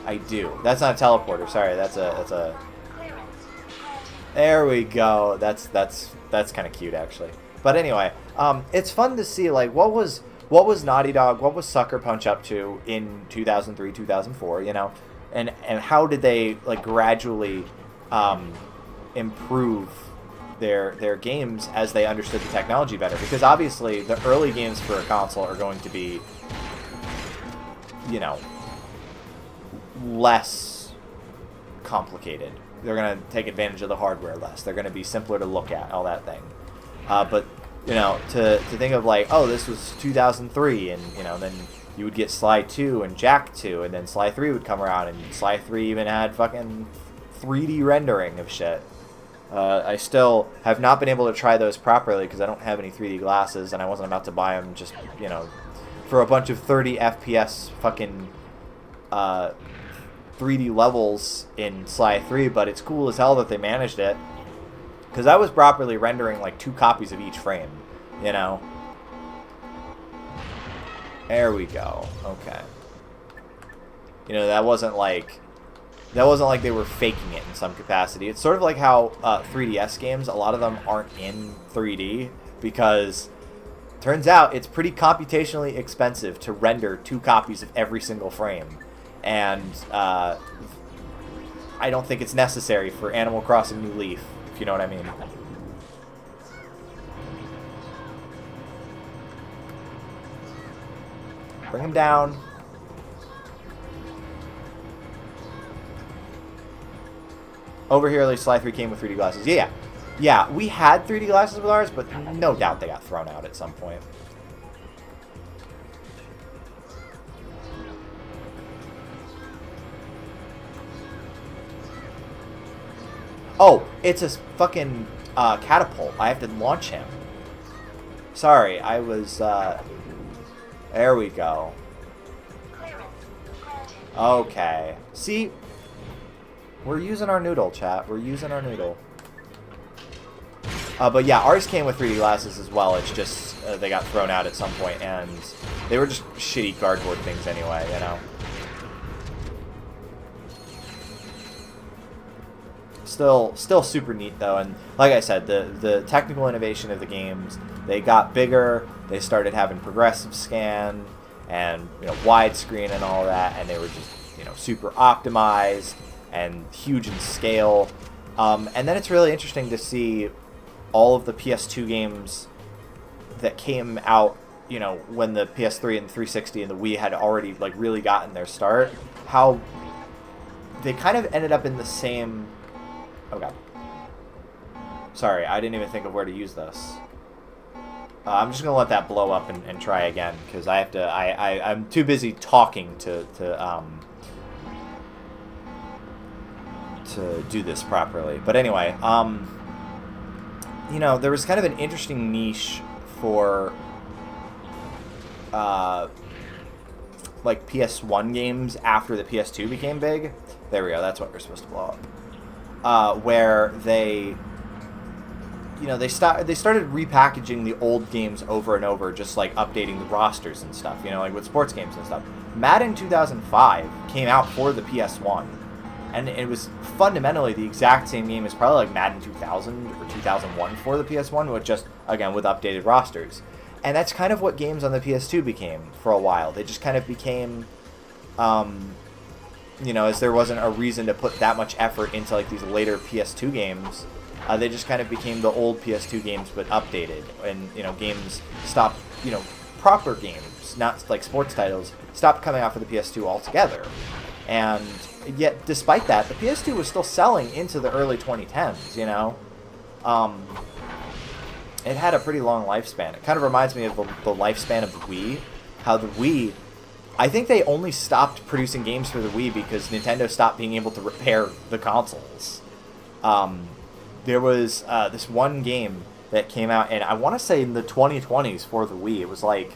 I do. That's not a teleporter. Sorry, that's a. There we go. That's kind of cute actually. But anyway, it's fun to see like what was Naughty Dog, what was Sucker Punch up to in 2003, 2004, you know, and how did they like gradually improve their games as they understood the technology better, because obviously the early games for a console are going to be, you know, less complicated. They're going to take advantage of the hardware less. They're going to be simpler to look at, all that thing. But, you know, to think of like, oh, this was 2003, and, you know, then you would get Sly 2 and Jack 2, and then Sly 3 would come around, and Sly 3 even had fucking 3D rendering of shit. I still have not been able to try those properly because I don't have any 3D glasses, and I wasn't about to buy them just, you know, for a bunch of 30 FPS fucking 3D levels in Sly 3, but it's cool as hell that they managed it, because I was properly rendering like 2 copies of each frame, you know. There we go. Okay. You know, that wasn't like they were faking it in some capacity. It's sort of like how 3DS games, a lot of them aren't in 3D because turns out it's pretty computationally expensive to render 2 copies of every single frame. And I don't think it's necessary for Animal Crossing New Leaf, if you know what I mean. Bring him down. Over here, at least Sly 3 came with 3D glasses. Yeah, we had 3D glasses with ours, but no doubt they got thrown out at some point. Oh, it's a fucking catapult. I have to launch him. Sorry, I was... There we go. Okay. See? We're using our noodle, chat. We're using our noodle. But yeah, ours came with 3D glasses as well. It's just they got thrown out at some point, and they were just shitty cardboard things anyway, you know? Still super neat though, and like I said, the technical innovation of the games, they got bigger, they started having progressive scan and, you know, widescreen and all that, and they were just, you know, super optimized and huge in scale. And then it's really interesting to see all of the PS2 games that came out, you know, when the PS3 and the 360 and the Wii had already like really gotten their start, how they kind of ended up in the same... Oh god. Sorry, I didn't even think of where to use this. I'm just gonna let that blow up and try again, because I have to. I'm too busy talking to do this properly. But anyway, you know, there was kind of an interesting niche for like PS1 games after the PS2 became big. There we go. That's what we're supposed to blow up. Where they, you know, they started repackaging the old games over and over, just like updating the rosters and stuff, you know, like with sports games and stuff. Madden 2005 came out for the PS1, and it was fundamentally the exact same game as probably like Madden 2000 or 2001 for the PS1, with just, again, with updated rosters. And that's kind of what games on the PS2 became for a while. They just kind of became, you know, as there wasn't a reason to put that much effort into like these later PS2 games, they just kind of became the old PS2 games but updated. And, you know, games stopped, you know, proper games, not like sports titles, stopped coming out for the PS2 altogether. And yet, despite that, the PS2 was still selling into the early 2010s, you know? It had a pretty long lifespan. It kind of reminds me of the lifespan of the Wii. How the Wii, I think they only stopped producing games for the Wii because Nintendo stopped being able to repair the consoles. There was this one game that came out, and I want to say in the 2020s for the Wii. It was like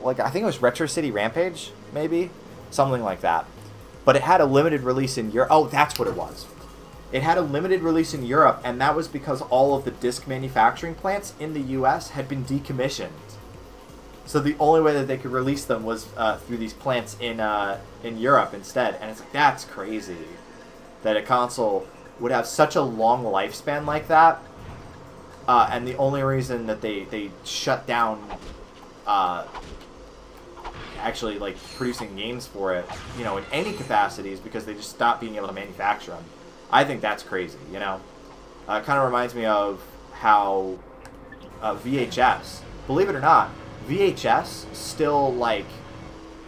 I think it was Retro City Rampage, maybe? Something like that. But it had a limited release in Europe. Oh, that's what it was. It had a limited release in Europe, and that was because all of the disc manufacturing plants in the US had been decommissioned. So the only way that they could release them was through these plants in Europe instead. And it's like, that's crazy that a console would have such a long lifespan like that. And the only reason that they shut down actually like producing games for it, you know, in any capacity, is because they just stopped being able to manufacture them. I think that's crazy, you know. It kind of reminds me of how VHS, believe it or not, VHS still like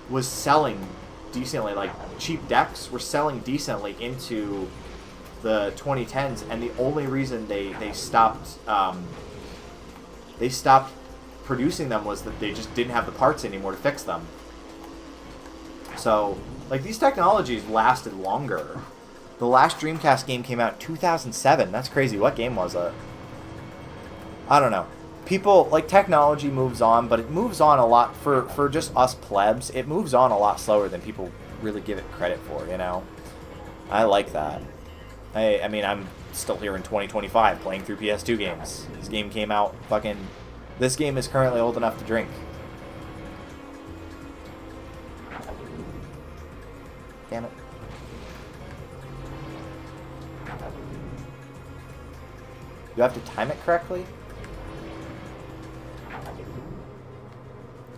was selling decently. Like cheap decks were selling decently into the 2010s, and the only reason they stopped producing them was that they just didn't have the parts anymore to fix them. So like these technologies lasted longer. The last Dreamcast game came out in 2007. That's crazy. What game was it? I don't know. People, like, technology moves on, but it moves on a lot, for just us plebs, it moves on a lot slower than people really give it credit for, you know? I like that. I mean, I'm still here in 2025 playing through PS2 games. This game came out fucking... This game is currently old enough to drink. Damn it. You have to time it correctly?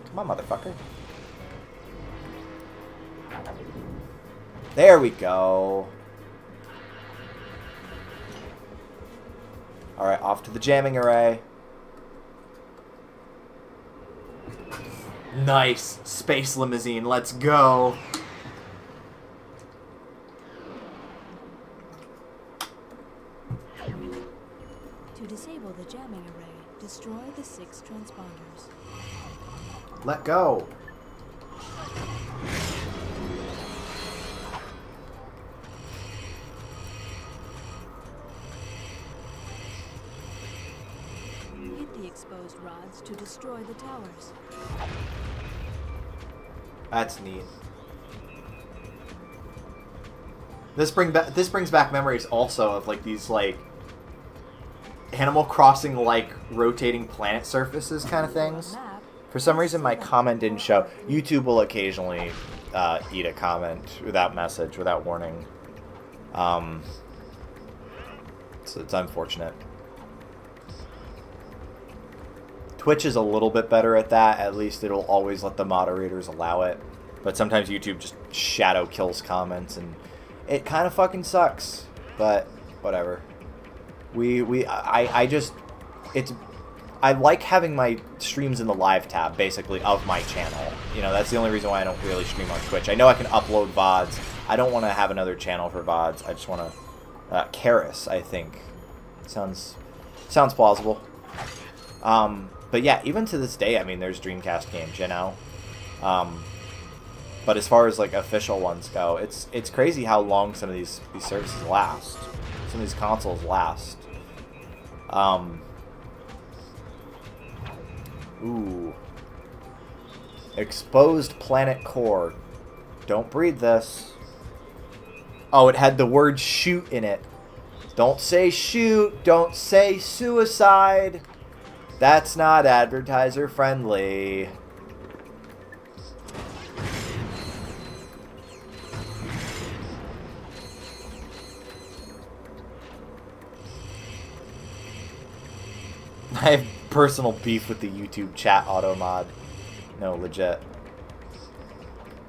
Come on, motherfucker. There we go. Alright, off to the jamming array. Nice. Space limousine. Let's go. To disable the jamming array, destroy the 6 transponders. Let go. the exposed rods to destroy the towers. That's neat. This brings back memories also of like these like Animal Crossing like rotating planet surfaces kind of things. For some reason my comment didn't show. YouTube will occasionally eat a comment without message, without warning. So it's unfortunate. Twitch is a little bit better at that. At least it'll always let the moderators allow it. But sometimes YouTube just shadow kills comments, and it kind of fucking sucks. But whatever. I like having my streams in the live tab, basically, of my channel. You know, that's the only reason why I don't really stream on Twitch. I know I can upload VODs. I don't want to have another channel for VODs. I just want to... Karis, I think. Sounds plausible. But yeah, even to this day, I mean, there's Dreamcast games, you know? But as far as, like, official ones go, it's crazy how long some of these services last. Some of these consoles last. Ooh. Exposed planet core. Don't breed this. Oh, it had the word shoot in it. Don't say shoot. Don't say suicide. That's not advertiser friendly. I have personal beef with the YouTube chat auto mod. No, legit.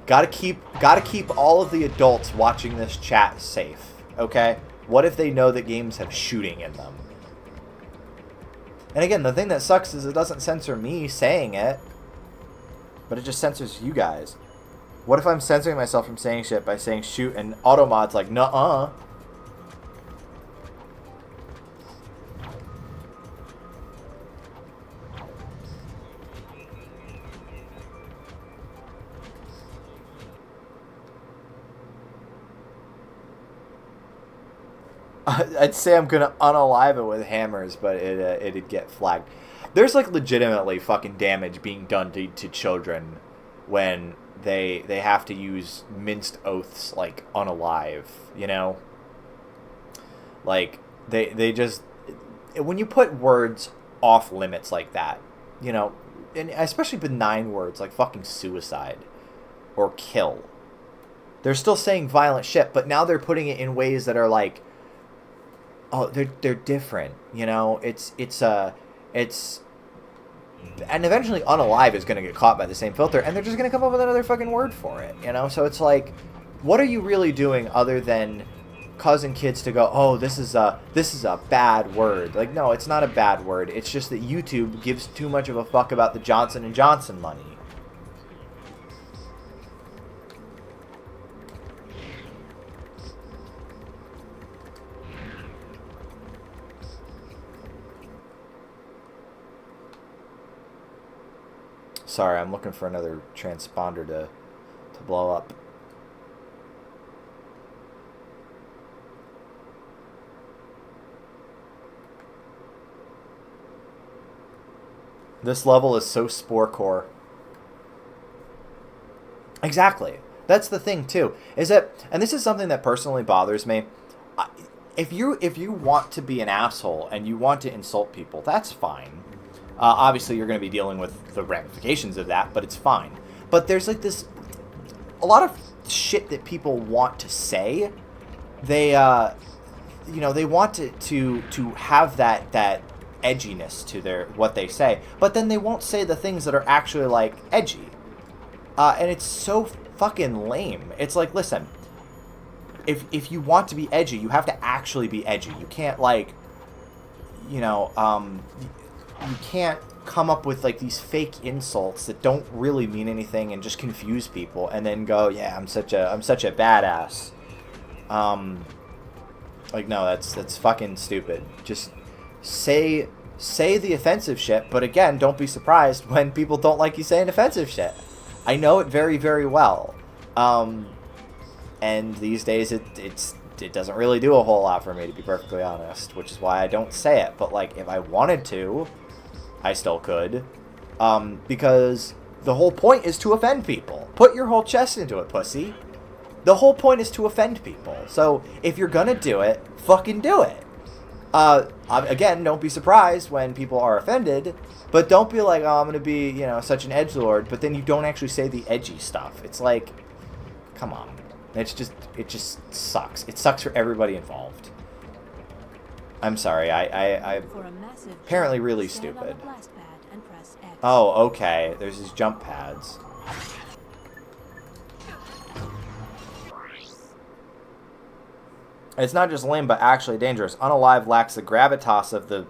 Gotta keep all of the adults watching this chat safe, okay? What if they know that games have shooting in them? And again, the thing that sucks is it doesn't censor me saying it, but it just censors you guys. What if I'm censoring myself from saying shit by saying shoot and automod's like, nuh-uh? I'd say I'm gonna unalive it with hammers, but it'd get flagged. There's like legitimately fucking damage being done to children when they have to use minced oaths like unalive, you know? Like they just, when you put words off limits like that, you know, and especially benign words like fucking suicide or kill, they're still saying violent shit, but now they're putting it in ways that are like, oh, they're different, you know. It's and eventually unalive is gonna get caught by the same filter, and they're just gonna come up with another fucking word for it, you know. So it's like, what are you really doing other than causing kids to go, oh, this is a bad word? Like, no, it's not a bad word. It's just that YouTube gives too much of a fuck about the Johnson & Johnson money. Sorry, I'm looking for another transponder to blow up. This level is so spore core. Exactly. That's the thing too. Is that, and this is something that personally bothers me. If you want to be an asshole and you want to insult people, that's fine. Obviously, you're going to be dealing with the ramifications of that, but it's fine. But there's like this, a lot of shit that people want to say. They, you know, they want to have that edginess to what they say, but then they won't say the things that are actually like edgy. And it's so fucking lame. It's like, listen, if you want to be edgy, you have to actually be edgy. You can't like, you know, you can't come up with like these fake insults that don't really mean anything and just confuse people and then go, yeah, I'm such a badass. Like, no, that's fucking stupid. Just say the offensive shit, but again, don't be surprised when people don't like you saying offensive shit. I know it very, very well. And these days it doesn't really do a whole lot for me, to be perfectly honest, which is why I don't say it. But like, if I wanted to, I still could. Because the whole point is to offend people. Put your whole chest into it, pussy. The whole point is to offend people. So if you're gonna do it, fucking do it. Again, don't be surprised when people are offended, but don't be like, oh, I'm gonna be, you know, such an edgelord, but then you don't actually say the edgy stuff. It's like, come on. It just sucks. It sucks for everybody involved. I'm sorry, I'm apparently really stupid. Oh, okay. There's these jump pads. It's not just lame, but actually dangerous. Unalive lacks the gravitas of the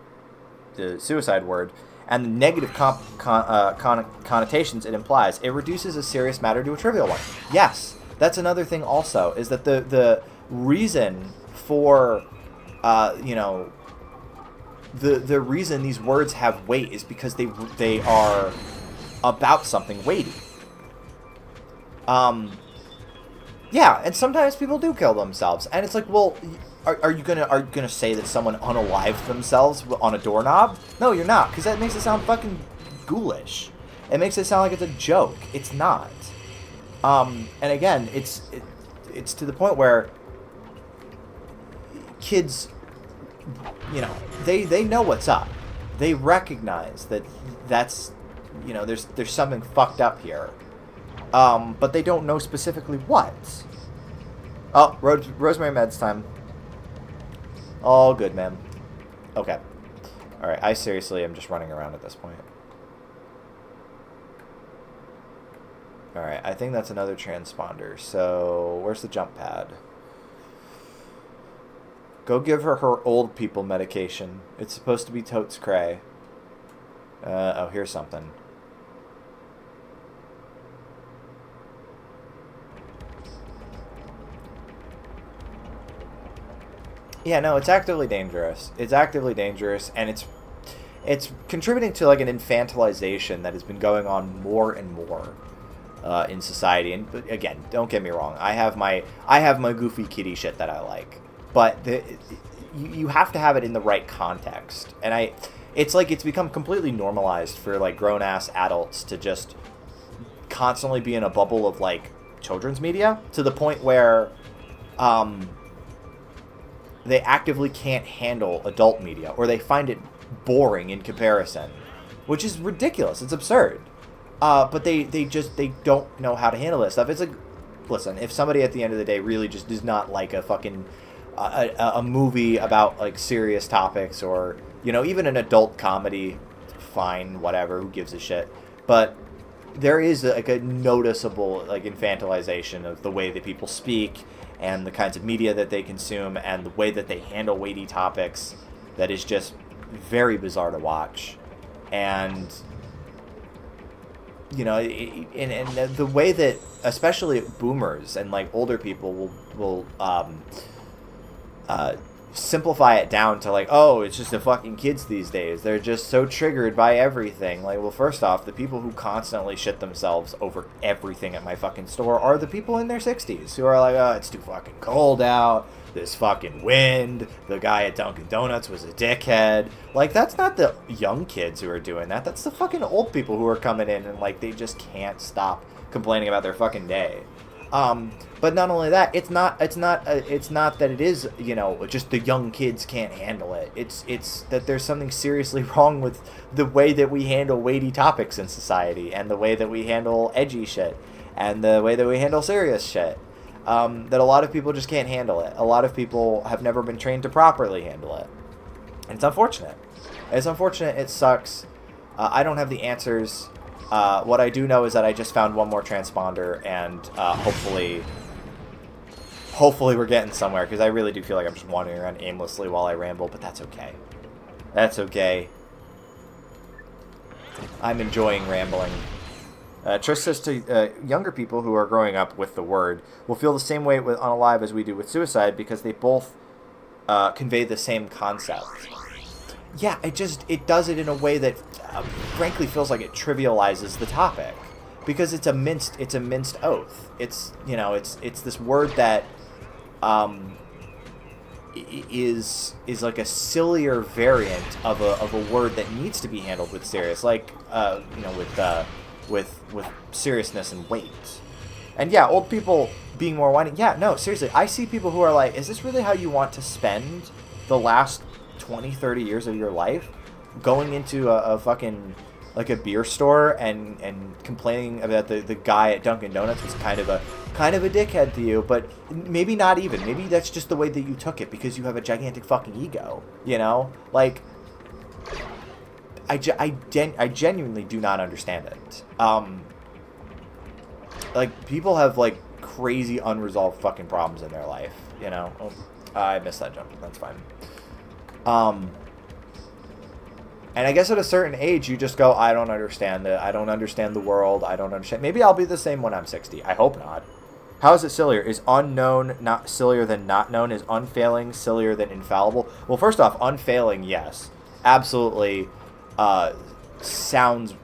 suicide word and the negative connotations it implies. It reduces a serious matter to a trivial one. Yes, that's another thing also, is that the reason for, you know, the reason these words have weight is because they are about something weighty. Yeah, and sometimes people do kill themselves, and it's like, well, are you gonna say that someone unalived themselves on a doorknob? No, you're not, because that makes it sound fucking ghoulish. It makes it sound like it's a joke. It's not. And again, it's to the point where kids, you know, they know what's up. They recognize that's, you know, there's something fucked up here. But they don't know specifically what. Oh, Rosemary Med's time. All good, ma'am. Okay. Alright, I seriously am just running around at this point. Alright, I think that's another transponder. So, where's the jump pad? Go give her old people medication. It's supposed to be totes cray. Oh, here's something. Yeah, no, it's actively dangerous. It's actively dangerous, and it's contributing to like an infantilization that has been going on more and more in society. And but again, don't get me wrong. I have my goofy kitty shit that I like, but you have to have it in the right context. And it's like it's become completely normalized for like grown ass adults to just constantly be in a bubble of like children's media to the point where they actively can't handle adult media, or they find it boring in comparison, which is ridiculous. It's absurd. But they don't know how to handle this stuff. It's like, listen, if somebody at the end of the day really just does not like a fucking a movie about like serious topics, or, you know, even an adult comedy, fine, whatever, who gives a shit. But there is like a noticeable like infantilization of the way that people speak and the kinds of media that they consume and the way that they handle weighty topics that is just very bizarre to watch. And, you know, and the way that especially boomers and like older people will simplify it down to like, oh, it's just the fucking kids these days. They're just so triggered by everything. Like, well, first off, the people who constantly shit themselves over everything at my fucking store are the people in their 60s who are like, oh, it's too fucking cold out. This fucking wind. The guy at Dunkin' Donuts was a dickhead. Like, that's not the young kids who are doing that. That's the fucking old people who are coming in and like they just can't stop complaining about their fucking day. But not only that, it's not that it is, you know, just the young kids can't handle it. It's that there's something seriously wrong with the way that we handle weighty topics in society, and the way that we handle edgy shit, and the way that we handle serious shit. That a lot of people just can't handle it. A lot of people have never been trained to properly handle it. And it's unfortunate. It's unfortunate. It sucks. I don't have the answers. What I do know is that I just found one more transponder, and hopefully we're getting somewhere, because I really do feel like I'm just wandering around aimlessly while I ramble, but that's okay. That's okay. I'm enjoying rambling. Trish says to younger people who are growing up with the word will feel the same way with Unalive as we do with suicide, because they both convey the same concept. Yeah, it does it in a way that frankly feels like it trivializes the topic, because it's a minced oath. It's, you know, it's this word that is like a sillier variant of a word that needs to be handled with serious, like you know, with seriousness and weight. And yeah, old people being more whiny. Yeah, no, seriously, I see people who are like, is this really how you want to spend the last 20, 30 years of your life? Going into a fucking, like, a beer store and complaining about the guy at Dunkin' Donuts was kind of a dickhead to you, but maybe not even. Maybe that's just the way that you took it because you have a gigantic fucking ego, you know? Like, I genuinely do not understand it. Like, people have, like, crazy unresolved fucking problems in their life, you know? Oh, I missed that jump. That's fine. And I guess at a certain age, you just go, I don't understand it. I don't understand the world. I don't understand. Maybe I'll be the same when I'm 60. I hope not. How is it sillier? Is unknown not sillier than not known? Is unfailing sillier than infallible? Well, first off, unfailing, yes. Absolutely sounds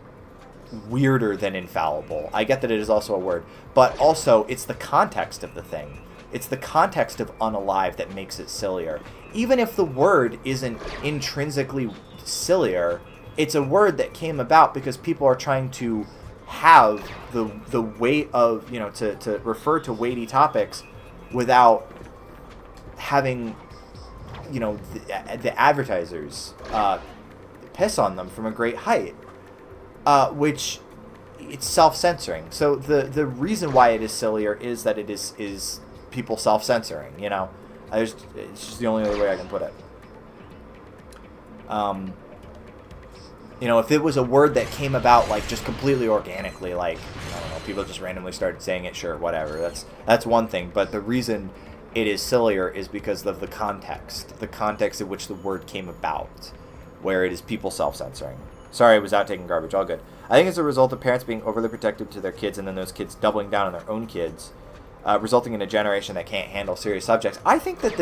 weirder than infallible. I get that it is also a word. But also, it's the context of the thing. It's the context of unalive that makes it sillier. Even if the word isn't intrinsically sillier, it's a word that came about because people are trying to have the weight of, you know, to refer to weighty topics without having, you know, the advertisers piss on them from a great height, which it's self-censoring. So the reason why it is sillier is that it is people self-censoring, you know. It's just the only other way I can put it. You know, if it was a word that came about, like, just completely organically, like, I don't know, people just randomly started saying it, sure, whatever, that's one thing. But the reason it is sillier is because of the context in which the word came about, where it is people self-censoring. Sorry, I was out taking garbage, all good. I think it's a result of parents being overly protective to their kids and then those kids doubling down on their own kids, resulting in a generation that can't handle serious subjects. I think that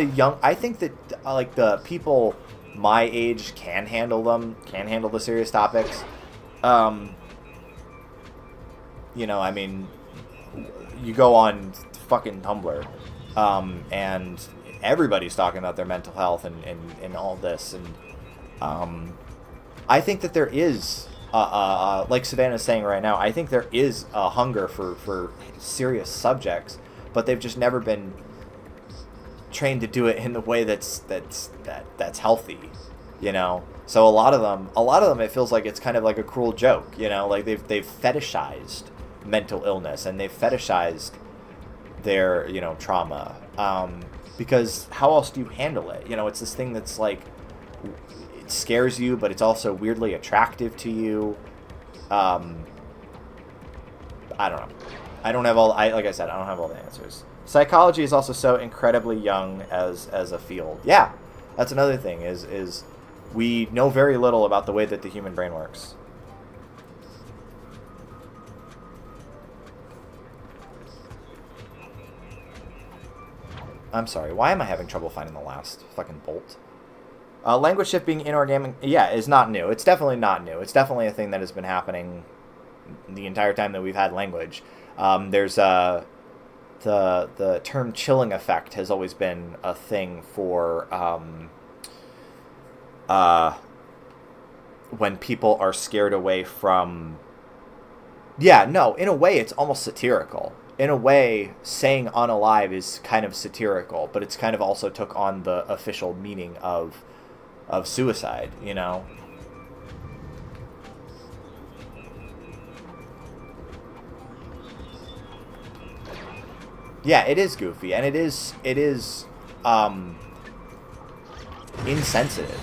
like, the people my age can handle the serious topics. You know, I mean, you go on fucking Tumblr, and everybody's talking about their mental health and all this, and I think that there is, like Savannah's saying right now, I think there is a hunger for serious subjects, but they've just never been trained to do it in the way that's healthy, you know. So a lot of them it feels like it's kind of like a cruel joke, you know, like they've fetishized mental illness and they've fetishized their, you know, trauma, because how else do you handle it? You know, it's this thing that's like, it scares you, but it's also weirdly attractive to you. I don't know. Like I said, I don't have all the answers. Psychology is also so incredibly young as a field. Yeah, that's another thing, is we know very little about the way that the human brain works. I'm sorry, why am I having trouble finding the last fucking bolt? Language shift being inorganic, yeah, is not new. It's definitely not new. It's definitely a thing that has been happening the entire time that we've had language. There's the term chilling effect has always been a thing for when people are scared away from... Yeah, no, in a way it's almost satirical. In a way, saying unalive is kind of satirical, but it's kind of also took on the official meaning of suicide, you know? Yeah, it is goofy, and it is insensitive,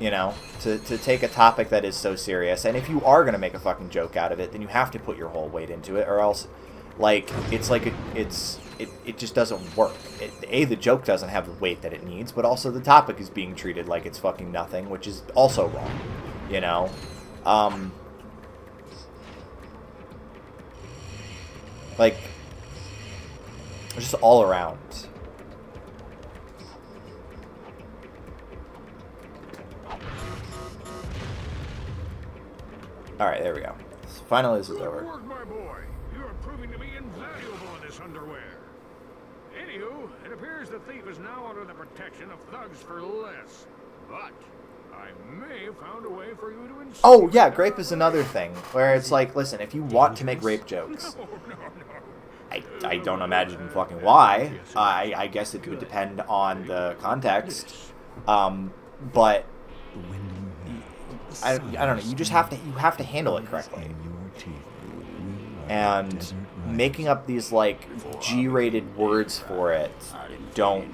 you know, to take a topic that is so serious. And if you are going to make a fucking joke out of it, then you have to put your whole weight into it, or else, like, it just doesn't work. The joke doesn't have the weight that it needs, but also the topic is being treated like it's fucking nothing, which is also wrong, you know? Like, just all around. Alright, there we go. Finally, this is over. Good work, my boy. You are proving to be invaluable in this underwear. Anywho, it appears the thief is now under the protection of thugs for less. But I may have found a way for you to insist. Oh, yeah, grape is another thing, where it's like, listen, if you want to make rape jokes, I don't imagine fucking why. I guess it would depend on the context. But I don't know. You just have to handle it correctly. And making up these like G-rated words for it don't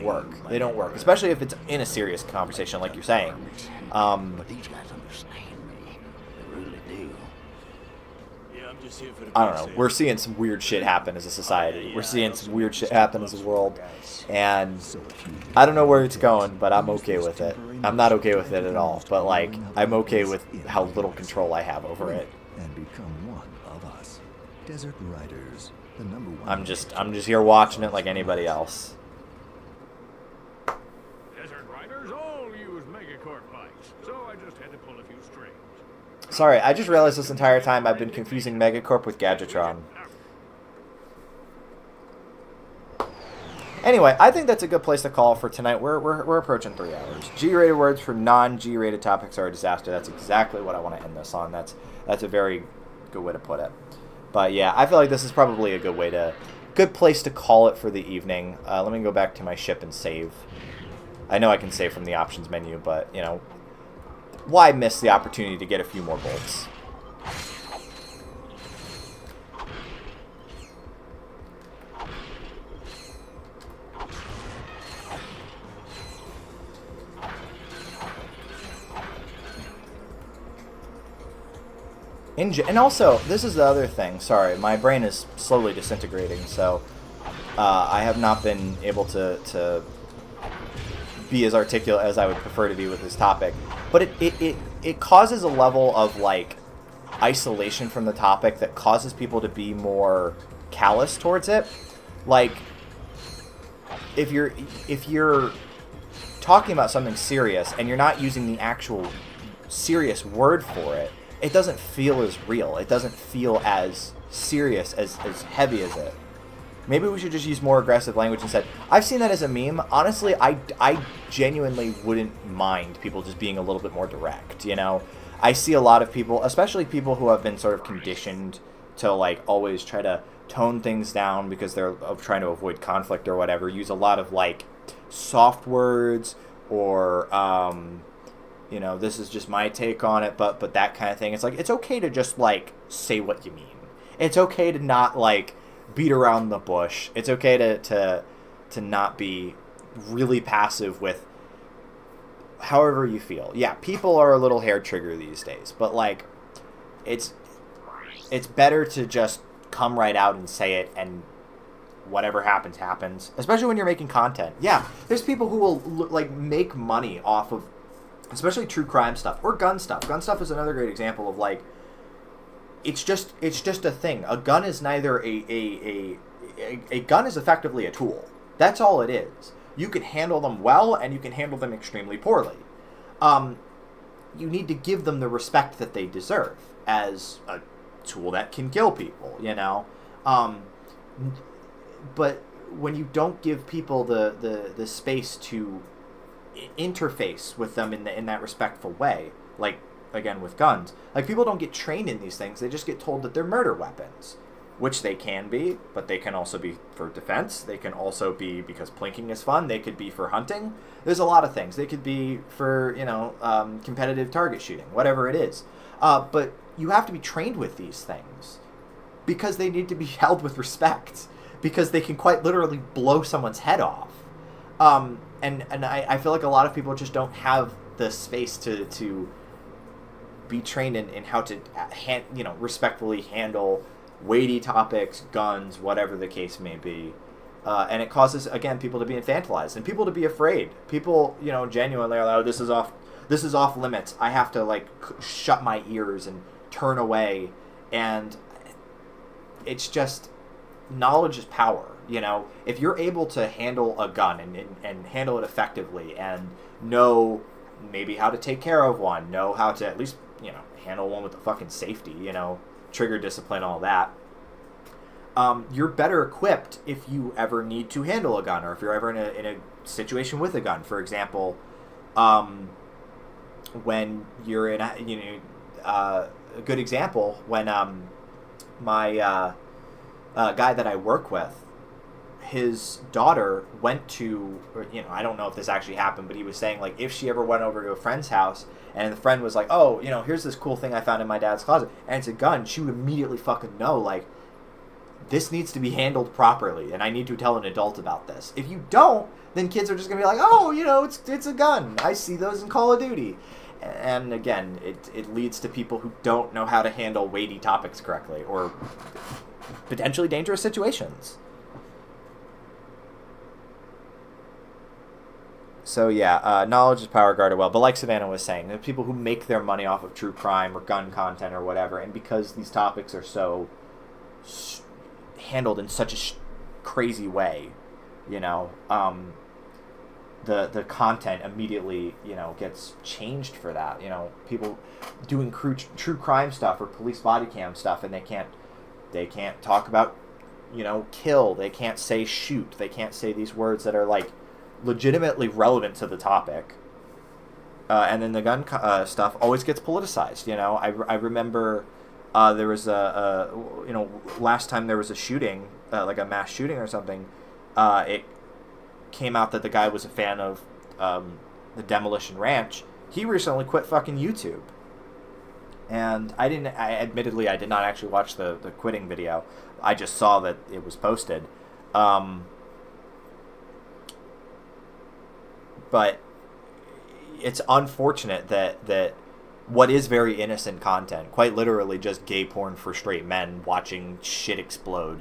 work. They don't work, especially if it's in a serious conversation, like you're saying. But these guys understand me. They really do. Yeah, I'm just here for the I don't know. We're seeing some weird shit happen as a society. We're seeing some weird shit happen as a world. And I don't know where it's going, but I'm okay with it. I'm not okay with it at all. But, like, I'm okay with how little control I have over it. And become one of us. Desert Riders, the number one. I'm just here watching it like anybody else. Desert Riders all use Megacorp bikes, so I just had to pull a few strings. Sorry, I just realized this entire time I've been confusing Megacorp with Gadgetron. Anyway, I think that's a good place to call for tonight. We're approaching 3 hours. G-rated words for non-G-rated topics are a disaster. That's exactly what I want to end this on. That's a very good way to put it. But yeah, I feel like this is probably a good place to call it for the evening. Let me go back to my ship and save. I know I can save from the options menu, but you know, why miss the opportunity to get a few more bolts? And also, this is the other thing. Sorry, my brain is slowly disintegrating, so I have not been able to be as articulate as I would prefer to be with this topic. But it causes a level of like isolation from the topic that causes people to be more callous towards it. Like if you're talking about something serious and you're not using the actual serious word for it, it doesn't feel as real. It doesn't feel as serious, as heavy as it. Maybe we should just use more aggressive language instead. I've seen that as a meme. Honestly, I genuinely wouldn't mind people just being a little bit more direct, you know? I see a lot of people, especially people who have been sort of conditioned to, like, always try to tone things down because they're trying to avoid conflict or whatever, use a lot of, like, soft words or, you know, this is just my take on it, but that kind of thing. It's like, it's okay to just, like, say what you mean. It's okay to not, like, beat around the bush. It's okay to not be really passive with however you feel. Yeah, people are a little hair trigger these days, but, like, it's better to just come right out and say it, and whatever happens, happens. Especially when you're making content. Yeah, there's people who will, like, make money off of especially true crime stuff or gun stuff. Gun stuff is another great example of, like, it's just a thing. A gun is neither a gun is effectively a tool. That's all it is. You can handle them well and you can handle them extremely poorly. You need to give them the respect that they deserve as a tool that can kill people, you know? But when you don't give people the space to interface with them in that respectful way, like, again, with guns, like, people don't get trained in these things. They just get told that they're murder weapons, which they can be, but they can also be for defense. They can also be because plinking is fun. They could be for hunting. There's a lot of things. They could be for, you know, competitive target shooting, whatever it is. But you have to be trained with these things because they need to be held with respect, because they can quite literally blow someone's head off. And I feel like a lot of people just don't have the space to be trained in how to, respectfully handle weighty topics, guns, whatever the case may be. And it causes, again, people to be infantilized and people to be afraid. People, you know, genuinely are like, oh, this is off limits. I have to, like, shut my ears and turn away. And it's just, knowledge is power. You know, if you're able to handle a gun and handle it effectively and know maybe how to take care of one, know how to at least, you know, handle one with the fucking safety, you know, trigger discipline, all that, you're better equipped if you ever need to handle a gun, or if you're ever in a situation with a gun. For example, when you're in a good example, when my guy that I work with, his daughter went to, or, I don't know if this actually happened, but he was saying, like, if she ever went over to a friend's house and the friend was like, oh, here's this cool thing I found in my dad's closet, and it's a gun, she would immediately fucking know, like, this needs to be handled properly, and I need to tell an adult about this. If you don't, then kids are just going to be like, oh, it's a gun. I see those in Call of Duty. And again, it leads to people who don't know how to handle weighty topics correctly, or potentially dangerous situations. So yeah, knowledge is power, guarded well. But like Savannah was saying, there are people who make their money off of true crime or gun content or whatever, and because these topics are so handled in such a crazy way, the content immediately, gets changed for that. People doing true crime stuff or police body cam stuff, and they can't talk about, kill. They can't say shoot. They can't say these words that are like legitimately relevant to the topic. And then the gun stuff always gets politicized. I remember there was last time there was a shooting, like a mass shooting or something. It came out that the guy was a fan of the Demolition Ranch. He recently quit fucking YouTube. And I admittedly did not actually watch the quitting video. I just saw that it was posted. But it's unfortunate that what is very innocent content, quite literally just gay porn for straight men watching shit explode,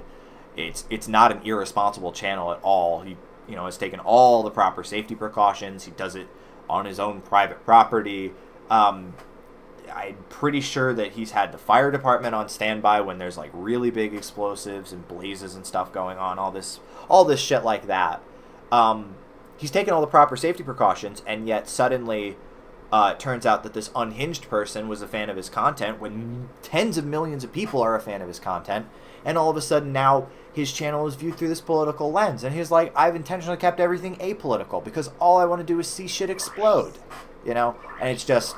it's not an irresponsible channel at all. He has taken all the proper safety precautions. He does it on his own private property. I'm pretty sure that he's had the fire department on standby when there's like really big explosives and blazes and stuff going on, all this shit like that. He's taken all the proper safety precautions, and yet suddenly it turns out that this unhinged person was a fan of his content when tens of millions of people are a fan of his content, and all of a sudden now his channel is viewed through this political lens, and he's like, I've intentionally kept everything apolitical because all I want to do is see shit explode, and it's just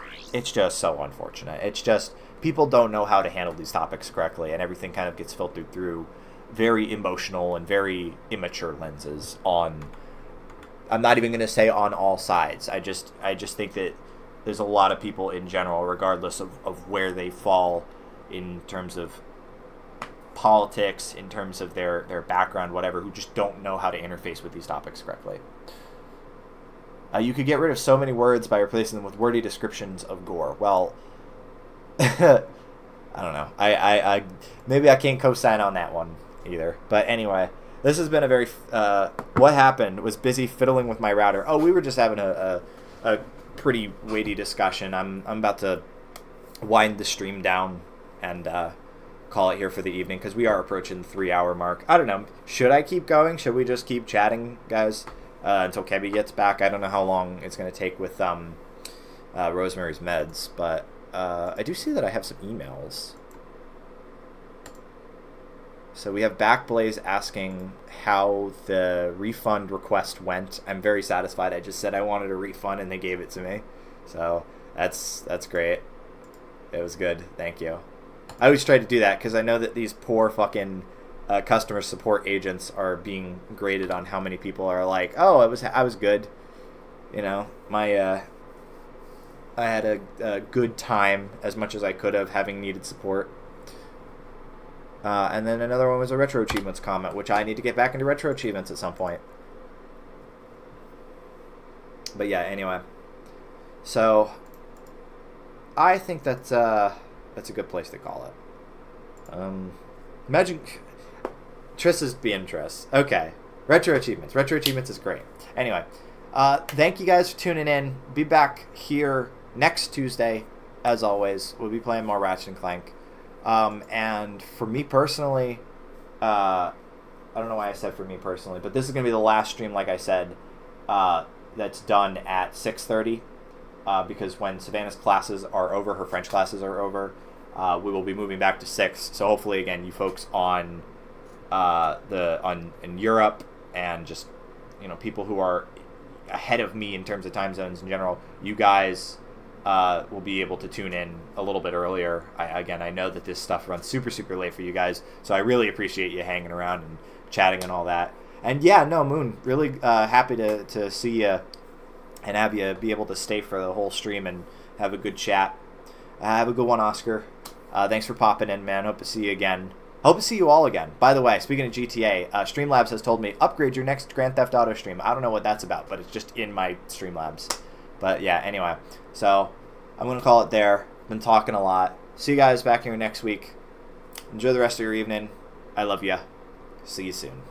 so unfortunate. It's just people don't know how to handle these topics correctly, and everything kind of gets filtered through very emotional and very immature lenses on, I'm not even going to say on all sides. I just think that there's a lot of people in general, regardless of where they fall in terms of politics, in terms of their background, whatever, who just don't know how to interface with these topics correctly. You could get rid of so many words by replacing them with wordy descriptions of gore. Well, I don't know. I maybe I can't co-sign on that one either. But anyway, this has been a very... what happened was busy fiddling with my router. Oh, we were just having a pretty weighty discussion. I'm about to wind the stream down and call it here for the evening, because we are approaching the 3-hour mark. I don't know. Should I keep going? Should we just keep chatting, guys, until Kebby gets back? I don't know how long it's going to take with Rosemary's Meds, but I do see that I have some emails. So we have Backblaze asking how the refund request went. I'm very satisfied. I just said I wanted a refund and they gave it to me. So that's great. It was good. Thank you. I always try to do that because I know that these poor fucking customer support agents are being graded on how many people are like, oh, I was good. I had a good time as much as I could have, having needed support. And then another one was a Retro Achievements comment, which I need to get back into Retro Achievements at some point. But yeah, anyway. So, I think that's a good place to call it. Imagine... Triss is being Triss. Okay. Retro Achievements. Retro Achievements is great. Anyway, thank you guys for tuning in. Be back here next Tuesday, as always. We'll be playing more Ratchet and Clank. And for me personally, I don't know why I said for me personally, but this is going to be the last stream, like I said, that's done at 6:30, because when Savannah's classes are over, her French classes are over, we will be moving back to 6. So hopefully, again, you folks on in Europe, and just, you know, people who are ahead of me in terms of time zones in general, you guys will be able to tune in a little bit earlier. I know that this stuff runs super late for you guys, so I really appreciate you hanging around and chatting and all that. And yeah, no, Moon, really happy to see you and have you be able to stay for the whole stream and have a good chat. Have a good one, Oscar. Thanks for popping in, man. Hope to see you again. Hope to see you all again. By the way, speaking of GTA, Streamlabs has told me, upgrade your next Grand Theft Auto stream. I don't know what that's about, but it's just in my Streamlabs. But yeah, anyway. So, I'm going to call it there. Been talking a lot. See you guys back here next week. Enjoy the rest of your evening. I love ya. See you soon.